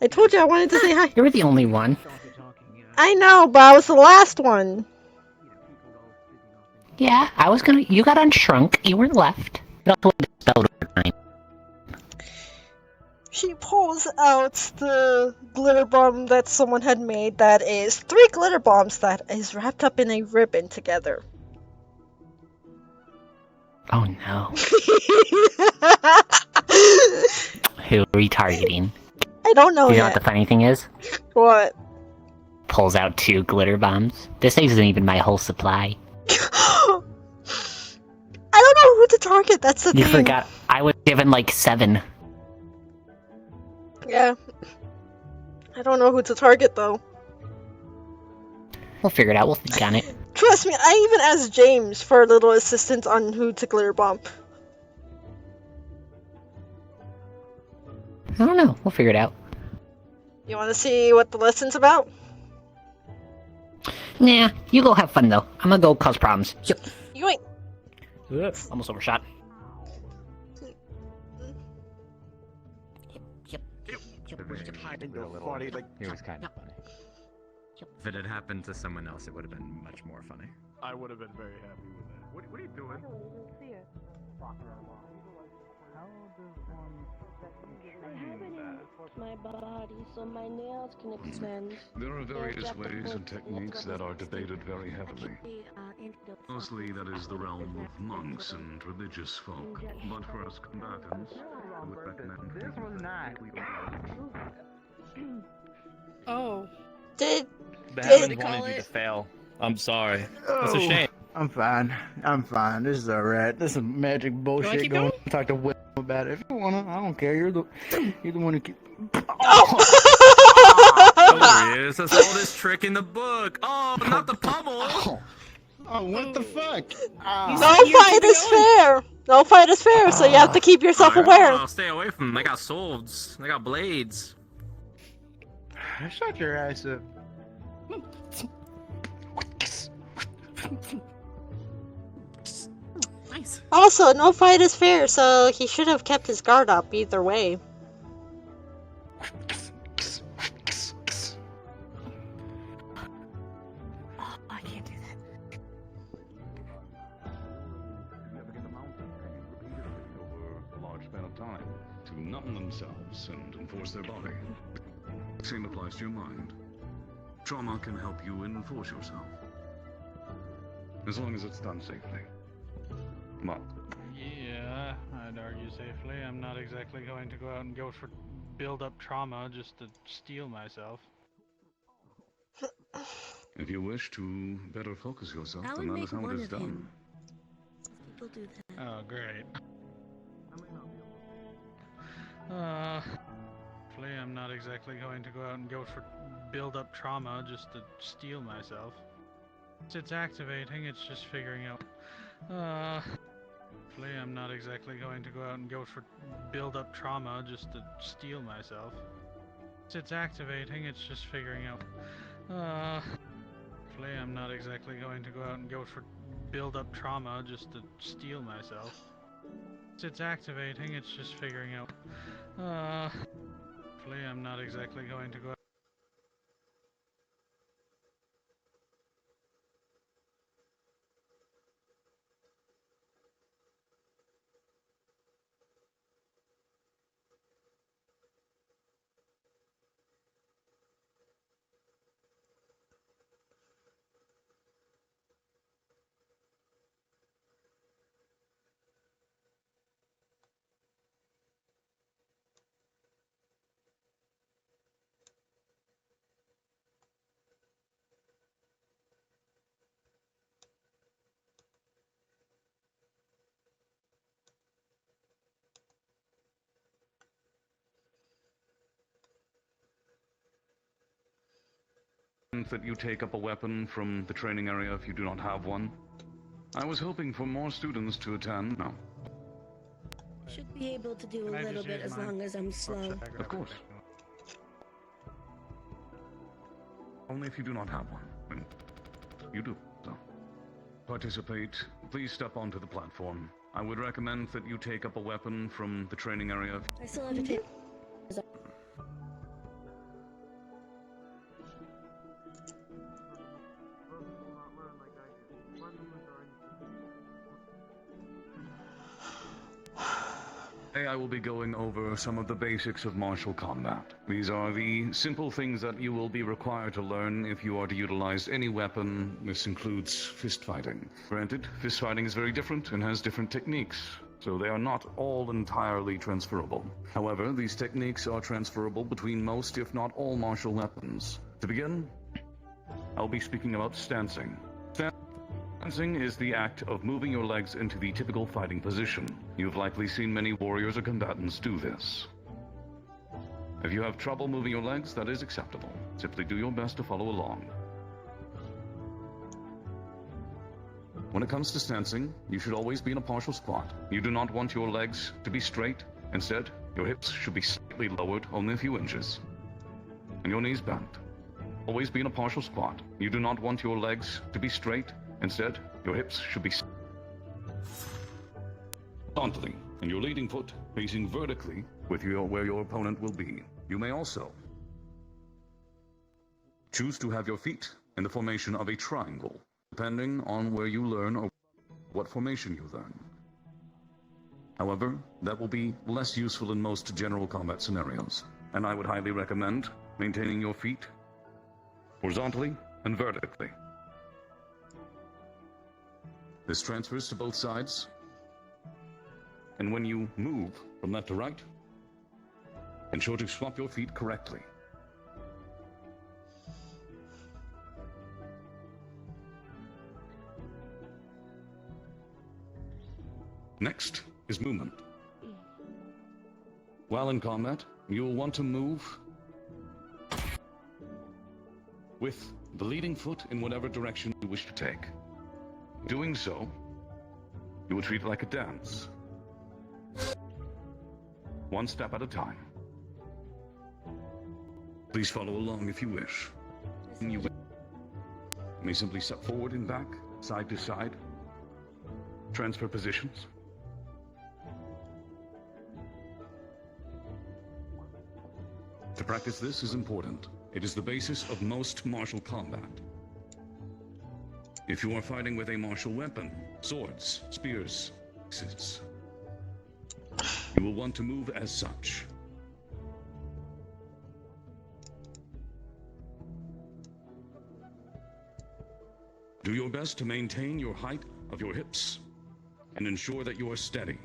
I told you I wanted to say hi. You were the only one. I know, but I was the last one. Yeah, I was gonna. You got unshrunk. You were left. It also expelled over time. She pulls out the glitter bomb that someone had made that is 3 glitter bombs that is wrapped up in a ribbon together. Oh no. Who are you targeting? I don't know You know yet. what the funny thing is? What? Pulls out 2 glitter bombs. This isn't even my whole supply. I don't know who to target, that's the You thing. forgot. I was given like 7. Yeah. I don't know who to target though. We'll figure it out. We'll think on it. Trust me, I even asked James for a little assistance on who to glitter bomb. I don't know. We'll figure it out. You want to see what the lesson's about? Nah, you go have fun though. I'm gonna go cause problems. Yep. You ain't. Almost overshot. It was kind of funny. If it had happened to someone else, it would have been much more funny. I would have been very happy with that. What are you doing? My body so my nails can expand. There are various ways and techniques that are debated very heavily. Mostly that is the realm of monks and religious folk. But for us combatants, I would recommend... This was not. Oh. Did The heavens wanted you to fail. I'm sorry. That's a shame. I'm fine. I'm fine. This is alright. This is magic bullshit keep going. Talk to Will about it. If you wanna, I don't care. You're the one who keep. There he is. That's the oldest trick in the book. Oh, not the pummel. Oh, what the fuck? No fight is fair! No fight is fair, so you have to keep yourself aware. Oh, stay away from them. They got swords. They got blades. Shut your ass up. Nice. Also, no fight is fair, so he should have kept his guard up either way. I can't do that. Navigate the mountain repeatedly over a large span of time to numb themselves and enforce their body. The same applies to your mind. Trauma can help you enforce yourself. As long as it's done safely. But Yeah, I'd argue safely. I'm not exactly going to go out and go for build up trauma just to steal myself. If you wish to better focus yourself, I then would that make is how one it is of done. him. People do that. Oh, great. Hopefully I'm not exactly going to go out and go for build up trauma just to steal myself. It's activating, it's just figuring out. Hopefully I'm not exactly going to go out and go for build up trauma just to steal myself. It's activating, it's just figuring out. Hopefully I'm not exactly going to go out and go for build up trauma just to steal myself. It's activating, it's just figuring out. Hopefully I'm not exactly going to go out. That you take up a weapon from the training area if you do not have one. I was hoping for more students to attend. No. Should be able to do a Can I little just bit use as mine? long as I'm slow. Of course. Only if you do not have one. And you do, so. Participate. Please step onto the platform. I would recommend that you take up a weapon from the training area. I still have to take. Today I will be going over some of the basics of martial combat. These are the simple things that you will be required to learn if you are to utilize any weapon. This includes fist fighting. Granted, fist fighting is very different and has different techniques, so they are not all entirely transferable. However, these techniques are transferable between most, if not all, martial weapons. To begin, I'll be speaking about stancing. Stancing is the act of moving your legs into the typical fighting position. You've likely seen many warriors or combatants do this. If you have trouble moving your legs, that is acceptable. Simply do your best to follow along. When it comes to stancing, you should always be in a partial squat. You do not want your legs to be straight. Instead, your hips should be slightly lowered, only a few inches, and your knees bent. Always be in a partial squat. You do not want your legs to be straight. Instead, your hips should be horizontally, and your leading foot facing vertically with where your opponent will be. You may also choose to have your feet in the formation of a triangle, depending on where you learn or what formation you learn. However, that will be less useful in most general combat scenarios, and I would highly recommend maintaining your feet horizontally and vertically. This transfers to both sides, and when you move from left to right, ensure to swap your feet correctly. Next is movement. While in combat, you will want to move with the leading foot in whatever direction you wish to take. Doing so, you will treat it like a dance. One step at a time. Please follow along if you wish. You may simply step forward and back, side to side. Transfer positions. To practice this is important. It is the basis of most martial combat. If you are fighting with a martial weapon, swords, spears, axes, you will want to move as such. Do your best to maintain your height of your hips and ensure that you are steady.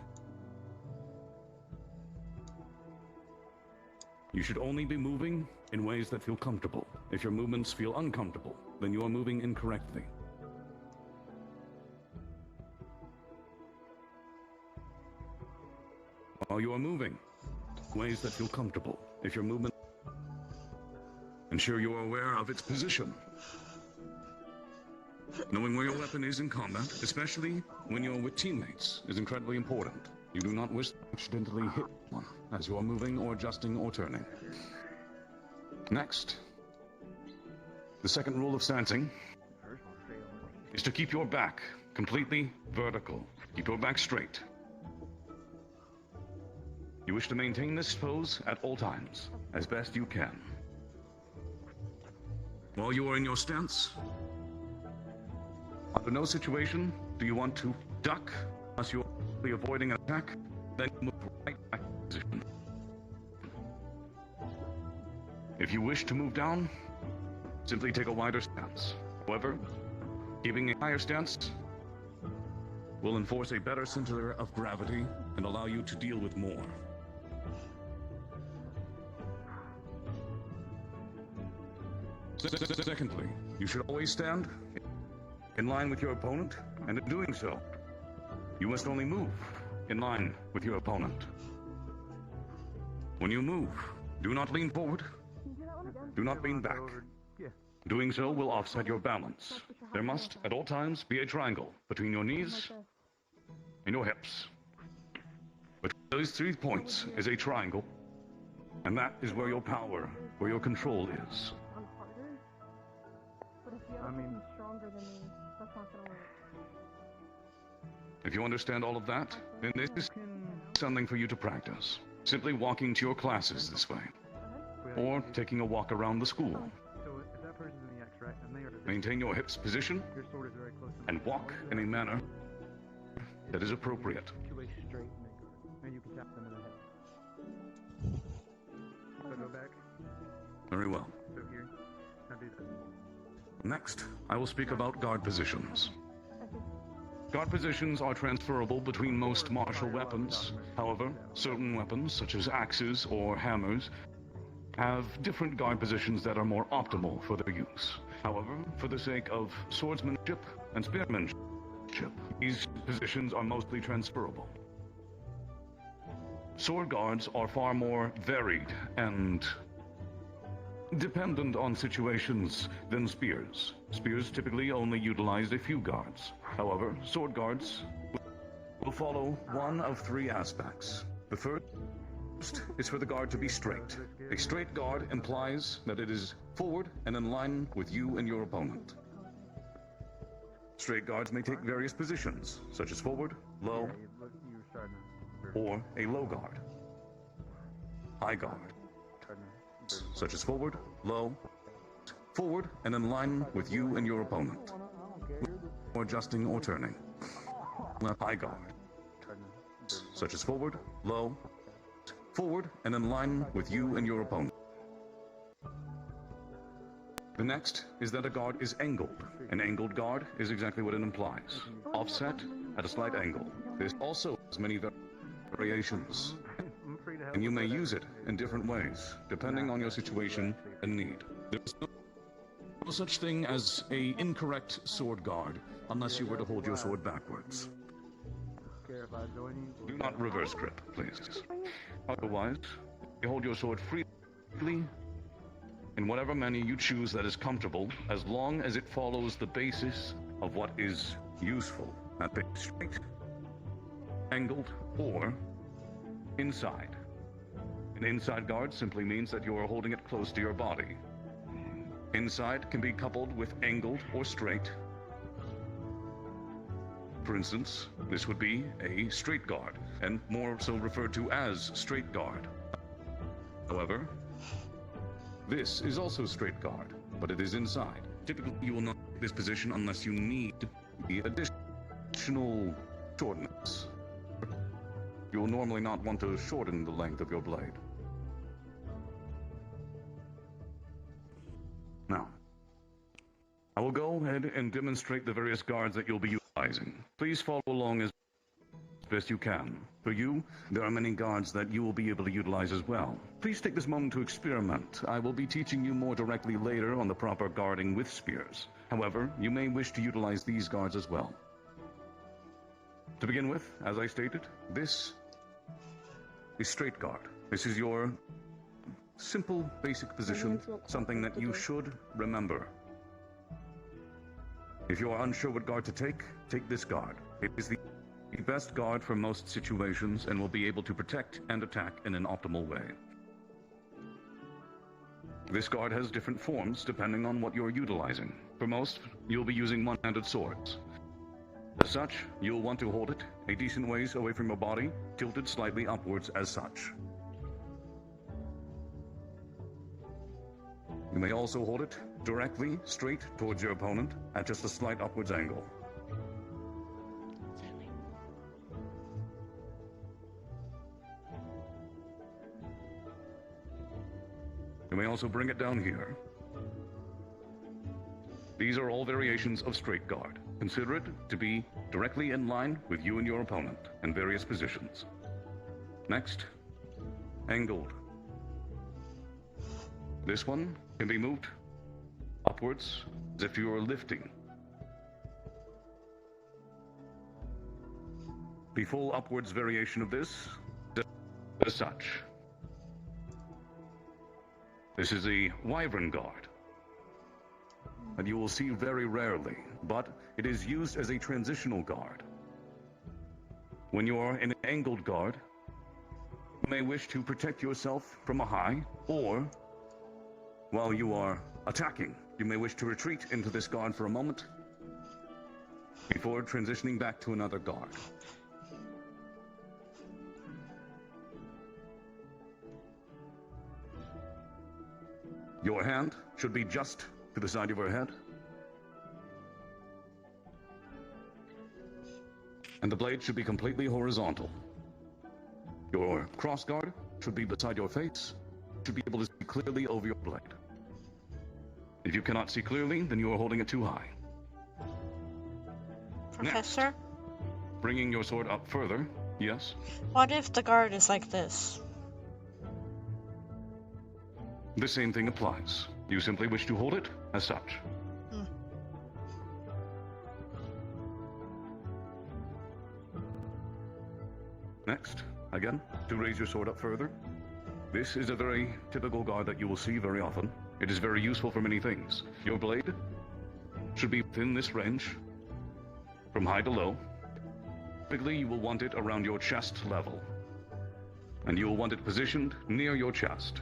You should only be moving in ways that feel comfortable. If your movements feel uncomfortable, then you are moving incorrectly. While you are moving, ways that feel comfortable. If your movement, ensure you are aware of its position. Knowing where your weapon is in combat, especially when you're with teammates, is incredibly important. You do not wish to accidentally hit one as you are moving or adjusting or turning. Next, the second rule of stancing is to keep your back completely vertical. Keep your back straight. You wish to maintain this pose at all times, as best you can. While you are in your stance, under no situation do you want to duck unless you are avoiding an attack, then move right back to position. If you wish to move down, simply take a wider stance. However, keeping a higher stance will enforce a better center of gravity and allow you to deal with more. Secondly, you should always stand in line with your opponent, and in doing so, you must only move in line with your opponent. When you move, do not lean forward, do not lean back. Doing so will offset your balance. There must, at all times, be a triangle between your knees and your hips. Between those 3 points is a triangle, and that is where your power, where your control is. If you understand all of that, then this is something for you to practice. Simply walking to your classes this way, or taking a walk around the school. Maintain your hips position and walk in a manner that is appropriate. Very well. Next, I will speak about guard positions. Guard positions are transferable between most martial weapons. However, certain weapons, such as axes or hammers, have different guard positions that are more optimal for their use. However, for the sake of swordsmanship and spearmanship, these positions are mostly transferable. Sword guards are far more varied and dependent on situations than spears. Spears typically only utilize a few guards. However, sword guards will follow one of 3 aspects. The first is for the guard to be straight. A straight guard implies that it is forward and in line with you and your opponent. Straight guards may take various positions, such as forward, low, or a low guard. High guard, such as forward, low, forward, and in line with you and your opponent, or adjusting or turning. High guard, such as forward, low, forward, and in line with you and your opponent. The next is that a guard is angled. An angled guard is exactly what it implies. Offset at a slight angle. This also has many variations, and you may use it in different ways, depending on your situation and need. There's no such thing as an incorrect sword guard, unless you were to hold your sword backwards. Do not reverse grip, please. Otherwise, you hold your sword freely in whatever manner you choose that is comfortable, as long as it follows the basis of what is useful. Not straight, angled, or inside. An inside guard simply means that you are holding it close to your body. Inside can be coupled with angled or straight. For instance, this would be a straight guard, and more so referred to as straight guard. However, this is also straight guard, but it is inside. Typically, you will not take this position unless you need the additional shortness. You will normally not want to shorten the length of your blade. Now, I will go ahead and demonstrate the various guards that you'll be utilizing. Please follow along as best you can. For you, there are many guards that you will be able to utilize as well. Please take this moment to experiment. I will be teaching you more directly later on the proper guarding with spears. However, you may wish to utilize these guards as well. To begin with, as I stated, this is straight guard. This is your simple, basic position, something that you should remember. If you are unsure what guard to take this guard. It is the best guard for most situations and will be able to protect and attack in an optimal way. This guard has different forms depending on what you're utilizing. For most, you'll be using one-handed swords. As such, you'll want to hold it a decent ways away from your body, tilted slightly upwards as such. You may also hold it directly straight towards your opponent at just a slight upwards angle. You may also bring it down here. These are all variations of straight guard. Consider it to be directly in line with you and your opponent in various positions. Next, angled. This one can be moved upwards as if you were lifting. The full upwards variation of this as such. This is a wyvern guard that you will see very rarely, but it is used as a transitional guard. When you are in an angled guard, you may wish to protect yourself from a high, or while you are attacking, you may wish to retreat into this guard for a moment before transitioning back to another guard. Your hand should be just to the side of your head. And the blade should be completely horizontal. Your cross guard should be beside your face. You should be able to see clearly over your blade. If you cannot see clearly, then you are holding it too high. Professor? Next, bringing your sword up further, yes? What if the guard is like this? The same thing applies. You simply wish to hold it as such. Next, again, to raise your sword up further. This is a very typical guard that you will see very often. It is very useful for many things. Your blade should be within this range, from high to low. Typically, you will want it around your chest level, and you will want it positioned near your chest.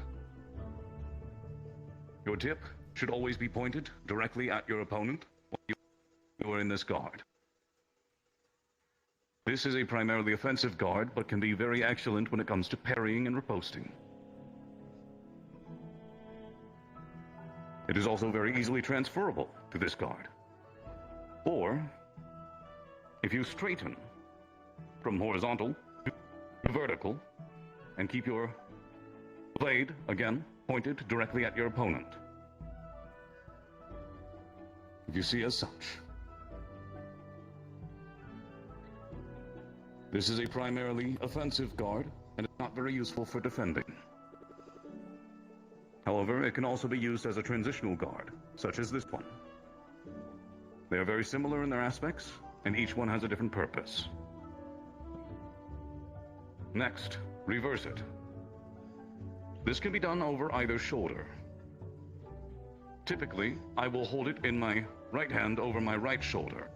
Your tip should always be pointed directly at your opponent when you are in this guard. This is a primarily offensive guard, but can be very excellent when it comes to parrying and riposting. It is also very easily transferable to this guard. Or, if you straighten from horizontal to vertical, and keep your blade, again, pointed directly at your opponent. You see as such. This is a primarily offensive guard, and it's not very useful for defending. However, it can also be used as a transitional guard, such as this one. They are very similar in their aspects, and each one has a different purpose. Next, reverse it. This can be done over either shoulder. Typically, I will hold it in my right hand over my right shoulder.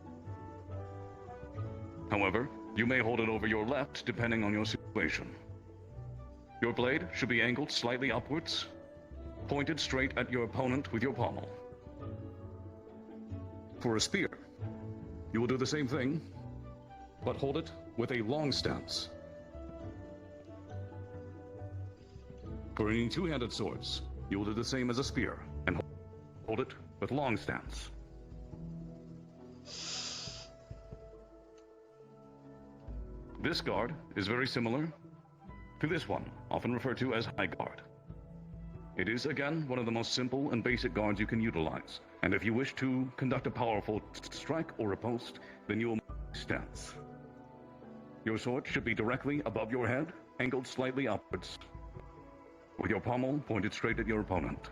However, you may hold it over your left depending on your situation. Your blade should be angled slightly upwards, pointed straight at your opponent with your pommel. For a spear, you will do the same thing, but hold it with a long stance. For any two-handed swords, you will do the same as a spear, and hold it with long stance. This guard is very similar to this one, often referred to as high guard. It is, again, one of the most simple and basic guards you can utilize, and if you wish to conduct a powerful strike or riposte, then you will make stance. Your sword should be directly above your head, angled slightly upwards, with your pommel pointed straight at your opponent.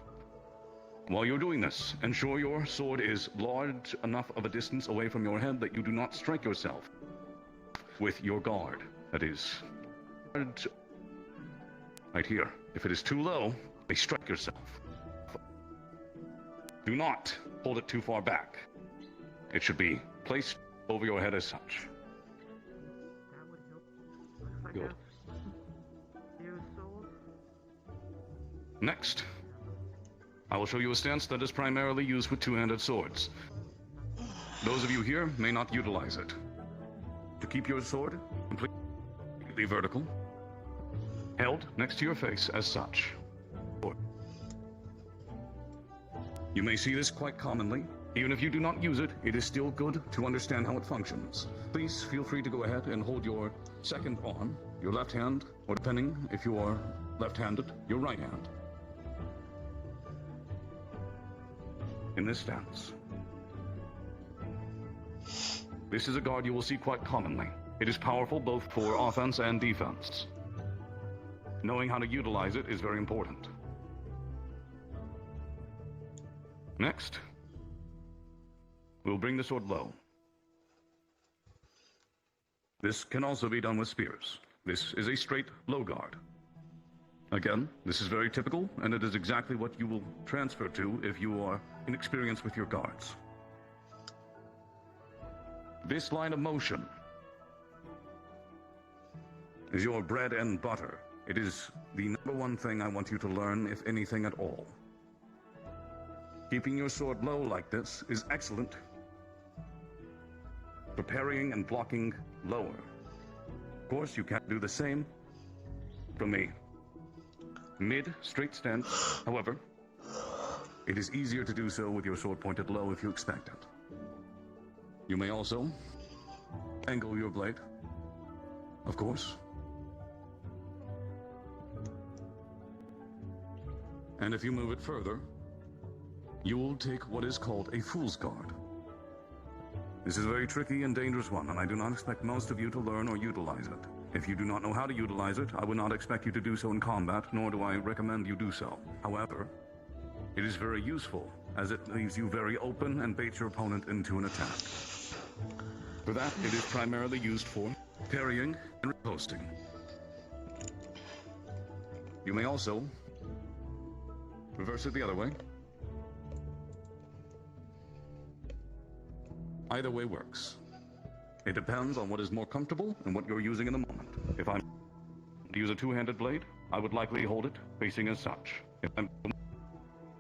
While you're doing this, ensure your sword is large enough of a distance away from your head that you do not strike yourself with your guard. That is, right here. If it is too low, you may strike yourself. Do not hold it too far back. It should be placed over your head as such. Good. Next, I will show you a stance that is primarily used with two-handed swords. Those of you here may not utilize it. To keep your sword completely vertical, held next to your face as such. You may see this quite commonly. Even if you do not use it, it is still good to understand how it functions. Please feel free to go ahead and hold your second arm, your left hand, or depending if you are left-handed, your right hand, in this stance. This is a guard you will see quite commonly. It is powerful both for offense and defense. Knowing how to utilize it is very important. Next, we'll bring the sword low. This can also be done with spears. This is a straight low guard. Again, this is very typical, and it is exactly what you will transfer to if you are inexperienced with your guards. This line of motion is your bread and butter. It is the number one thing I want you to learn, if anything at all. Keeping your sword low like this is excellent for parrying and blocking lower. Of course, you can't do the same from a mid-straight stance. However, it is easier to do so with your sword pointed low if you expect it. You may also angle your blade, of course. And if you move it further, you will take what is called a fool's guard. This is a very tricky and dangerous one, and I do not expect most of you to learn or utilize it. If you do not know how to utilize it, I would not expect you to do so in combat, nor do I recommend you do so. However, it is very useful, as it leaves you very open and baits your opponent into an attack. For that, it is primarily used for parrying and riposting. You may also reverse it the other way. Either way works. It depends on what is more comfortable and what you're using in the moment. If I'm to use a two-handed blade, I would likely hold it facing as such. If I'm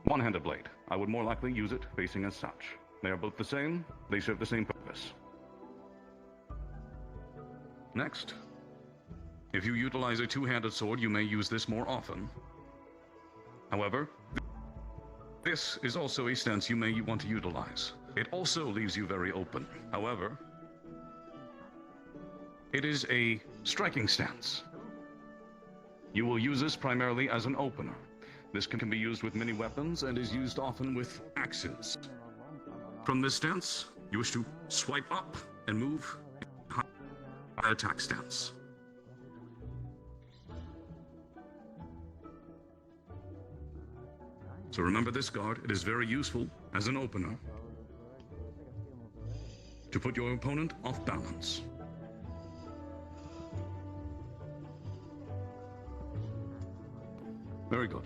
one-handed blade, I would more likely use it facing as such. They are both the same, they serve the same purpose. Next, if you utilize a two-handed sword, you may use this more often. However, this is also a stance you may want to utilize. It also leaves you very open. However, it is a striking stance. You will use this primarily as an opener. This can be used with many weapons and is used often with axes. From this stance, you wish to swipe up and move high attack stance. So remember this guard, it is very useful as an opener to put your opponent off balance. Very good.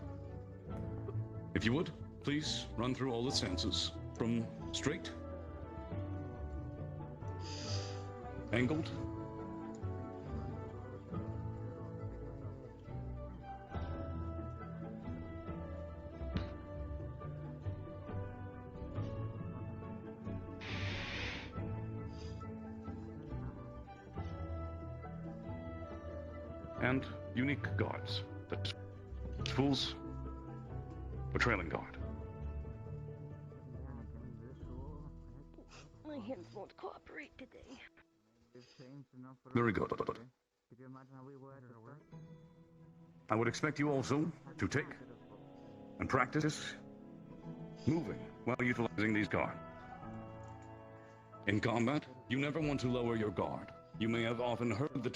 If you would, please run through all the stances from straight, angled, and unique guards. That's fools or trailing guard. My hands won't cooperate today. Very good. I would expect you also to take and practice moving while utilizing these guards. In combat, you never want to lower your guard. You may have often heard the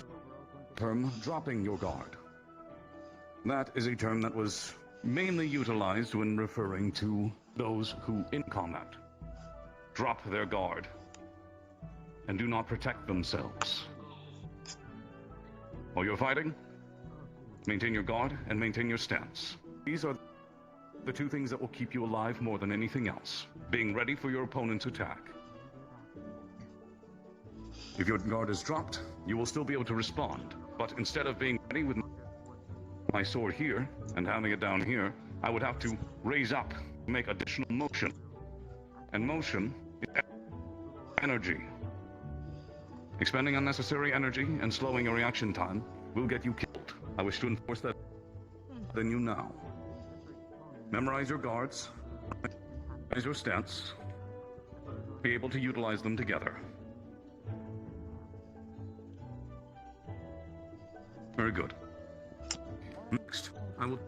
term dropping your guard. That is a term that was mainly utilized when referring to those who, in combat, drop their guard and do not protect themselves. While you're fighting, maintain your guard and maintain your stance. These are the two things that will keep you alive more than anything else. Being ready for your opponent's attack. If your guard is dropped, you will still be able to respond. But instead of being ready with my sword here and having it down here, I would have to raise up, make additional motion. And motion is energy. Expending unnecessary energy and slowing your reaction time will get you killed. I wish to enforce that in you now. Memorize your guards, memorize your stance, be able to utilize them together. Very good. Next, I will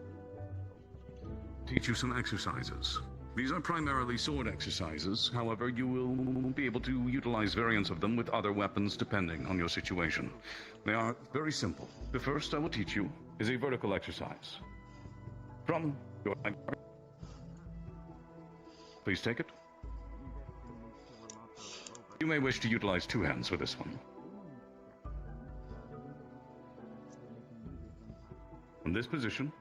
teach you some exercises. These are primarily sword exercises, however, you will be able to utilize variants of them with other weapons depending on your situation. They are very simple. The first I will teach you is a vertical exercise. From your guard. Please take it. You may wish to utilize two hands for this one. From this position,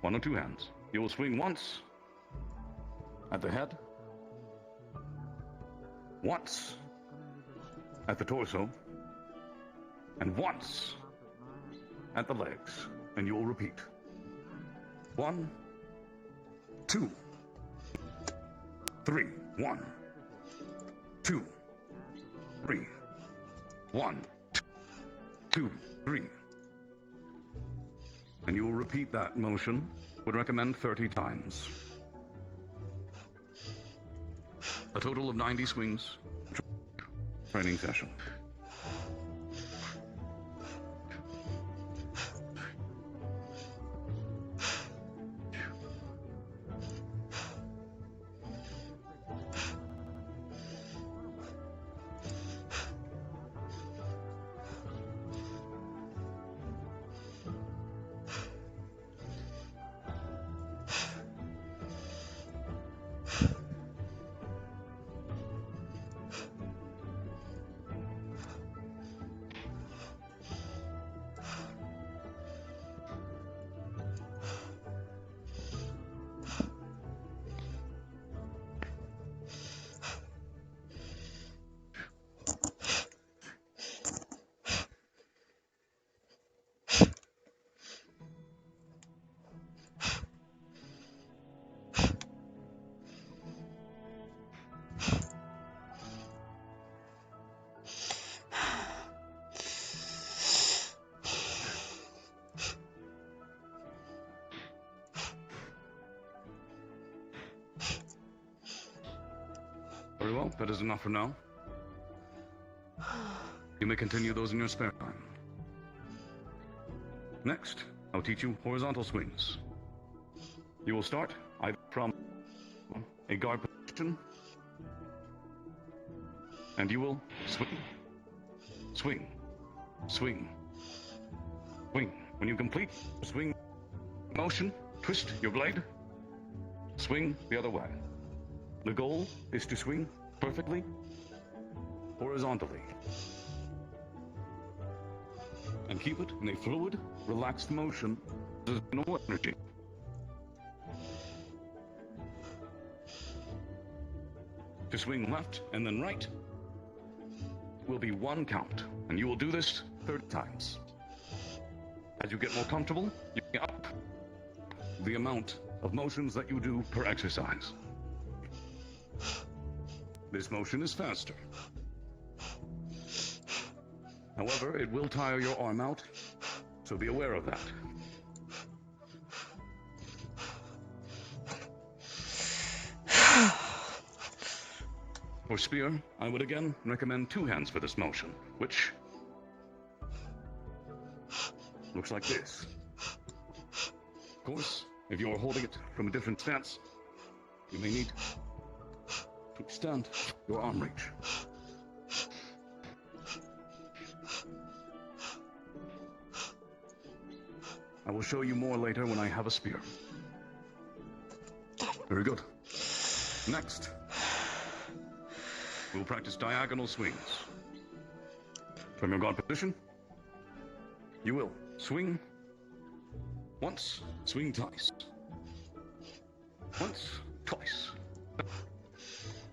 one or two hands, you will swing once at the head, once at the torso, and once at the legs, and you will repeat. 1, 2, 3. 1, 2, 3. 1, 2, 3. And you will repeat that motion. Would recommend 30 times. A total of 90 swings. Training session. Very well, that is enough for now. You may continue those in your spare time. Next, I'll teach you horizontal swings. You will start either from a guard position, and you will swing, swing, swing, swing. When you complete the swing motion, twist your blade, swing the other way. The goal is to swing perfectly horizontally and keep it in a fluid, relaxed motion. There's no energy. To swing left and then right will be one count, and you will do this 30 times. As you get more comfortable, you can up the amount of motions that you do per exercise. This motion is faster. However, it will tire your arm out, so be aware of that. For spear, I would again recommend two hands for this motion, which looks like this. Of course, if you are holding it from a different stance, you may need to extend your arm reach. will show you more later when I have a spear. Very good. Next, we'll practice diagonal swings. From your guard position, you will swing once, swing twice. Once, twice.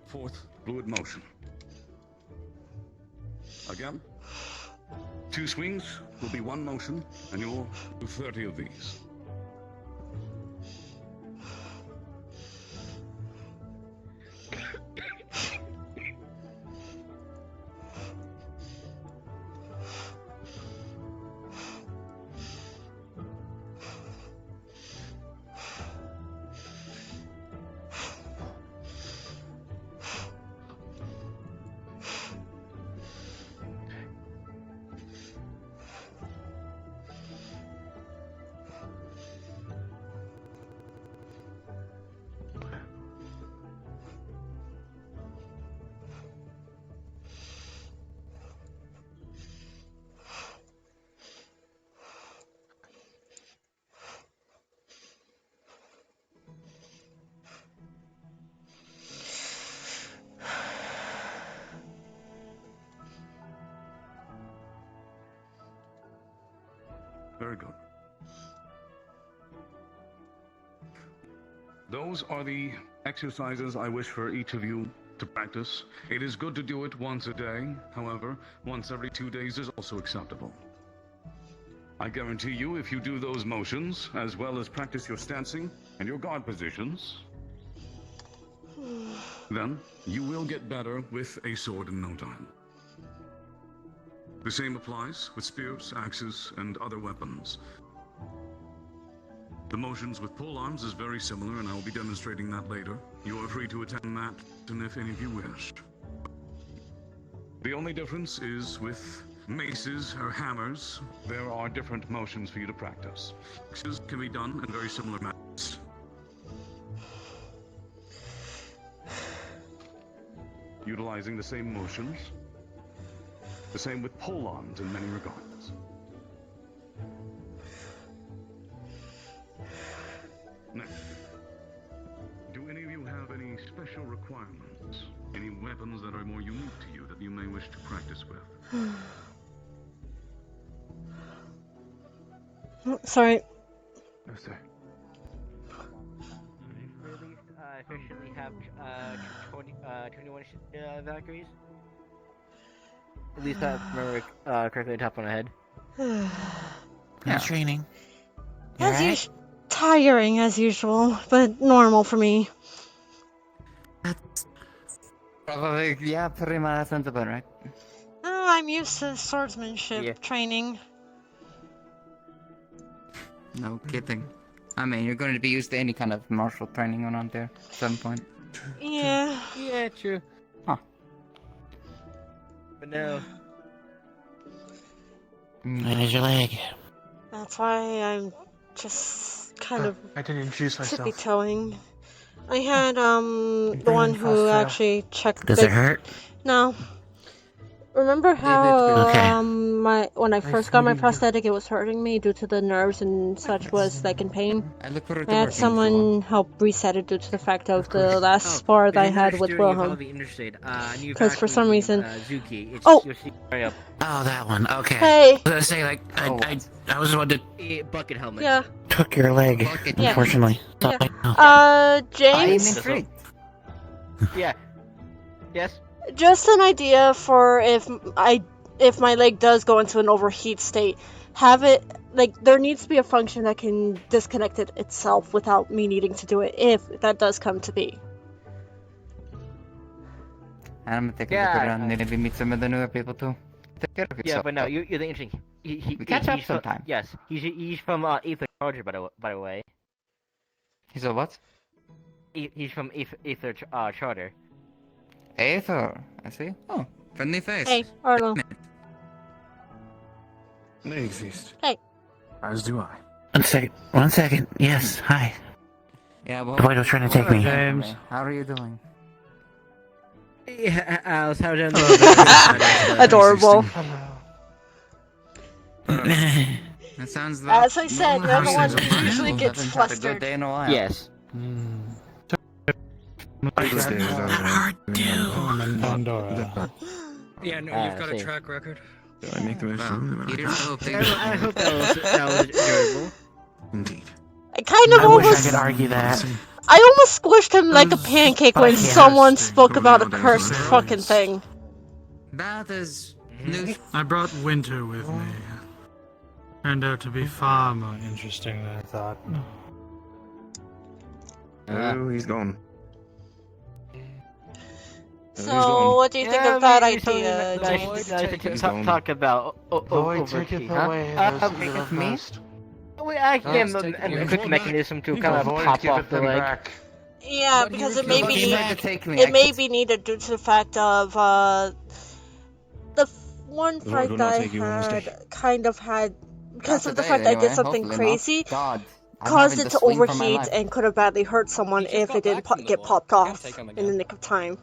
Fourth, fluid motion. Again, 2 swings will be 1 motion, and you'll do 30 of these. Very good. Those are the exercises I wish for each of you to practice. It is good to do it once a day. However, once every 2 days is also acceptable. I guarantee you, if you do those motions, as well as practice your stancing and your guard positions, then you will get better with a sword in no time. The same applies with spears, axes, and other weapons. The motions with pole arms is very similar, and I will be demonstrating that later. You are free to attend that, and if any of you wish. The only difference is with maces or hammers, there are different motions for you to practice. Axes can be done in very similar methods. Utilizing the same motions. The same with pole arms in many regards. Next, do any of you have any special requirements? Any weapons that are more unique to you that you may wish to practice with? Sorry. No, sir. Released, officially have 21 Valkyries. At least I remember correctly top on the head. How's training? Tiring as usual, but normal for me. Probably, yeah, pretty much sounds about right. Oh, I'm used to swordsmanship training. No kidding. I mean, you're going to be used to any kind of martial training on there at some point. Yeah. Yeah, true. Huh. But no. How's your leg? That's why I'm just kind of I didn't introduce myself. tippy-toeing. I had the one who actually checked. Does it hurt? No. Remember how Okay. when I first got my prosthetic, it was hurting me due to the nerves and such was like in pain. I had someone help reset it due to the fact of the last spar that I had with Wilhelm. Because for some reason, Oh, that one. Okay. Hey. I was gonna say like I was the one that bucket helmet. Yeah. took your leg, Yeah. unfortunately. Yeah. James. Yeah. Yes. Just an idea for if my leg does go into an overheat state, have it like there needs to be a function that can disconnect it itself without me needing to do it if that does come to be. I'm gonna take a look around, maybe meet some of the newer people too. Take care of yourself. Yeah, but no, you're the interesting. We catch up sometime. Yes, he's from Ether Charger, by the way. He's a what? He's from Ether Charter. Aether, I see. Oh, friendly face. Hey, Arlo. They exist. Hey. As do I. 1 second. 1 second. Yes. Hi. Yeah, well, The boy was trying to take me. James, how are you doing? Yeah, Alice, how are you Adorable. That sounds like As I said, you're the one who usually gets Haven't had a good flustered. day in a while. Yes. Pandora. Yeah, no, you've got a track record. Do I make the most room? I hope that was enjoyable. Indeed. I kind of I wish almost. I could argue that. I almost squished him like a pancake when someone spoke about a cursed fucking thing. That is new. I brought Winter with me. Turned out to be far more interesting than I thought. Oh, he's gone. So, what do you think of that idea, Nice James? to talk about overkey, huh? Me? We actually have a quick mechanism to kind of pop off the leg. Yeah, because it may be it may be needed due to the fact of the one fight that I had kind of had because of the fact I did something crazy caused it to overheat and could have badly hurt someone if it didn't get popped off in the nick of time.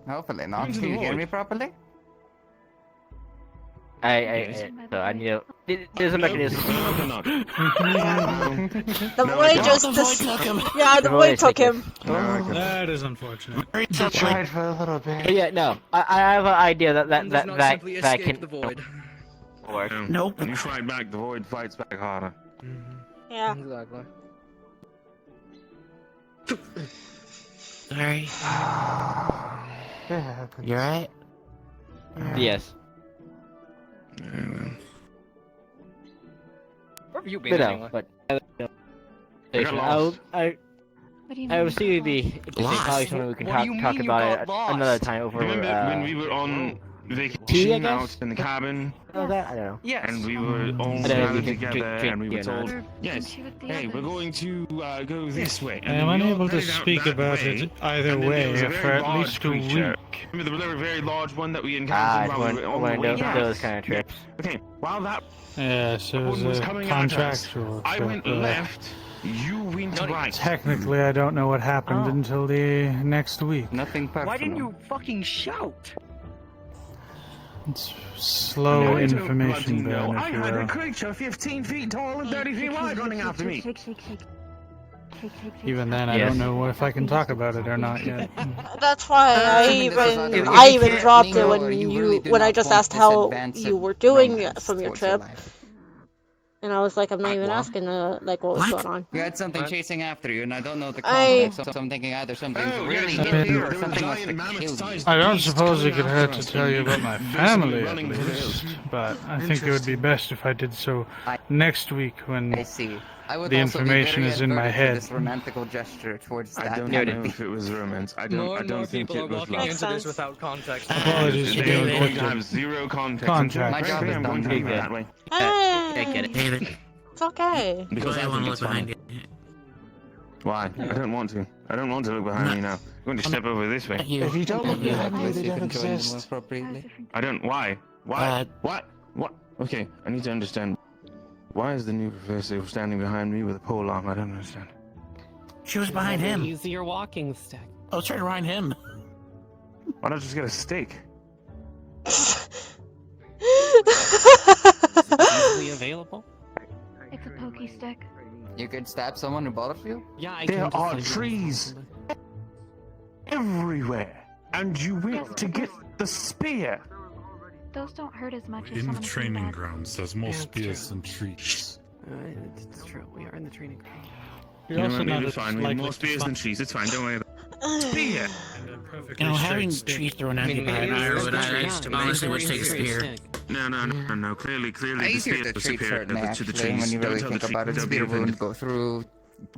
Hopefully not. Can you hear me properly? So I need to. There's a mechanism. The boy just. Yeah, the boy took him. That is unfortunate. I tried for a little bit. Yeah, no. I have an idea that can work. Nope. When you fight back, the void fights back harder. Yeah. Exactly. Sorry. You alright? Yes. Where have you been anyway? But I will see the probably something we can talk about it another time over. Remember when we were on vacation out in the cabin? I don't know. Yes. And we were all gathered together and we were told, yes, hey, we're going to go this way. I am unable to speak about it either way for at least a week. Remember the very large one that we encountered while we were on the way back? Those kind of trips. Okay, while that Yeah, so it was a contractual I trip, went left, you went right. Technically, I don't know what happened until the next week. Nothing personal. Why didn't you fucking shout? It's slow information burn, I if you had a will. creature 15 feet tall and 30 feet wide running after me. Even then, I don't know if I can talk about it or not yet. That's why I even dropped it when I just asked how you were doing from your trip. And I was like, I'm not even asking like what was going on. You had something chasing after you, and I don't know the context, so I'm thinking either something's really hit you or something wants to kill you. I don't suppose it could hurt to tell you about my family at least, but I think it would be best if I did so next week when the information is in my head. This romantical gesture towards I that. don't know if it was romance. I don't think it was love. Into this without context. Apologies for They being are going to quick. have zero context. Contact. My job is I'm done. going to leave it that way. I get it. David, It's okay. Because I I want think to it's look funny. behind you. Why? I don't want to. I don't want to look behind me now. I'm going to step over this way. If you don't look behind me, they don't exist. Appropriately. I don't. Why? Why? What? What? Okay, I need to understand. Why is the new professor standing behind me with a pole arm? I don't understand. She was behind him. Use your walking stick. I was trying to ride him. Why not just get a steak? Easily available. It's a pokey stick. You could stab someone who bothers you? Yeah, I There can are just, trees everywhere, and you went to get the spear. Those don't hurt as much as In some the of the training feedback. grounds, there's more spears than trees. It's true. We are in the training ground. You're You also know, not maybe as fine. We have likely more to spears find- than trees. It's fine. Don't worry about it. Spear. You know, having trees thrown at you by an arrow would honestly would take a spear. No. Clearly, the Easier spear to was treat superior certainly, to the actually, trees. when you Don't really tell think the about it. trees. Spear Don't be wound offended. go through.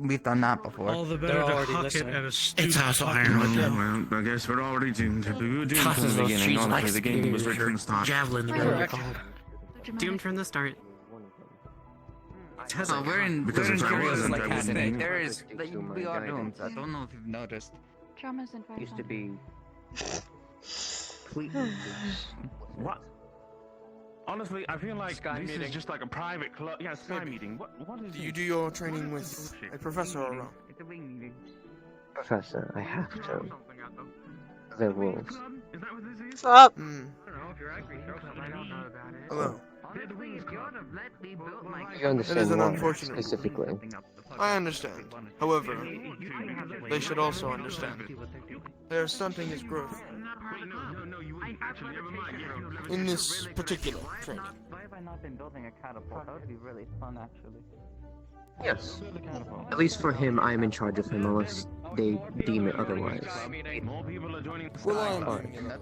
We've done that before. All the better They're to already huck listening. it at a stupid It's also iron with them. Well, I guess we're already doomed. We were doomed from Tosses the those beginning. trees like Honestly, the game was spears written from or the start. javelins, whatever they're called. Doomed from the start. So we're in Because we're if in I Curiosum wasn't, I wouldn't today. know. There is we are doomed. I don't know if you've noticed. Drama's invited. Used to be What? Honestly, I feel like Sky this meeting. is just like a private club. Yeah, Sky meeting. What is Do you it? do your training with a professor or not? It's a wing meeting. Professor. I have to. They're wolves. What's up? Hmm. I don't know if you're angry. Throw something. I don't know about it. Hello. You understand It is an why, unfortunate. specifically. I understand. However, they should also understand. They are stunting his growth. In this particular training. Why have I not been building a catapult? That would be really fun, actually. Yes. At least for him, I am in charge of him unless they deem it otherwise. Another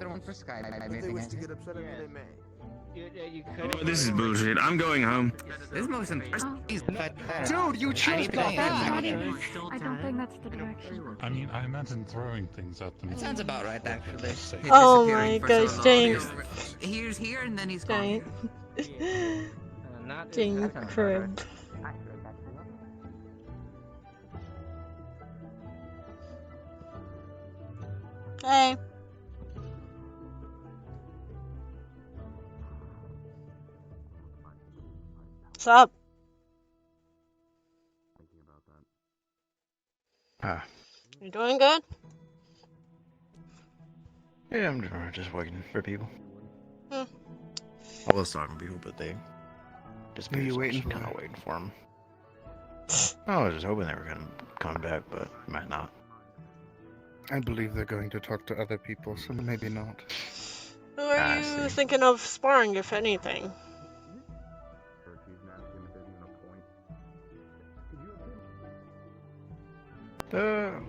one for skydiving. If they wish to get upset at me, they may. Oh, this is bullshit. I'm going home. This moves in first. Dude, you changed that. I don't think that's the direction. I mean, I imagine throwing things at them. That sounds about right, actually. Oh my gosh, dang. Here's here and then he's gone. Dang crib. Hey. What's up? You doing good? Yeah, I'm just waiting for people. Hmm. I was talking to people, but they just kind of waiting for them. I was just hoping they were gonna come back, but might not. I believe they're going to talk to other people, so maybe not. Who are you thinking of sparring, if anything?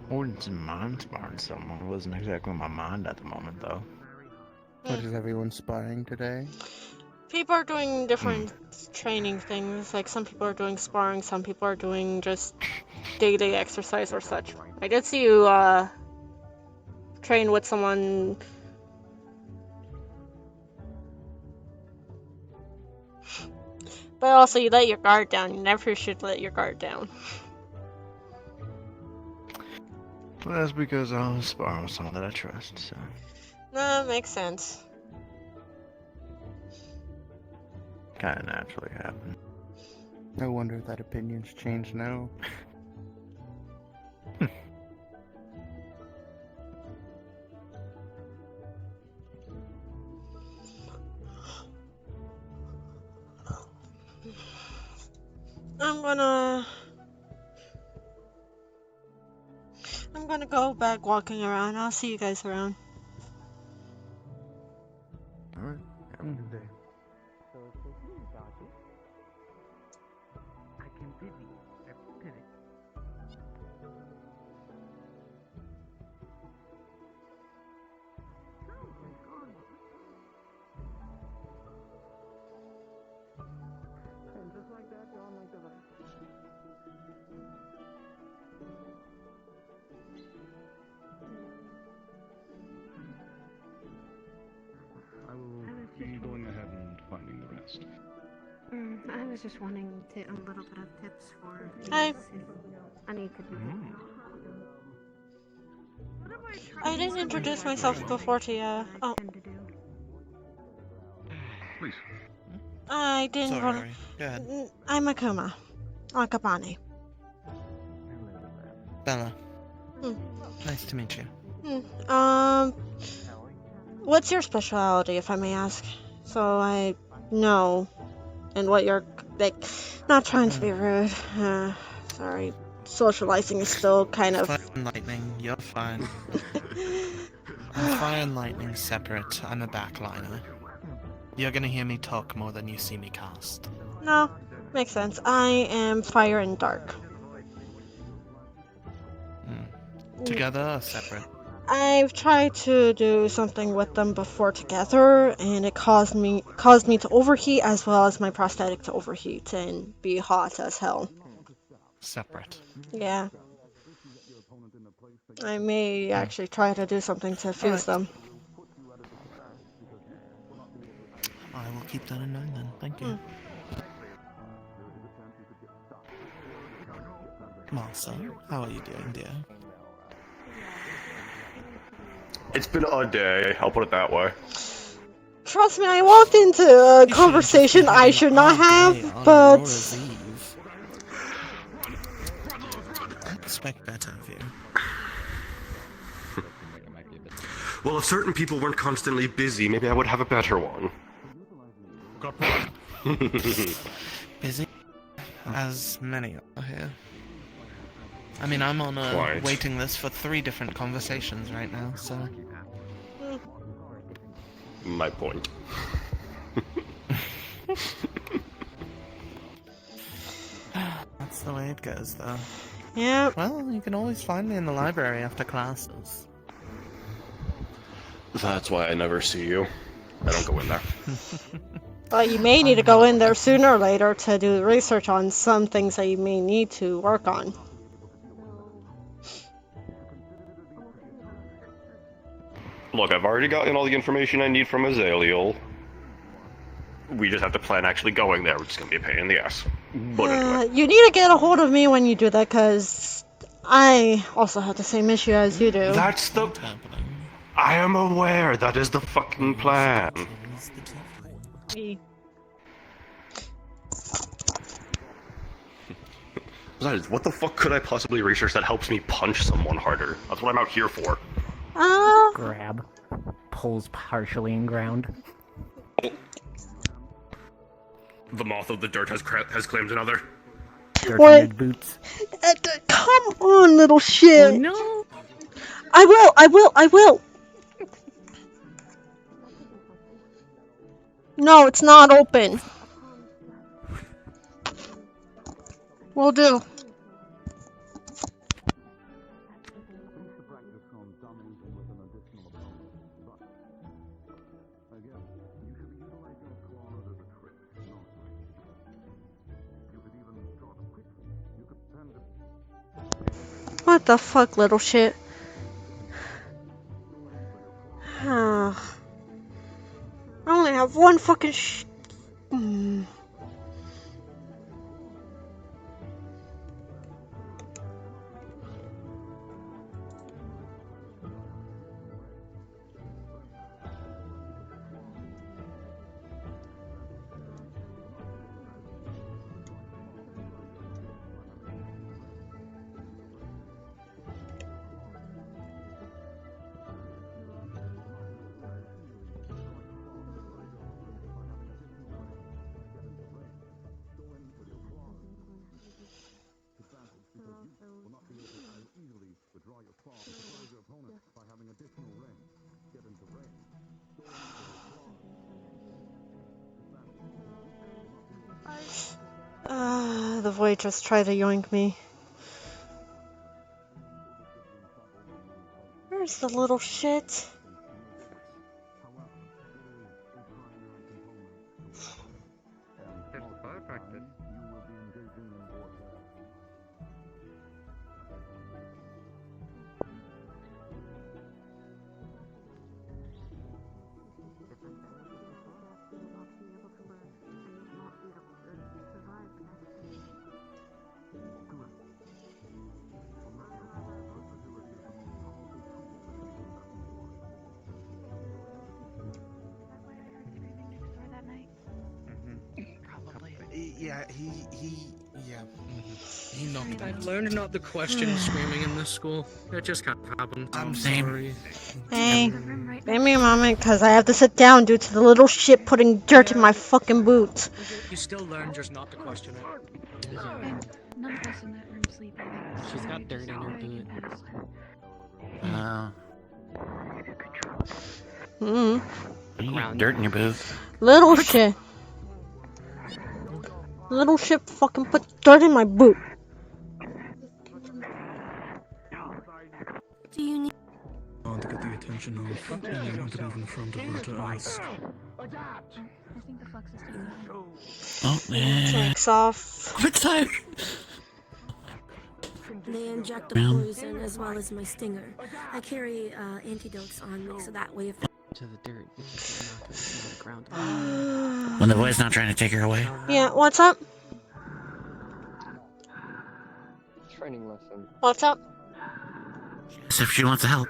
Wouldn't mind sparring someone. Wasn't exactly on my mind at the moment, though. What is everyone sparring today? People are doing different training things. Like some people are doing sparring, some people are doing just day-to-day exercise or such. I did see you train with someone. But also, you let your guard down. You never should let your guard down. Well, that's because I was sparring with someone that I trust, so. That makes sense. Kinda naturally happened. No wonder that opinions change now. I'm gonna go back walking around. I'll see you guys around. Alright, have a good day. I will be going ahead and finding the rest. I was just wanting a little bit of tips for Hi. things I need to do. I didn't introduce myself before to you. Oh. Please. I didn't Sorry, want go ahead. I'm Akuma. Akabane. Bella. Hmm. Nice to meet you. What's your specialty, if I may ask? So I know, and what you're, like, not trying to be rude. Sorry. Socializing is still kind of... Fire and lightning, you're fine. Fire and lightning separate. I'm a backliner. You're gonna hear me talk more than you see me cast. No, makes sense. I am fire and dark. Together or separate? I've tried to do something with them before together, and it caused me to overheat, as well as my prosthetic to overheat and be hot as hell. Separate. Yeah. I may actually try to do something to fuse them. I will keep that in mind then. Thank you. Marcel, how are you doing, dear? It's been a day, I'll put it that way. Trust me, I walked into a conversation I should not have, but... I expect better of you. Well, if certain people weren't constantly busy, maybe I would have a better one. Busy, as many are here. I mean, I'm on a Quite. waiting list for 3 different conversations right now, so... My point. That's the way it goes, though. Yeah. Well, you can always find me in the library after classes. That's why I never see you. I don't go in there. But you may need to go in there sooner or later to do research on some things that you may need to work on. Look, I've already gotten all the information I need from Azaleal. We just have to plan actually going there, which is going to be a pain in the ass. But anyway. You need to get a hold of me when you do that, because I also have the same issue as you do. That's the... I am aware, that is the fucking plan. Besides, what the fuck could I possibly research that helps me punch someone harder? That's what I'm out here for. Grab. Pulls partially in ground. The moth of the dirt has claimed another. Dirt What? in your boots. Come on, little shit. Oh, no. I will. No, it's not open. Will do. What the fuck, little shit? I only have one fucking the void just tried to yoink me. Where's the little shit? Yeah, he knocked. I've learned not to question screaming in this school. It just kind of happened. I'm sorry. Hey, give me a moment, because I have to sit down due to the little shit putting dirt in my fucking boots. You still learn just not to question it. None of us in that room sleeping. She's got dirt in her boot. You got dirt in your boots. Little shit. Little shit fucking put dirt in my boot. Do you need? I want to get the attention of. And I want to move in front of her to ask. I think the flux is Oh, yeah. Takes off. Quick time! They inject the poison as well as my stinger. I carry antidotes on me, so that way if To the dirt. To the ground. When the boy's not trying to take her away. Yeah, what's up? Training lesson. What's up? As if she wants to help.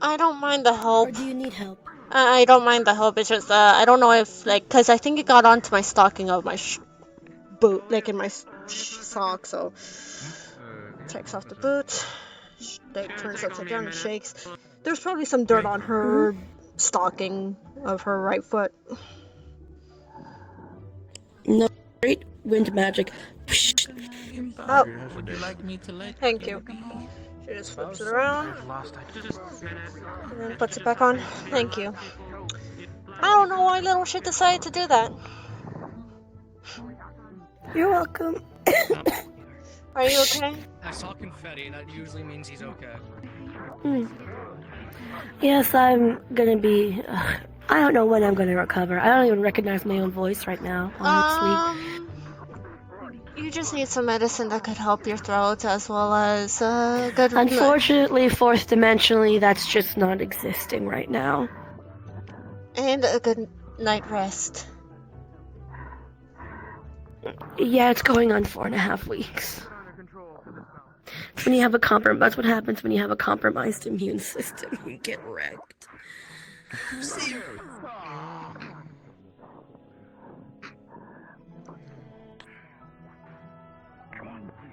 I don't mind the help. Or do you need help? I don't mind the help. It's just I don't know if because I think it got onto my stocking of my boot, like in my sock. So takes off the boot, turns upside down and shakes. There's probably some dirt on her stocking of her right foot. No, straight wind magic. Oh. Would you like me to let Thank you. She just flips it around. And then puts it back on. Thank you. I don't know why little shit decided to do that. You're welcome. Are you okay? I saw confetti, that usually means he's okay. Yes, I'm gonna be. I don't know when I'm gonna recover. I don't even recognize my own voice right now, honestly. You just need some medicine that could help your throat as well as good. Unfortunately, fourth dimensionally, that's just not existing right now. And a good night rest. Yeah, it's going on 4.5 weeks. When you have a that's what happens when you have a compromised immune system. You get wrecked.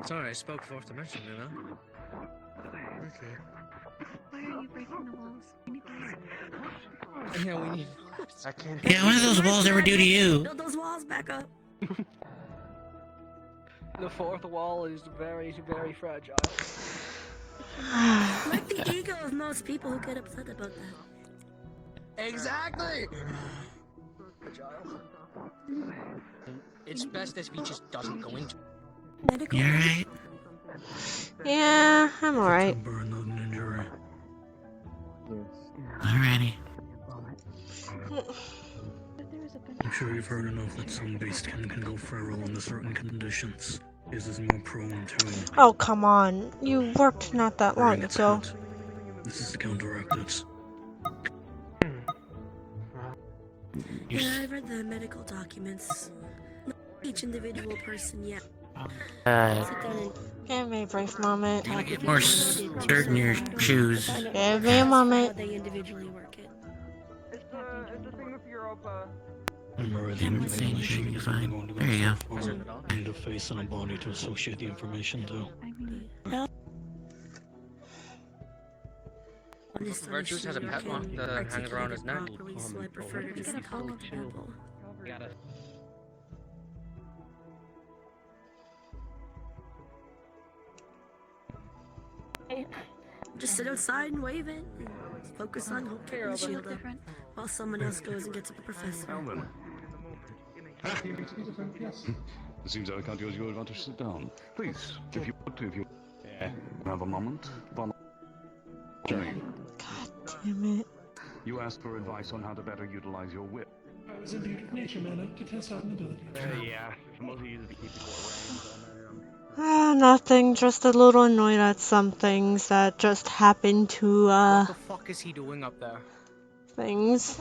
Sorry, I spoke fourth dimension, you know? Okay. Why are you breaking the walls? We need those. Yeah, we need. I can't. Yeah, what did those walls ever do to you? Build those walls back up. The fourth wall is very, very fragile. Like the ego of most people who get upset about that. Exactly! It's best if he just doesn't go into. You alright? Yeah, I'm alright. Alrighty. I'm sure you've heard enough that some beast can go feral under certain conditions. This is more prone to. Oh, come on. You worked not that long ago. This is to counteract it. Yeah, I read the medical documents. Not each individual person yet. Sit down and Give me a brief moment. Get more dirt in your shoes. Give me a moment. they individually work it. I'm already I'm saying you should be fine. There you go. I need a face and a body to associate the information to. Virtues has a pet one that hangs around his neck. So I prefer to just call it people. Just sit outside and wave it, and focus on getting the shield up, while someone else goes and gets at the professor. Alvin. It seems I can't use your advantage to sit down. Please, if you want to, if you have a moment. God damn it. You asked for advice on how to better utilize your whip. I was a beauty of nature, man. I test out an ability. Yeah, mostly use it to keep people Nothing, just a little annoyed at some things that just happened to, What the fuck is he doing up there? things.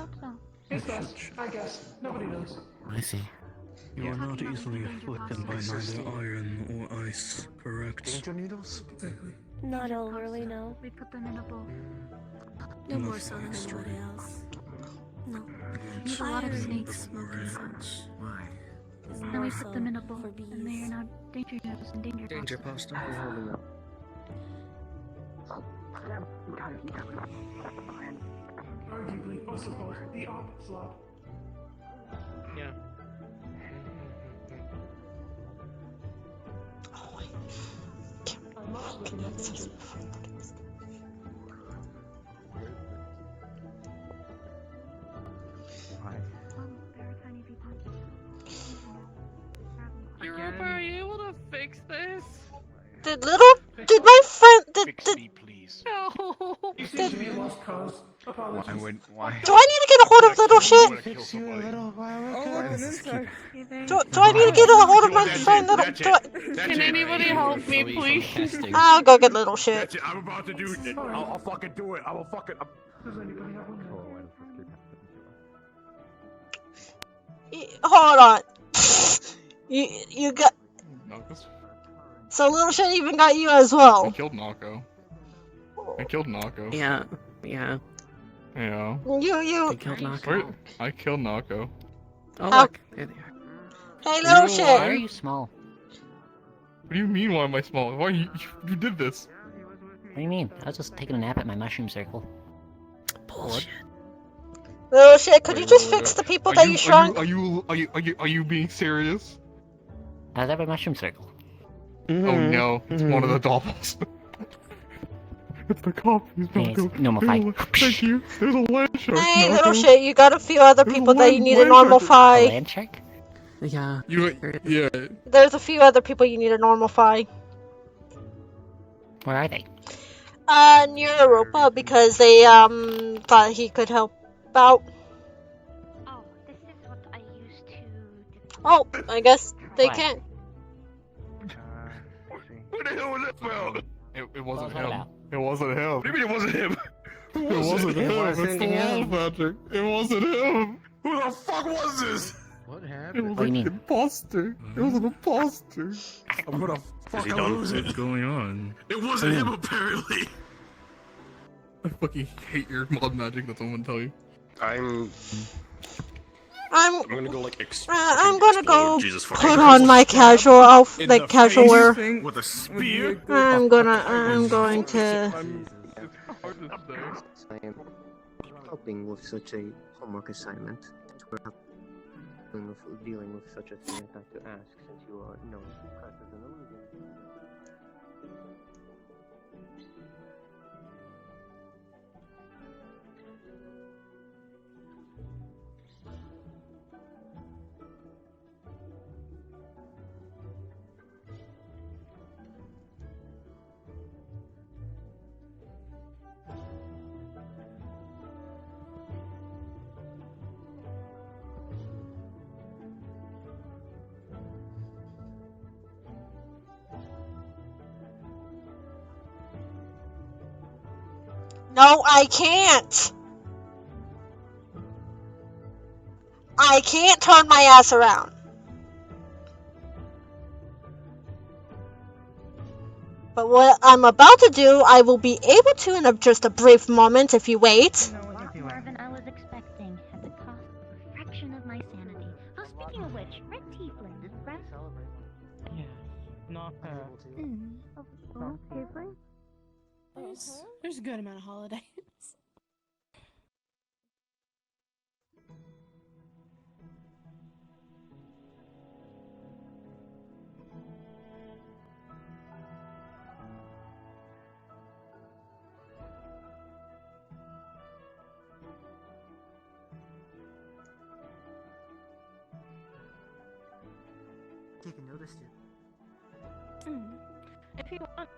It's best, I guess. Nobody knows. I see. You are not easily afflicted by neither iron or ice, correct? Danger needles? Exactly. Not overly, no. We put them in a bowl. No more so than anybody else. No. There's a lot of snakes. Smoke and such. Why? Then we put them in a bowl, and they are now danger noodles and danger Danger pasta. Arguably, I suppose, the opposite slot. Yeah. Oh, wait. Can I access before putting this? Europa, are you able to fix this? Did my friend, Please. No. Why? Do I need to get a hold of little shit? Do I need to get a hold of my friend little? Can anybody help me, please? I'll go get little shit. I'm about to do it. I'll fucking do it. I will fucking. Hold on. You got. So little shit even got you as well. I killed Nako. Yeah. Yeah. You. They killed Nako. I killed Nako. Oh, look. There they are. Hey, little shit. Why are you small? What do you mean, why am I small? Why you did this? What do you mean? I was just taking a nap at my mushroom circle. Bullshit. Oh shit, could you just fix the people that you shrunk? Are you being serious? How's every mushroom circle? Oh no, it's one of the dolls. It's the copies, Marco. Normal fight. Thank you. There's a land shark. Hey, Marco. little shit, you got a few other people that you need a land normal shark. fight. Land shark? Yeah. Yeah. There's a few other people you need a normal fight. Where are they? Near Europa because they thought he could help out. Oh, this is what I used to. Oh, I guess they What? can. What the hell was that about? It wasn't What him. about? It wasn't him. What do you mean it wasn't him? Who It was wasn't it? him. It's the wall, Patrick. It wasn't him. Who the fuck was this? What It happened? was What do you an mean? imposter. It was an imposter. Who the fuck Is he done? What's going on? It wasn't him apparently. I fucking hate your mod magic. That's what I'm gonna tell you. I'm gonna go like I'm gonna go Jesus put fucking on my casual outfit, like casual wear. with a spear. I'm going to. I am helping with such a homework assignment. Since we're dealing with such a thing, I have to ask, since you are known as an illusion. No, I can't. I can't turn my ass around. But what I'm about to do, I will be able to in just a brief moment if you wait. Lot more than I was expecting, at the cost of a fraction of my sanity. Oh, speaking of which, Red Tiefling, right? Yeah, not her. There's a good amount of holidays. Taking notice to. If you want,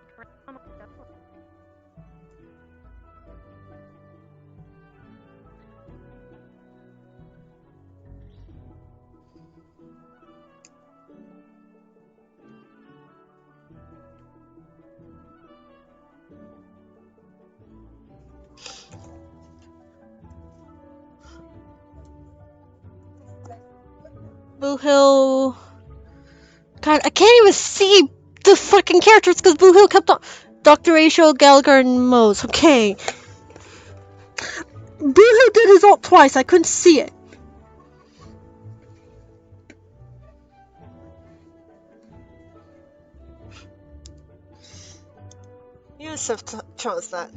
Boo Hill. God, I can't even see the fucking characters because Boo Hill kept on. Dr. Rachel, Gallagher, and Mose. Okay. Boo Hill did his ult twice. I couldn't see it. Yusuf chose that.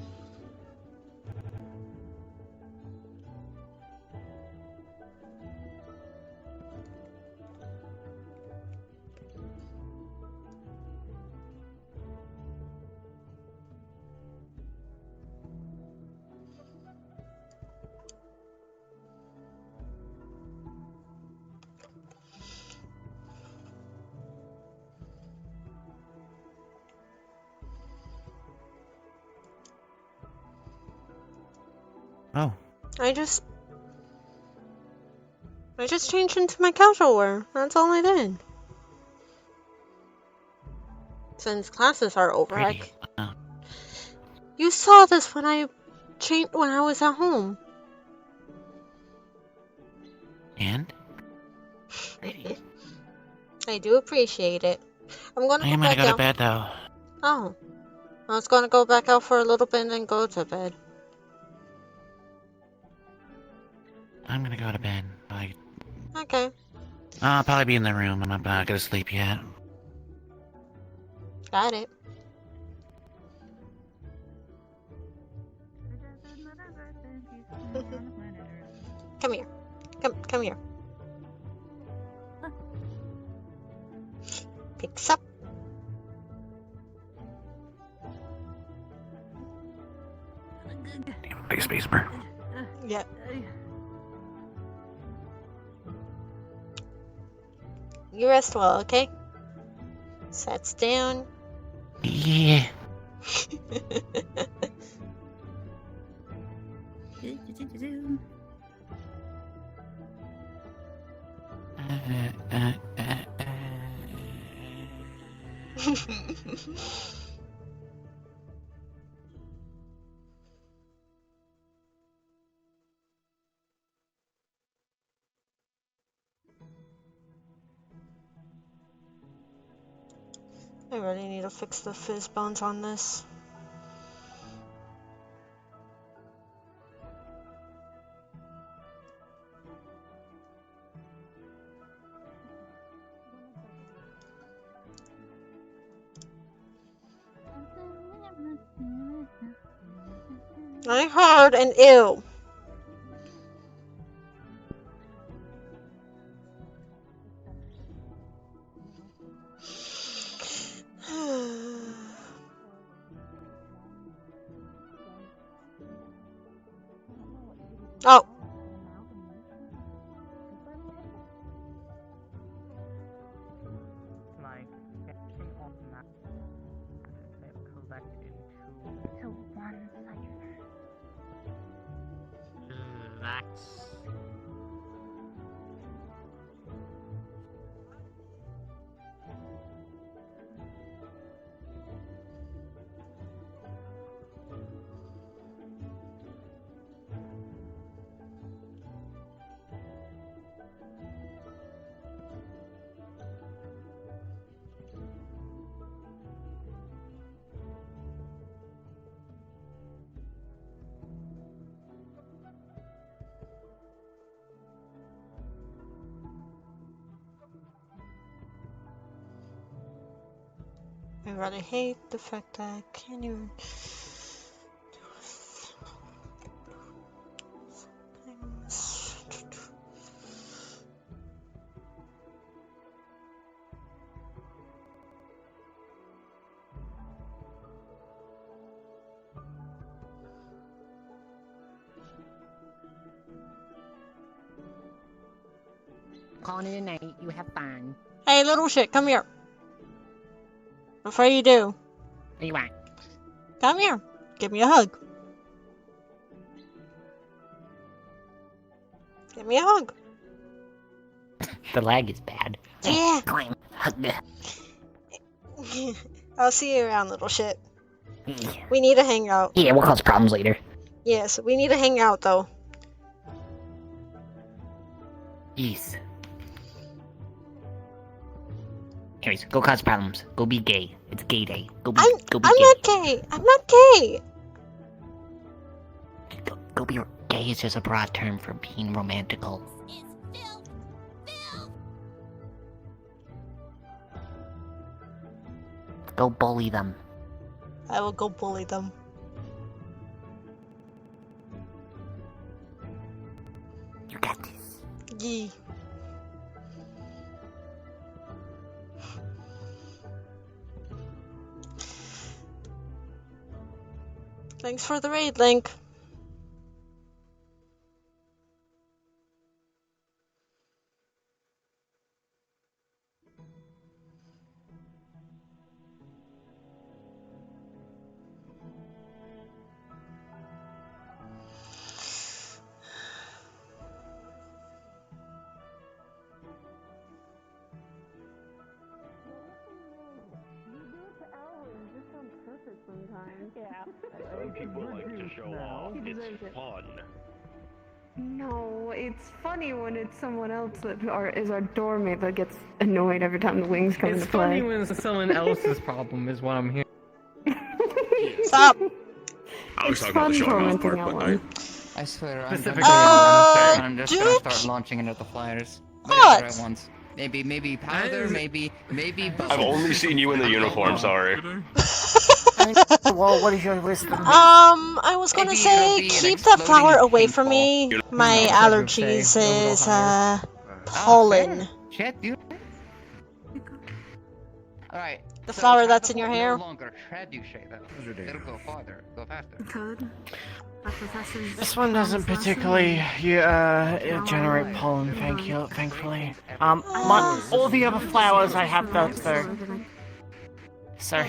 Oh. I just changed into my casual wear. That's all I did. Since classes are over, you saw this when I was at home. And? I do appreciate it. I'm gonna I'm go gonna back go to out. bed though. Oh. I was gonna go back out for a little bit and then go to bed. I'm gonna go to bed. Okay. I'll probably be in the room. I'm not gonna sleep yet. Got it. Come here. Come here. Picks up. Big space bar. Yep. You rest well, okay? Sets down. Yeah. I really need to fix the fizz bones on this. I heard an ew. Oh. Like, everything automatic collect into one cipher. That's... I really hate the fact that I can't even do things. Calling it a night. You have fun. Hey, little shit, come here. Before you do. What do you want? Come here. Give me a hug. Give me a hug. The lag is bad. Yeah. Climb. Hug. I'll see you around, little shit. We need to hang out. Yeah, we'll cause problems later. Yes, we need to hang out, though. Jeez. Anyways, go cause problems. Go be gay. It's gay day. Go be I'm gay. not gay. I'm not gay. Go be gay is just a broad term for being romantical. Go bully them. I will go bully them. You got this. Yee. Thanks for the raid, Link. Some people like to show off. It's fun. No, it's funny when it's someone else that is our doormate that gets annoyed every time the wings come into play. It's funny when it's someone else's problem is what I'm hearing. Stop! I was It's talking about the fun showing off tormenting part, but that one. I swear, Specifically, I'm just gonna start launching into the flyers. Whatever at once. Maybe powder, maybe both. I've only seen you in the uniform, sorry. Well, what is your wisdom? I was gonna say, keep that flower away from me. My allergies is, pollen. Chet, you. Alright. The flower that's in your hair. No longer trebuchet them. It'll go farther, go faster. Code. This one doesn't particularly generate pollen, thankfully. All the other flowers I have those though. So.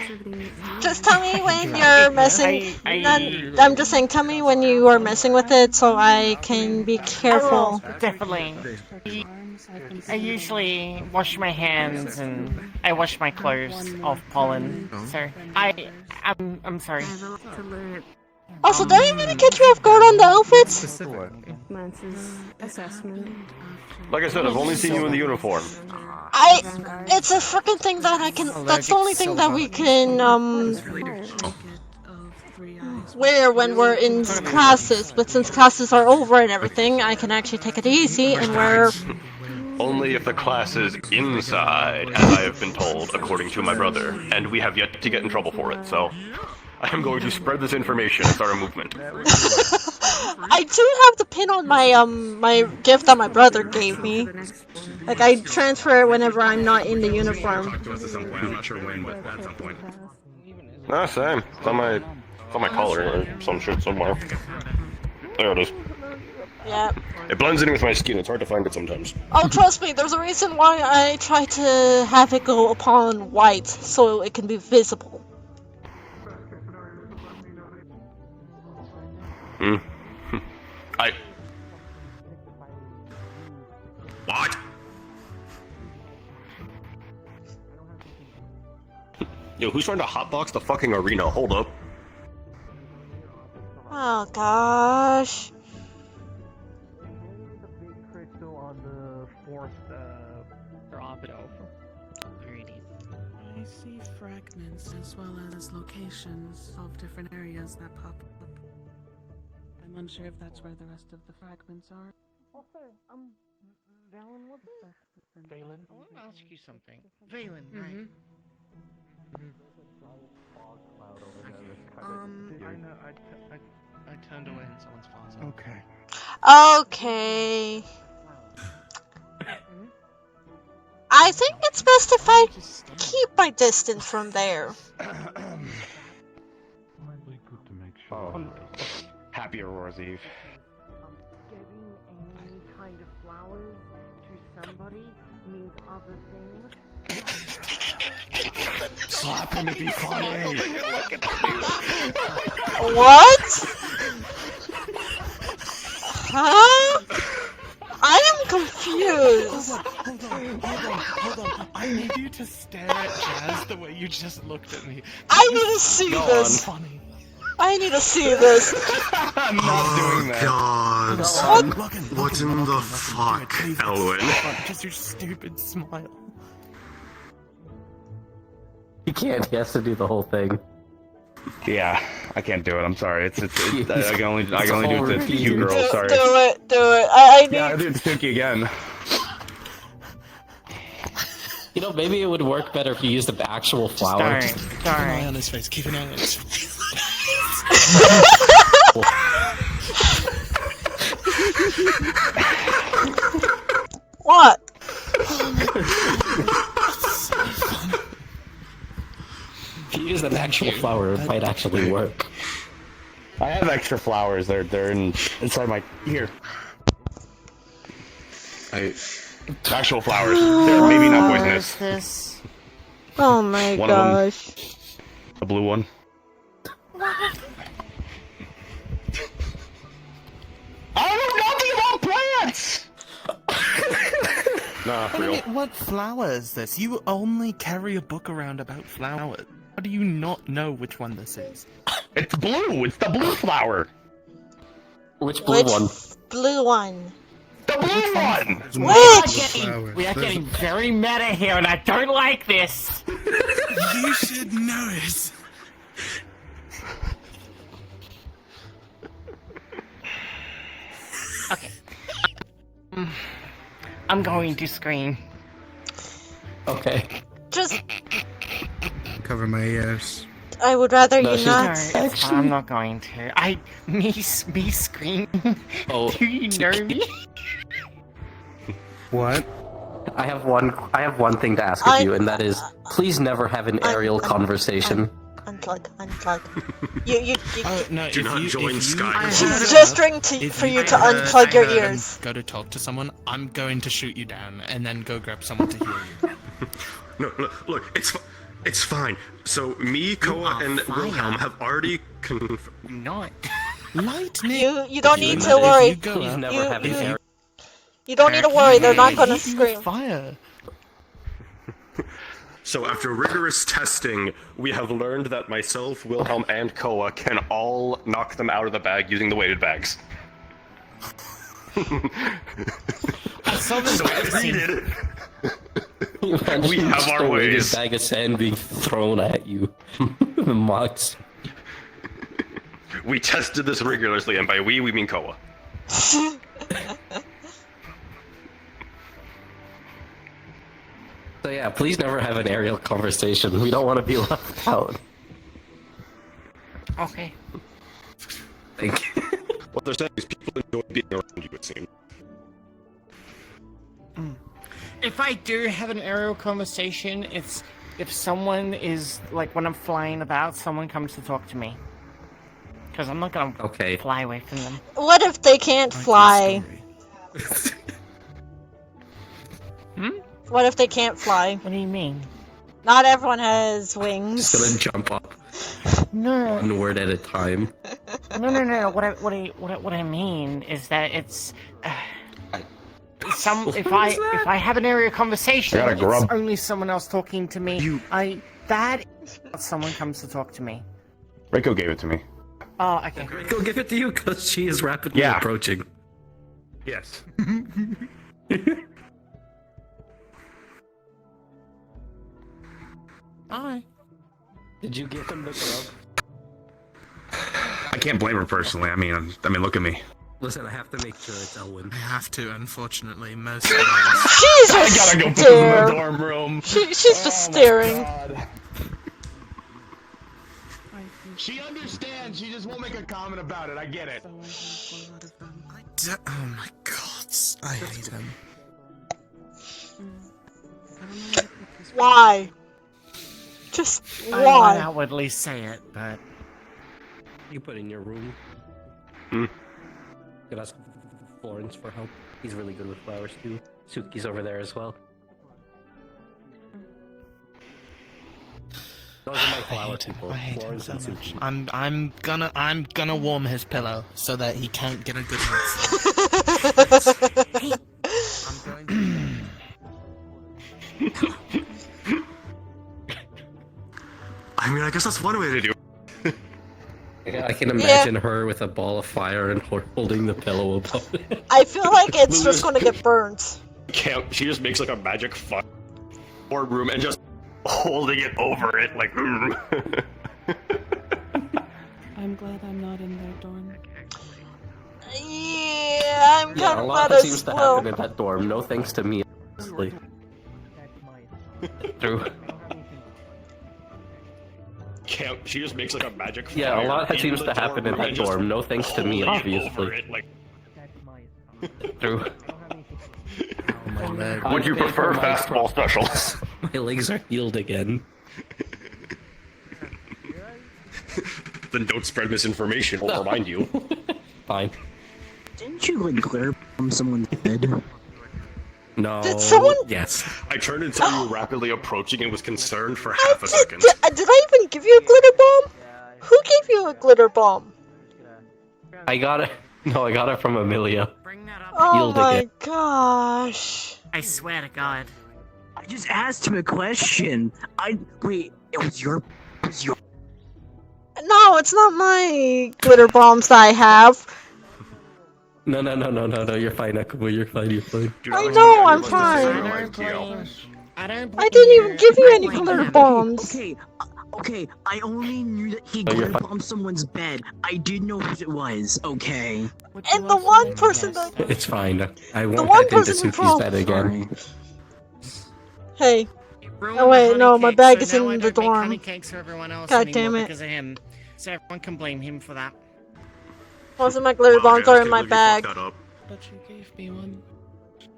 Just tell me when you're messing. I'm just saying, tell me when you are messing with it so I can be careful. Definitely. I usually wash my hands and I wash my clothes off pollen. So I'm sorry. Also, did I really catch you off guard on the outfits? Lance's assessment. Like I said, I've only seen you in the uniform. It's a freaking thing that I can. That's the only thing that we can wear when we're in classes. But since classes are over and everything, I can actually take it easy and wear. Only if the class is inside, as I have been told, according to my brother, and we have yet to get in trouble for it. So, I am going to spread this information and start a movement. I do have the pin on my my gift that my brother gave me. Like I transfer it whenever I'm not in the uniform. I'm not sure when, but at some point. Nah, same. It's on my collar or some shit somewhere. There it is. Yeah. It blends in with my skin. It's hard to find it sometimes. Oh, trust me. There's a reason why I try to have it go upon white so it can be visible. What? Yo, who's trying to hotbox the fucking arena? Hold up. Oh gosh. Crystal on the fourth drop. I see fragments as well as locations of different areas that pop up. I'm unsure if that's where the rest of the fragments are. Also, Valen, what's that? Valen? I want to ask you something. Valen, right? I know, I turned away in someone's plaza. Okay. Okay. I think it's best if I keep my distance from there. Happy Aurora's Eve. Giving any kind of flowers to somebody means other things. Slap him if he's funny. What? Huh? I am confused. Hold on. I need you to stare at Jazz the way you just looked at me. I need to see this. Funny. I need to see this. I'm not doing that. God. What in the fuck, Elwin? Just your stupid smile. He can't. He has to do the whole thing. Yeah, I can't do it. I'm sorry. I can only do it to cute girls. Sorry. Do it. I need. Yeah, I do it to Suki again. You know, maybe it would work better if you used an actual flower. Keep an eye on his face. Keep an eye on his face. What? If you use an actual flower, it might actually work. I have extra flowers. They're inside my here. Actual flowers. They're maybe not poisonous. This? Oh my One gosh. of them, the blue one. I don't know nothing about plants! Nah, for real. What flower is this? You only carry a book around about flowers. How do you not know which one this is? It's blue! It's the blue flower! Which blue one? Blue one. The blue one! We are getting very meta here, and I don't like this. You should know it. Okay. I'm going to scream. Okay. Just Cover my ears. I would rather No, you she's- not. No, it's fine, I'm not going to. Me scream. Oh. Do you know me? What? I have one thing to ask of you, and that is, please never have an aerial conversation. Unplug. You. No, Do not join Sky. She's gesturing for you to unplug your ears. Go to talk to someone, I'm going to shoot you down, and then go grab someone to heal you. No, look, it's fine. So me, Koa, and Wilhelm have already confirmed. Not. Lightning. You don't need to worry. Please never have an aerial. You don't need to worry. They're not gonna scream. Fire. So after rigorous testing, we have learned that myself, Wilhelm, and Koa can all knock them out of the bag using the weighted bags. I saw this. So if we did it, We have our ways. A bag of sand being thrown at you. Mox. We tested this rigorously, and by we mean Koa. So yeah, please never have an aerial conversation. We don't want to be left out. Okay. Thank you. What they're saying is people enjoy being around you, it seems. If I do have an aerial conversation, it's if someone is, like, when I'm flying about, someone comes to talk to me. Because I'm not gonna fly away from them. What if they can't fly? What if they can't fly? What do you mean? Not everyone has wings. Just gonna jump up. No. One word at a time. No. What I mean is that it's if I have an area conversation, I gotta it's grub. only someone else talking to me. Someone comes to talk to me. Reiko gave it to me. Oh, okay. Go give it to you because she is rapidly approaching. Yes. Hi. Did you give him the grub? I can't blame her personally. I mean, look at me. Listen, I have to make sure it's Elwin. I have to, unfortunately. Most She's just I gotta go stare. to the dorm room. She's just staring. She understands, she just won't make a comment about it, I get it. Oh my god, I hate him. Why? Just I won't why? outwardly say it, but You put in your room. Hmm. Could ask Florence for help. He's really good with flowers too. Suki's over there as well. Those are my flower people. I hate him Florence so and much. Suki. I'm gonna warm his pillow so that he can't get a good night's sleep. I'm going I mean, I guess that's one way to do it. I can imagine her with a ball of fire and holding the pillow above it. I feel like it's just gonna get burnt. She just makes like a magic fire room and just holding it over it like. I'm glad I'm not in their dorm. Yeah, I'm Yeah, kind a of lot mad seems as to well. happen in that dorm. No thanks to me, honestly. True. She just makes like a magic fire. Yeah, a lot in seems the to happen in room that and just dorm. No thanks to me, holding it over obviously. it, like. True. my leg. Would you prefer fastball specials? My legs are healed again. Then don't spread misinformation. We'll remind you. Fine. Didn't you like glitter bomb someone's head? No. Did someone? Yes. I turned and saw you rapidly approaching and was concerned for half a second. Did I even give you a glitter bomb? Who gave you a glitter bomb? I got it. No, I got it from Amelia. Oh Healed my again. gosh. I swear to God. I just asked him a question. Wait, it was your. No, it's not my glitter bombs that I have. No, you're fine, Akuma, you're fine. I know, I'm fine. I didn't even give you any glitter bombs. Okay, I only knew that he glitter bombed someone's bed. I didn't know who it was, okay? And the one person that... It's fine. I won't one head into person who Suki's bed again. Hey. Oh wait, no, my bag is so now I in the don't make dorm. honey cakes for everyone else God anymore damn it. because of him. So everyone can blame him for that. Most of my glitter bombs are in my bag. But you gave me one.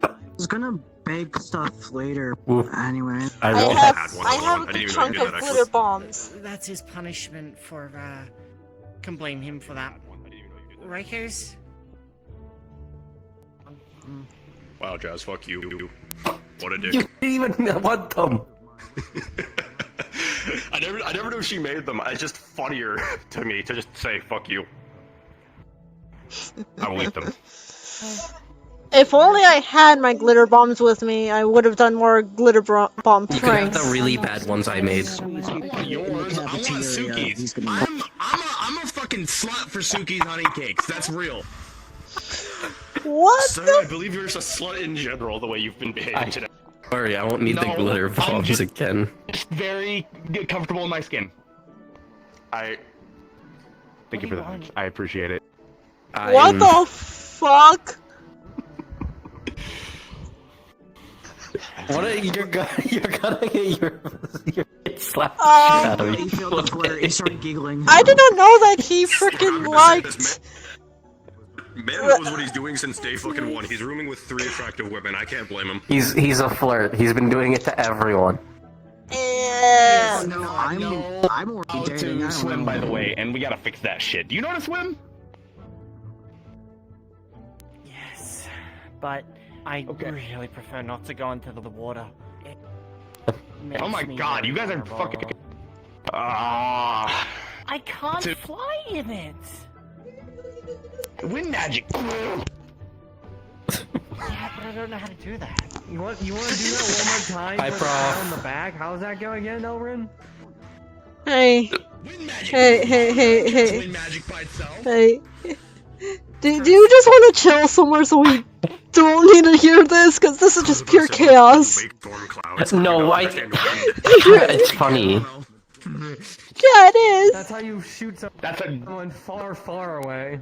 I was gonna bake stuff later. Anyway. I have a good chunk of glitter bombs. That's his punishment for, can blame him for that. Rikers? Wow, Jazz, fuck you. What a dick. You didn't even want them. I never knew she made them. It's just funnier to me to just say fuck you. I will eat them. If only I had my glitter bombs with me, I would have done more glitter bomb You could have pranks. the really bad ones I made. Yours. I want Suki's. I'm a fucking slut for Suki's honey cakes. That's real. What? Sir, I believe you're just a slut in general, the way you've been behaving today. Sorry, I won't need the glitter bombs again. Just very comfortable in my skin. Thank you for that. I appreciate it. What the fuck? What are you're gonna get your slapped the shit out of you. He started giggling. I did not know that he freaking liked. Man knows what he's doing since day fucking one. He's rooming with 3 attractive women. I can't blame him. He's a flirt. He's been doing it to everyone. I'm already dating. I swim, by the way, and we gotta fix that shit. Do you know how to swim? Yes, but I really prefer not to go into the water. Oh my god, you guys are fucking. I can't fly in it. Wind magic. Yeah, but I don't know how to do that. You want to do that one more time? Hi, with Prof. the pat on the back? How's that going again, Elrin? Hey. Hey. Hey. Do you just want to chill somewhere so we don't need to hear this? Because this is just pure chaos. No, it's funny. Yeah, it is. That's how you shoot someone far, far away.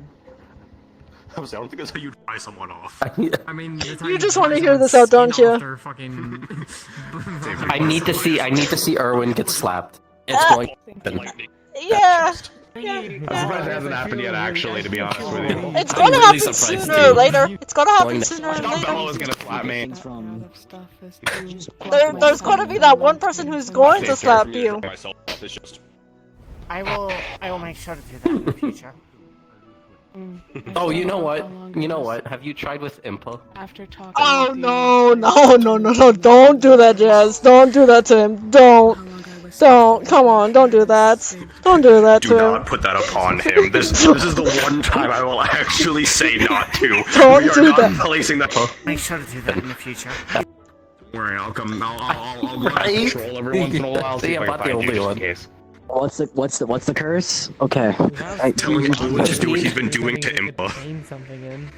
I don't think that's how you dry someone off. I mean, that's how You just want to hear this out, don't you? I need to see Erwin get slapped. It's going to happen. Yeah. I'm surprised it hasn't happened yet, actually, to be honest with you. It's gonna happen sooner or later. It's gonna happen sooner or I thought Bella later. was gonna slap me. There's gonna be that one person who's going to slap you. I will make sure to do that in the future. Oh, you know what? Have you tried with Impa? After talking Oh with you, no! Don't do that, Jazz. Don't do that to him. Don't. Come on, don't do that. Don't do that Do to him. not put that upon him. This is the one time I will actually say not to. Don't we are do not that. placing that. Make sure to do that in the future. Don't worry, I'll go and patrol every once in a while. See if I find you just in case. What's the curse? Okay. Telling him to just do what he's been doing to Impa. Something in.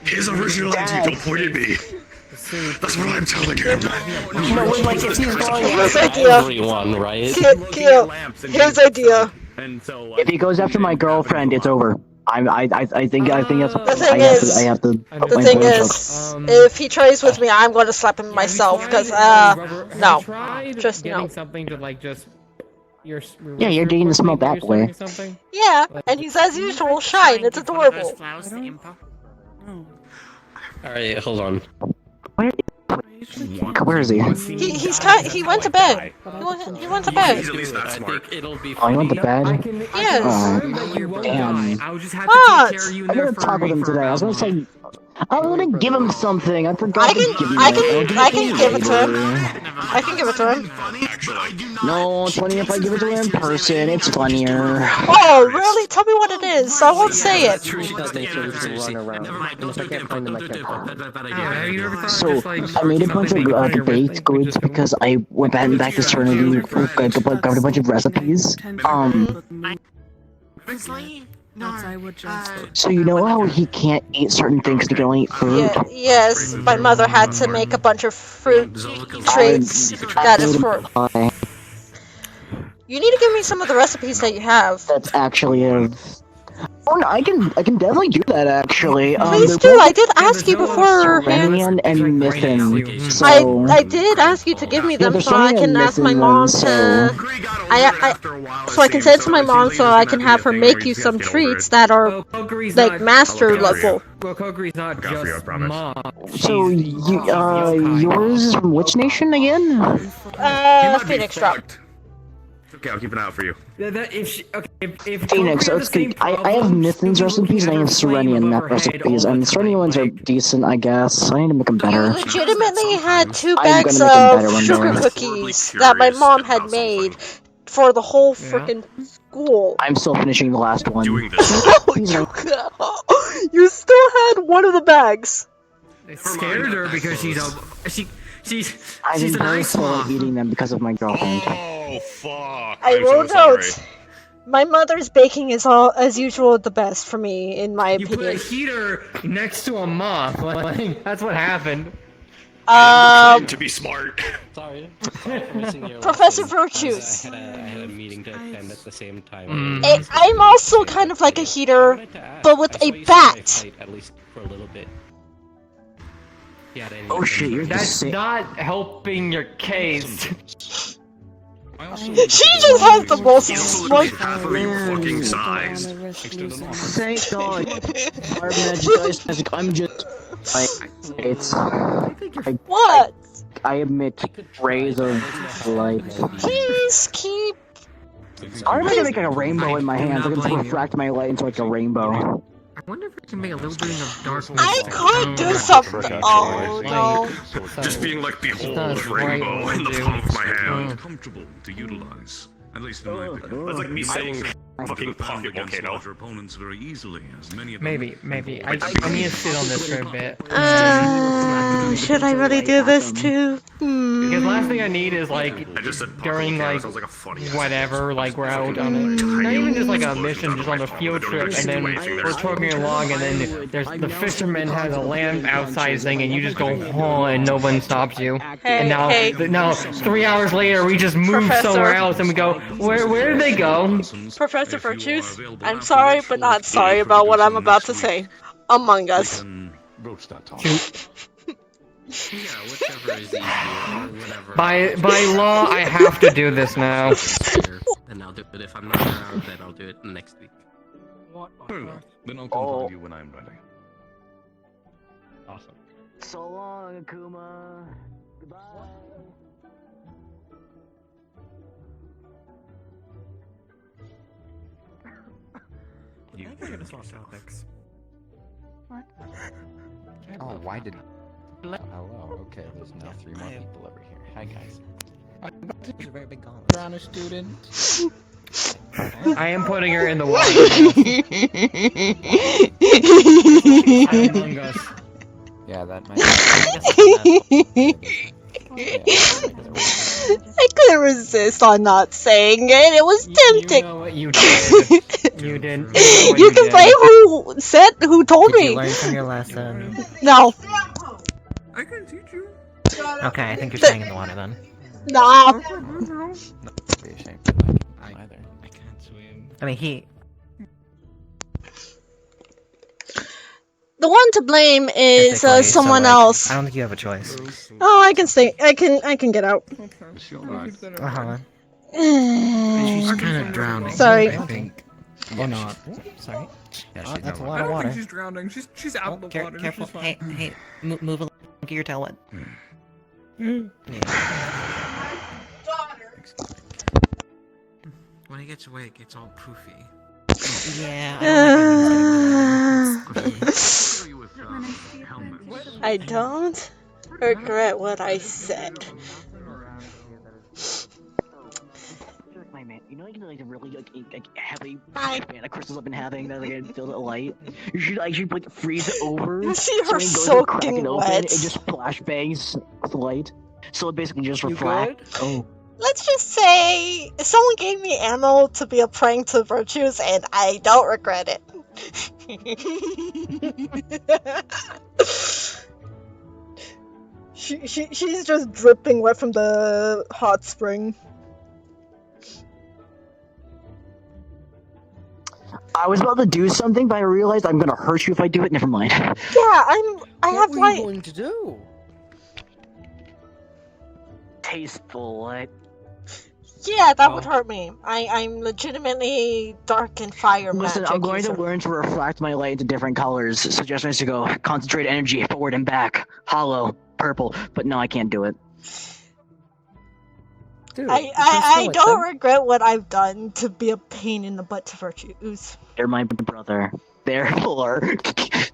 His original idea, don't point at me. That's what I'm telling him. No, like if he's going His after idea. everyone, right? Kill. His idea. If he goes after my girlfriend, it's over. I think that's. The thing is, I have to. the thing is, if he tries with me, I'm going to slap him myself. Because no, just no. Something to like just. Yeah, you're dating the smell that way. Yeah, and he's as usual shine. It's adorable. Alright, hold on. Where is he? He went to bed. He went to bed. He's at least that smart. It'll be Oh, he went to bed? Yes. Damn. I will just have What? to take care of you in I'm there gonna talk with him today. I was gonna say. I was gonna give him something. I forgot I to give him can give it to him. I can give it to him. No, it's funny if I give it to him in person. It's funnier. Oh, really? Tell me what it is. I won't say it. So I made a bunch of baked goods because I went back to Eternity, got a bunch of recipes. So you know how he can't eat certain things because he can only eat fruit? Yes, my mother had to make a bunch of fruit treats. That is for. You need to give me some of the recipes that you have. That's actually Oh no, I can definitely do that actually. Please do. I did ask you beforehand. Serenian and Mitten. So I did ask you to give me them there's so I can ask my mom to. So I can send it to my mom so I can have her make you some treats that are like master level. Well, Kokori's not just mom. So yours is from which nation again? Phoenix Drop. Okay, I'll keep an eye out for you. If Phoenix, okay, I have Mithen's recipes and I have Serenian recipes, and the Serenian ones are decent, I guess. I need to make them better. Legitimately had 2 I'm bags gonna make them better of one sugar day. cookies that my mom had made for the whole freaking school. I'm still finishing the last one. You still had one of the bags. It scared her because she's I've been a very nice slow mom. at eating them because of my girlfriend. Oh fuck! I wrote out. My mother's baking is all as usual the best for me, in my You put a opinion. heater next to a moth. Like, that's what happened. To be smart. Sorry for missing your Professor lesson, Virtues. I had a meeting to attend at the same time. I'm also kind of like a heater, but with a bat. At least for a little bit. Yeah, Oh shit, you're That's not helping your case. She just has the most smart. Half of your fucking size. Thank God. Our magic, I'm just it's What? I admit rays of light. Please keep. I'm gonna make like a rainbow in my hands. I can refract my light into like a rainbow. I wonder if we can make a little bit of darkness. I could do something. Oh no. Just being like, behold, That's rainbow right, in the dude. palm of my hand. Comfortable to utilize, at least in my opinion. That's like me saying fucking pocket volcano. Larger opponents very easily, as many of them Maybe. I need to sit on this for a bit. Should I really do this too? Because last thing I need is like during like sounds like a funny whatever, like we're out on a not even just like a mission, just on a field trip, and then we're trucking along, and then there's the fisherman has a lamp outside thing, and you just go oh, and no one stops you. And now 3 hours later, we just move Professor. somewhere else, and we go where did they go? Professor Virtues, I'm sorry, but not sorry about what I'm about to say. Among Us. Yeah, whichever is easier, whatever. By law, I have to do this now. Then I'll do it. If I'm not around, then I'll do it next week. Then I'll contact you when I'm ready. Awesome. So long, Akuma. Goodbye. I think we're gonna swap topics. What? Oh, why did... hello, okay, there's now 3 more people over here. Hi, guys. There's a very big column. Brown a student. I am putting her in the water. Among Us. Yeah, that might I couldn't resist on not saying it. It was tempting. You know what you did. You did. You can blame who told Did me. you learn from your lesson? No. I can teach you. Okay, I think you're staying in the water then. Nah. be ashamed to like him either. I can't swim. I mean, he. The one to blame is someone else. I don't think you have a choice. Oh, I can stay. I can get out. Uh-huh. She's kind of drowning. Sorry. I think. Or not. Sorry. Yeah, Oh, she's that's a no lot water. of water. She's drowning. She's out of the water. Careful. She's fine. Hey, move a little. Get your tail wet. When it gets away, it gets all poofy. Yeah. I don't regret what I said. You know, like the really like heavy mana crystals I've been having that like I feel the light. You should actually like freeze it over. You see her so when you go to crack soaking it open, wet. it just flashbangs with light. So it basically just reflects. Oh. Let's just say someone gave me ammo to be a prank to Virtues, and I don't regret it. She's just dripping wet from the hot spring. I was about to do something, but I realized I'm gonna hurt you if I do it. Never mind. Yeah, I have What were like. you going to do? Tasteful, what? Yeah, that would hurt me. I'm legitimately dark and fire Listen, magic I'm going to user. learn to reflect my light into different colors. Suggestions to go concentrate energy forward and back, hollow, purple. But no, I can't do it. Dude, I don't regret what I've done to be a pain in the butt to Virtues. You're my brother. Therefore.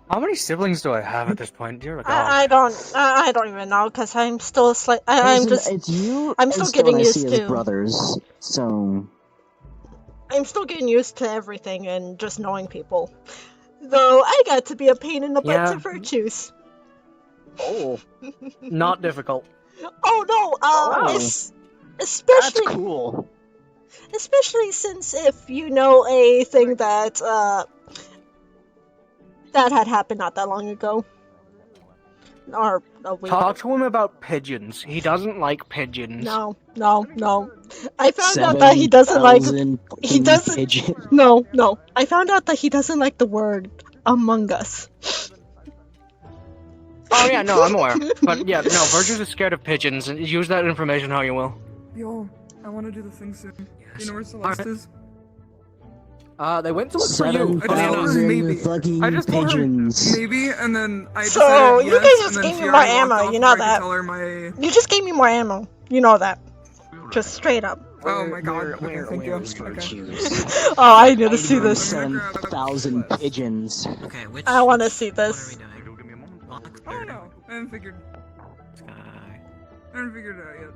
How many siblings do I have at this point? Dear God. I don't even know because I'm still I'm Listen, it's you I'm and still Stone getting I used see to. as brothers, so. I'm still getting used to everything and just knowing people. Though I got to be a pain in the butt to Virtues. Oh. Not difficult. Oh no, especially That's cool. Especially since if you know a thing that that had happened not that long ago. Or a week. Talk to him about pigeons. He doesn't like pigeons. No. I found out that he doesn't like pigeons. No. I found out that he doesn't like the word Among Us. Oh yeah, no, I'm aware. But yeah, no, Virtues is scared of pigeons, and use that information how you will. Yo, I want to do the thing soon. You know where Celeste is? They went to look for you. 7,000 fucking I just told pigeons. her maybe, and then I So, decided you yes, guys just and then gave she me more already walked ammo, off you before know I could that. tell her my... You just gave me more ammo. You know that. Just straight up. Oh my god, okay, thank you. Okay. Oh, I need to see this. 7,000 pigeons. Okay, which... I want to see this. Oh no, I haven't figured... I haven't figured it out yet.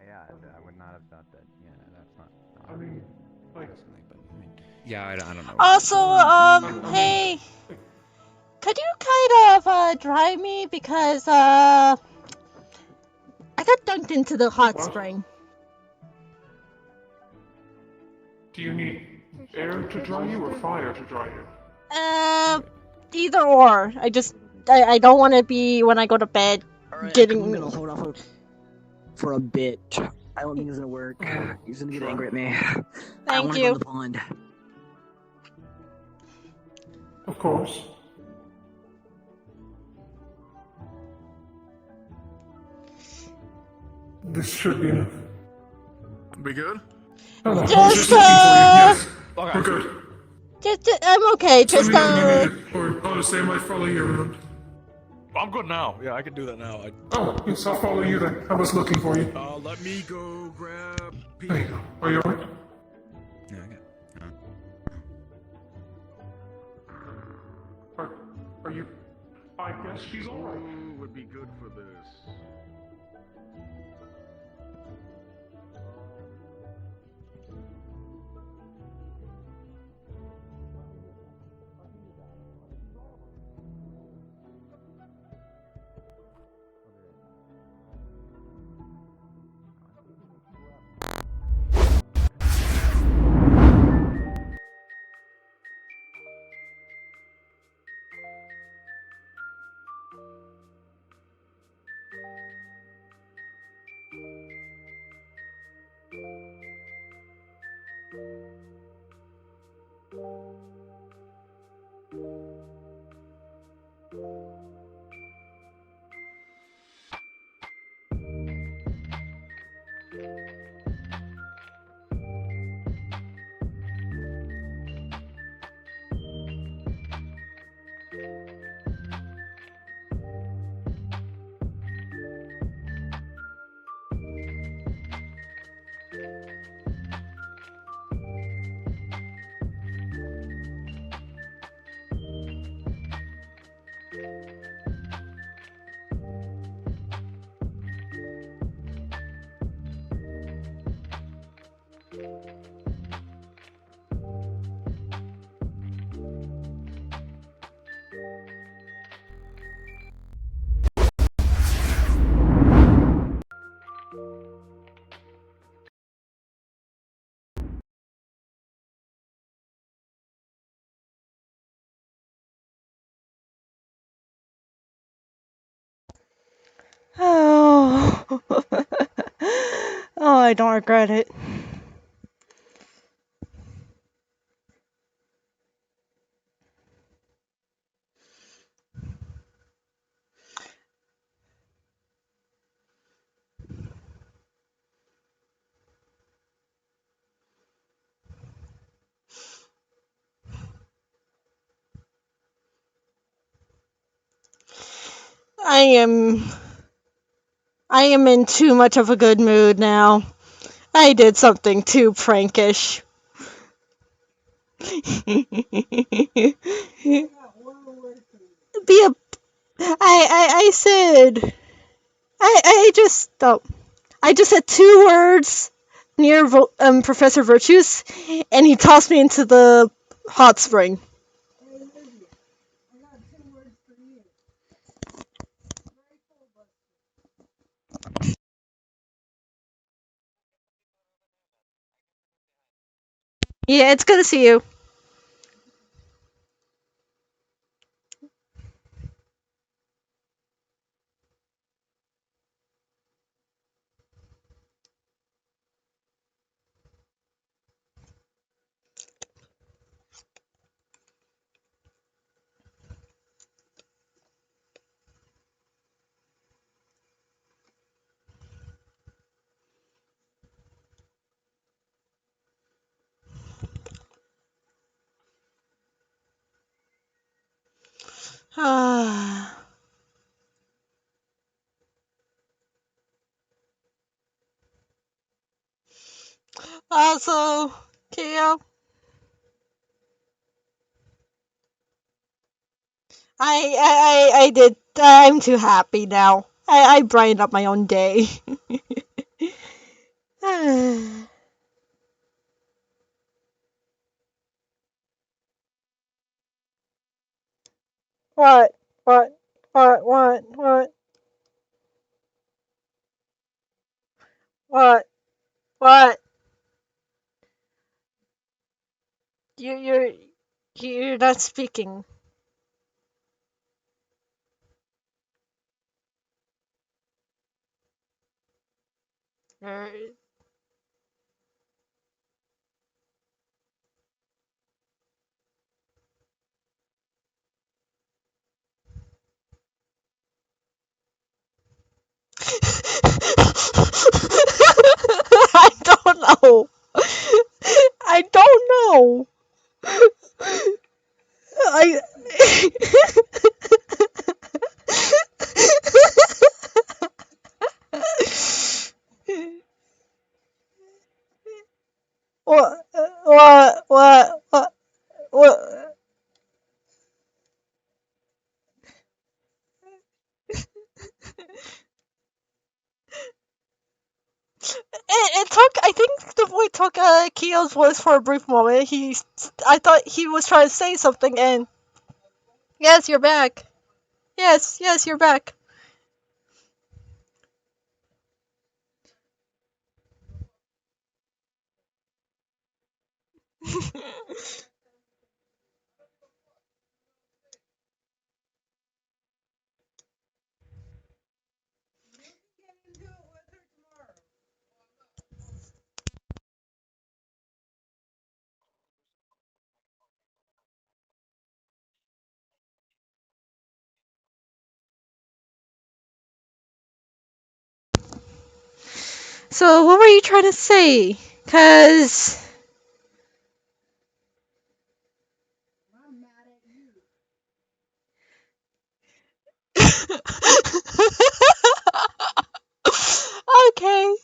Yeah, I would not have thought that. Yeah, that's not. I mean, like, yeah, I don't know. Also, hey, could you kind of drive me because I got dunked into the hot spring. do you need air to dry you or fire to dry you? Either or. I don't want to be when I go to bed getting. I'm gonna hold off for a bit. I don't think it's gonna work. He's gonna get angry at me. I wanna go to the pond. Of course. This should be enough. We good? Just We're good. I'm okay. Just Or honestly, I might follow you around. I'm good now. Yeah, I can do that now. Oh, yes, I'll follow you then. I was looking for you. Let me go grab. There you go. Are you alright? Yeah, I got. Are you? I guess she's alright. Who would be good for this? Oh, I don't regret it. I am in too much of a good mood now. I did something too prankish. Be a I said I just oh, I just said two words near Professor Virtues, and he tossed me into the hot spring. Yeah, it's good to see you. Also, Keo, I did. I'm too happy now. I brightened up my own day. What? What? What? What? What? What? What? You're not speaking. You're- I don't know. I don't know. I. What? What? What? What? What? It took. I think the boy took Keo's voice for a brief moment. I thought he was trying to say something, and yes, you're back. Yes, yes, you're back. So, what were you trying to say? Cause. Okay.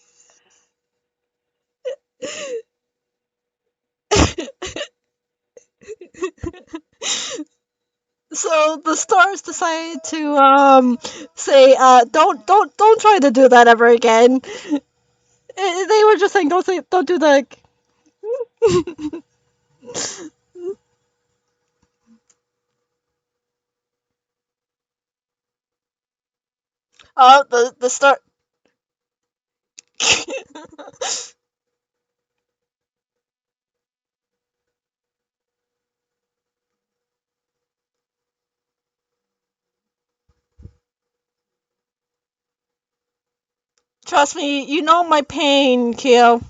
So the stars decided to say don't try to do that ever again. They were just saying don't do that. The star. Trust me, you know my pain, Kyo.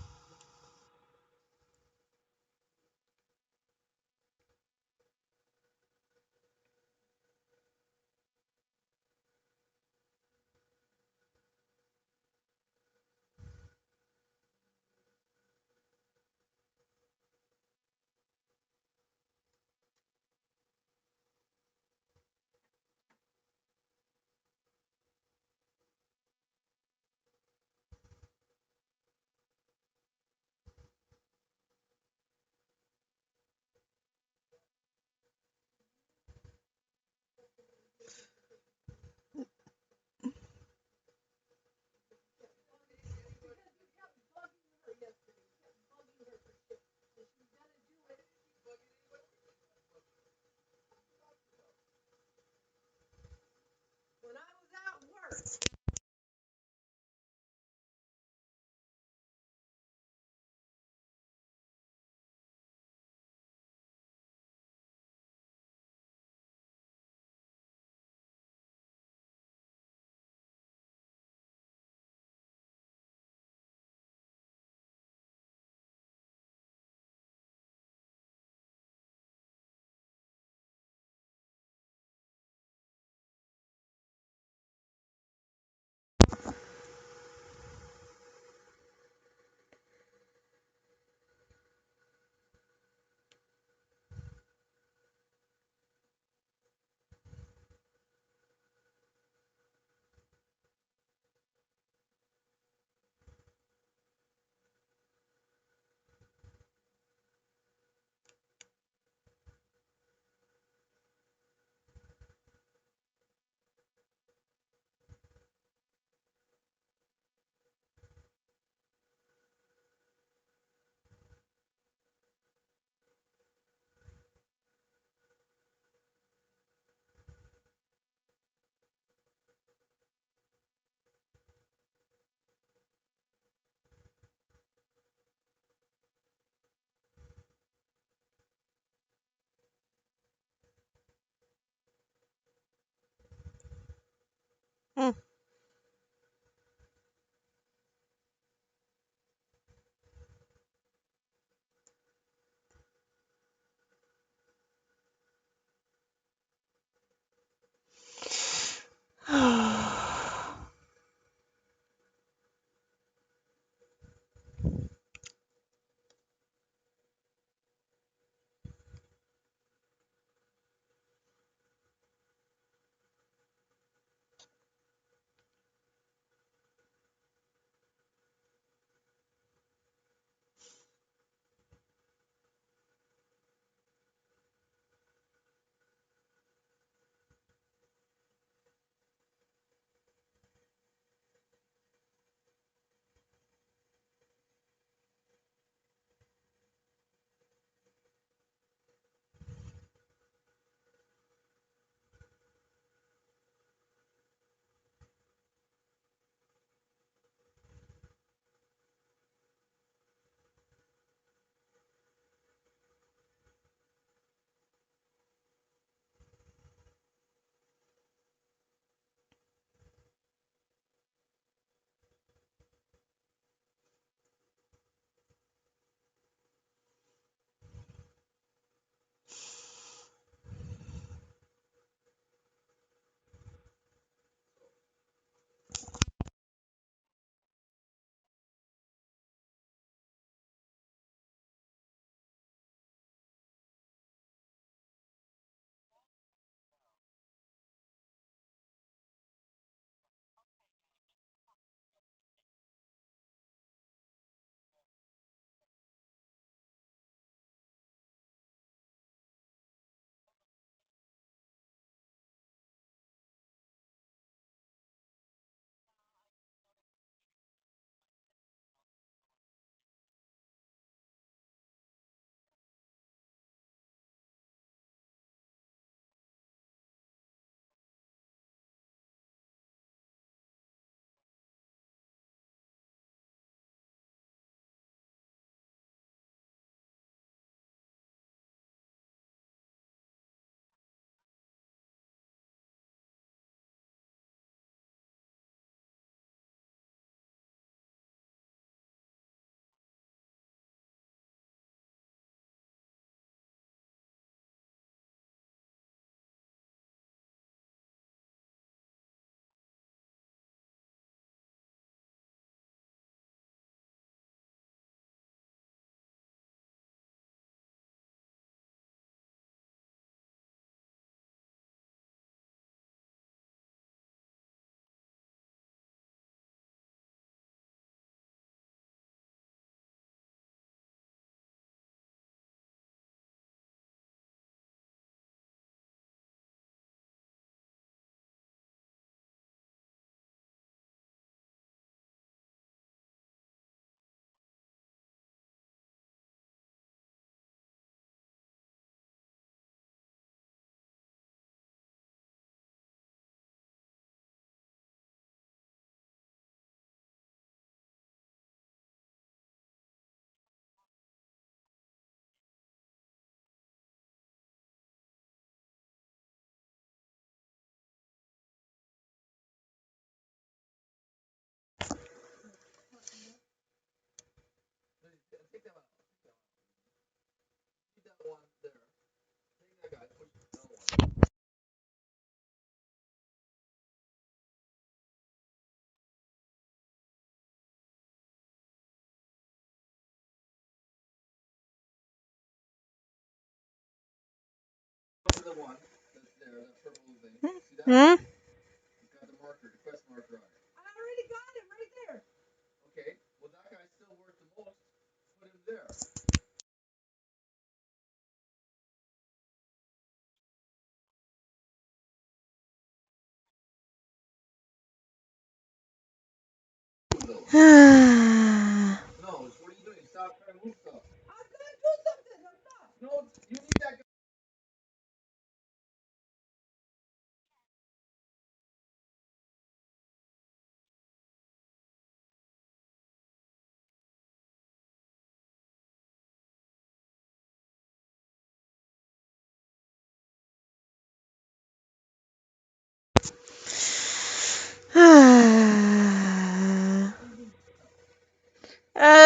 Hmm?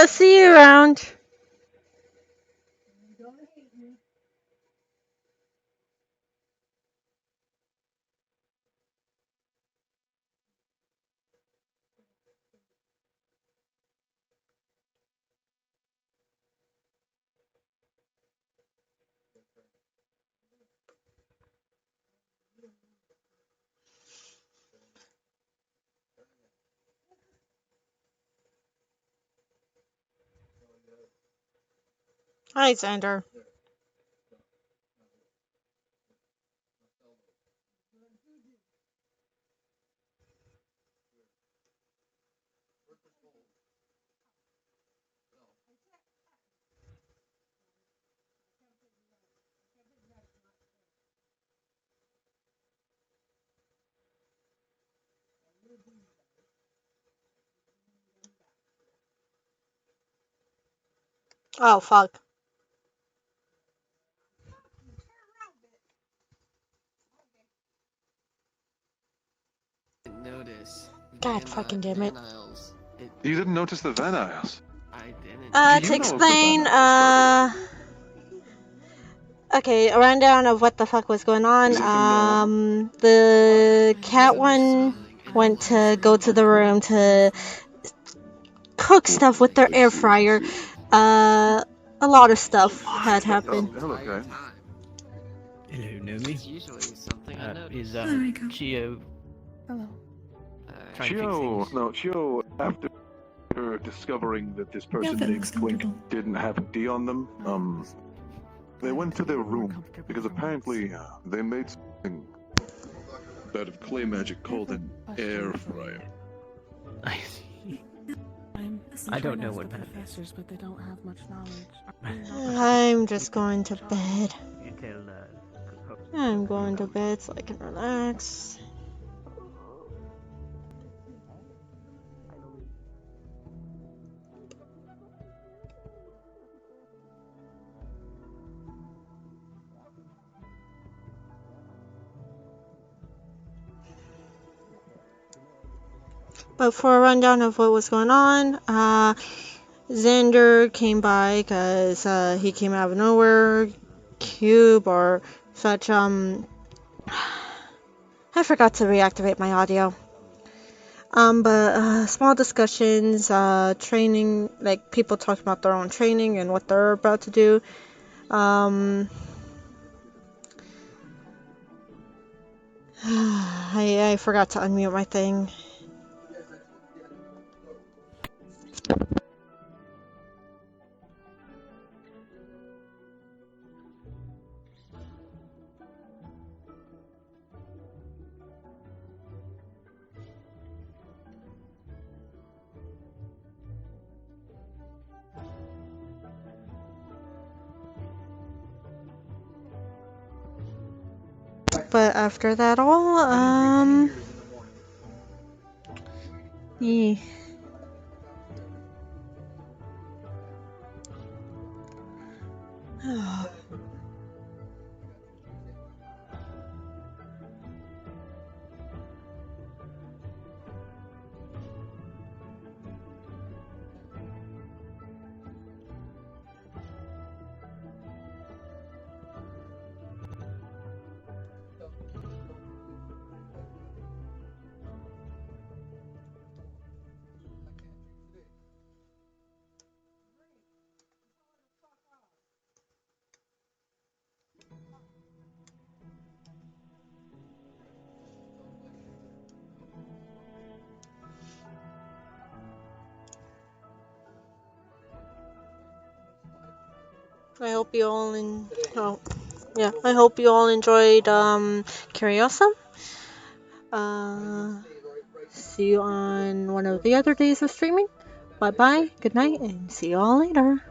See you around. Hi, Xander. Oh, fuck. Notice. God fucking damn it. You didn't notice the Van Isles? I didn't. To explain, okay, a rundown of what the fuck was going on. The cat one went to go to the room to cook stuff with their air fryer. A lot of stuff had happened. Hello, guy. Hello, Nomi. It's usually something I notice. Is Chio Hello. trying to fix things? Chio, after discovering that this person named Twink didn't have a D on them, they went to their room because apparently they made something out of clay magic called an air fryer. I don't know what that is. Professors, but they don't have much knowledge. I'm just going to bed. You tell, I'm going to bed so I can relax. But for a rundown of what was going on, Xander came by because he came out of nowhere, Cube or such. I forgot to reactivate my audio. But small discussions, training, like people talking about their own training and what they're about to do. I forgot to unmute my thing. But after that all, yeah. I hope you all I hope you all enjoyed Curiosum. See you on one of the other days of streaming. Bye bye, good night, and see you all later.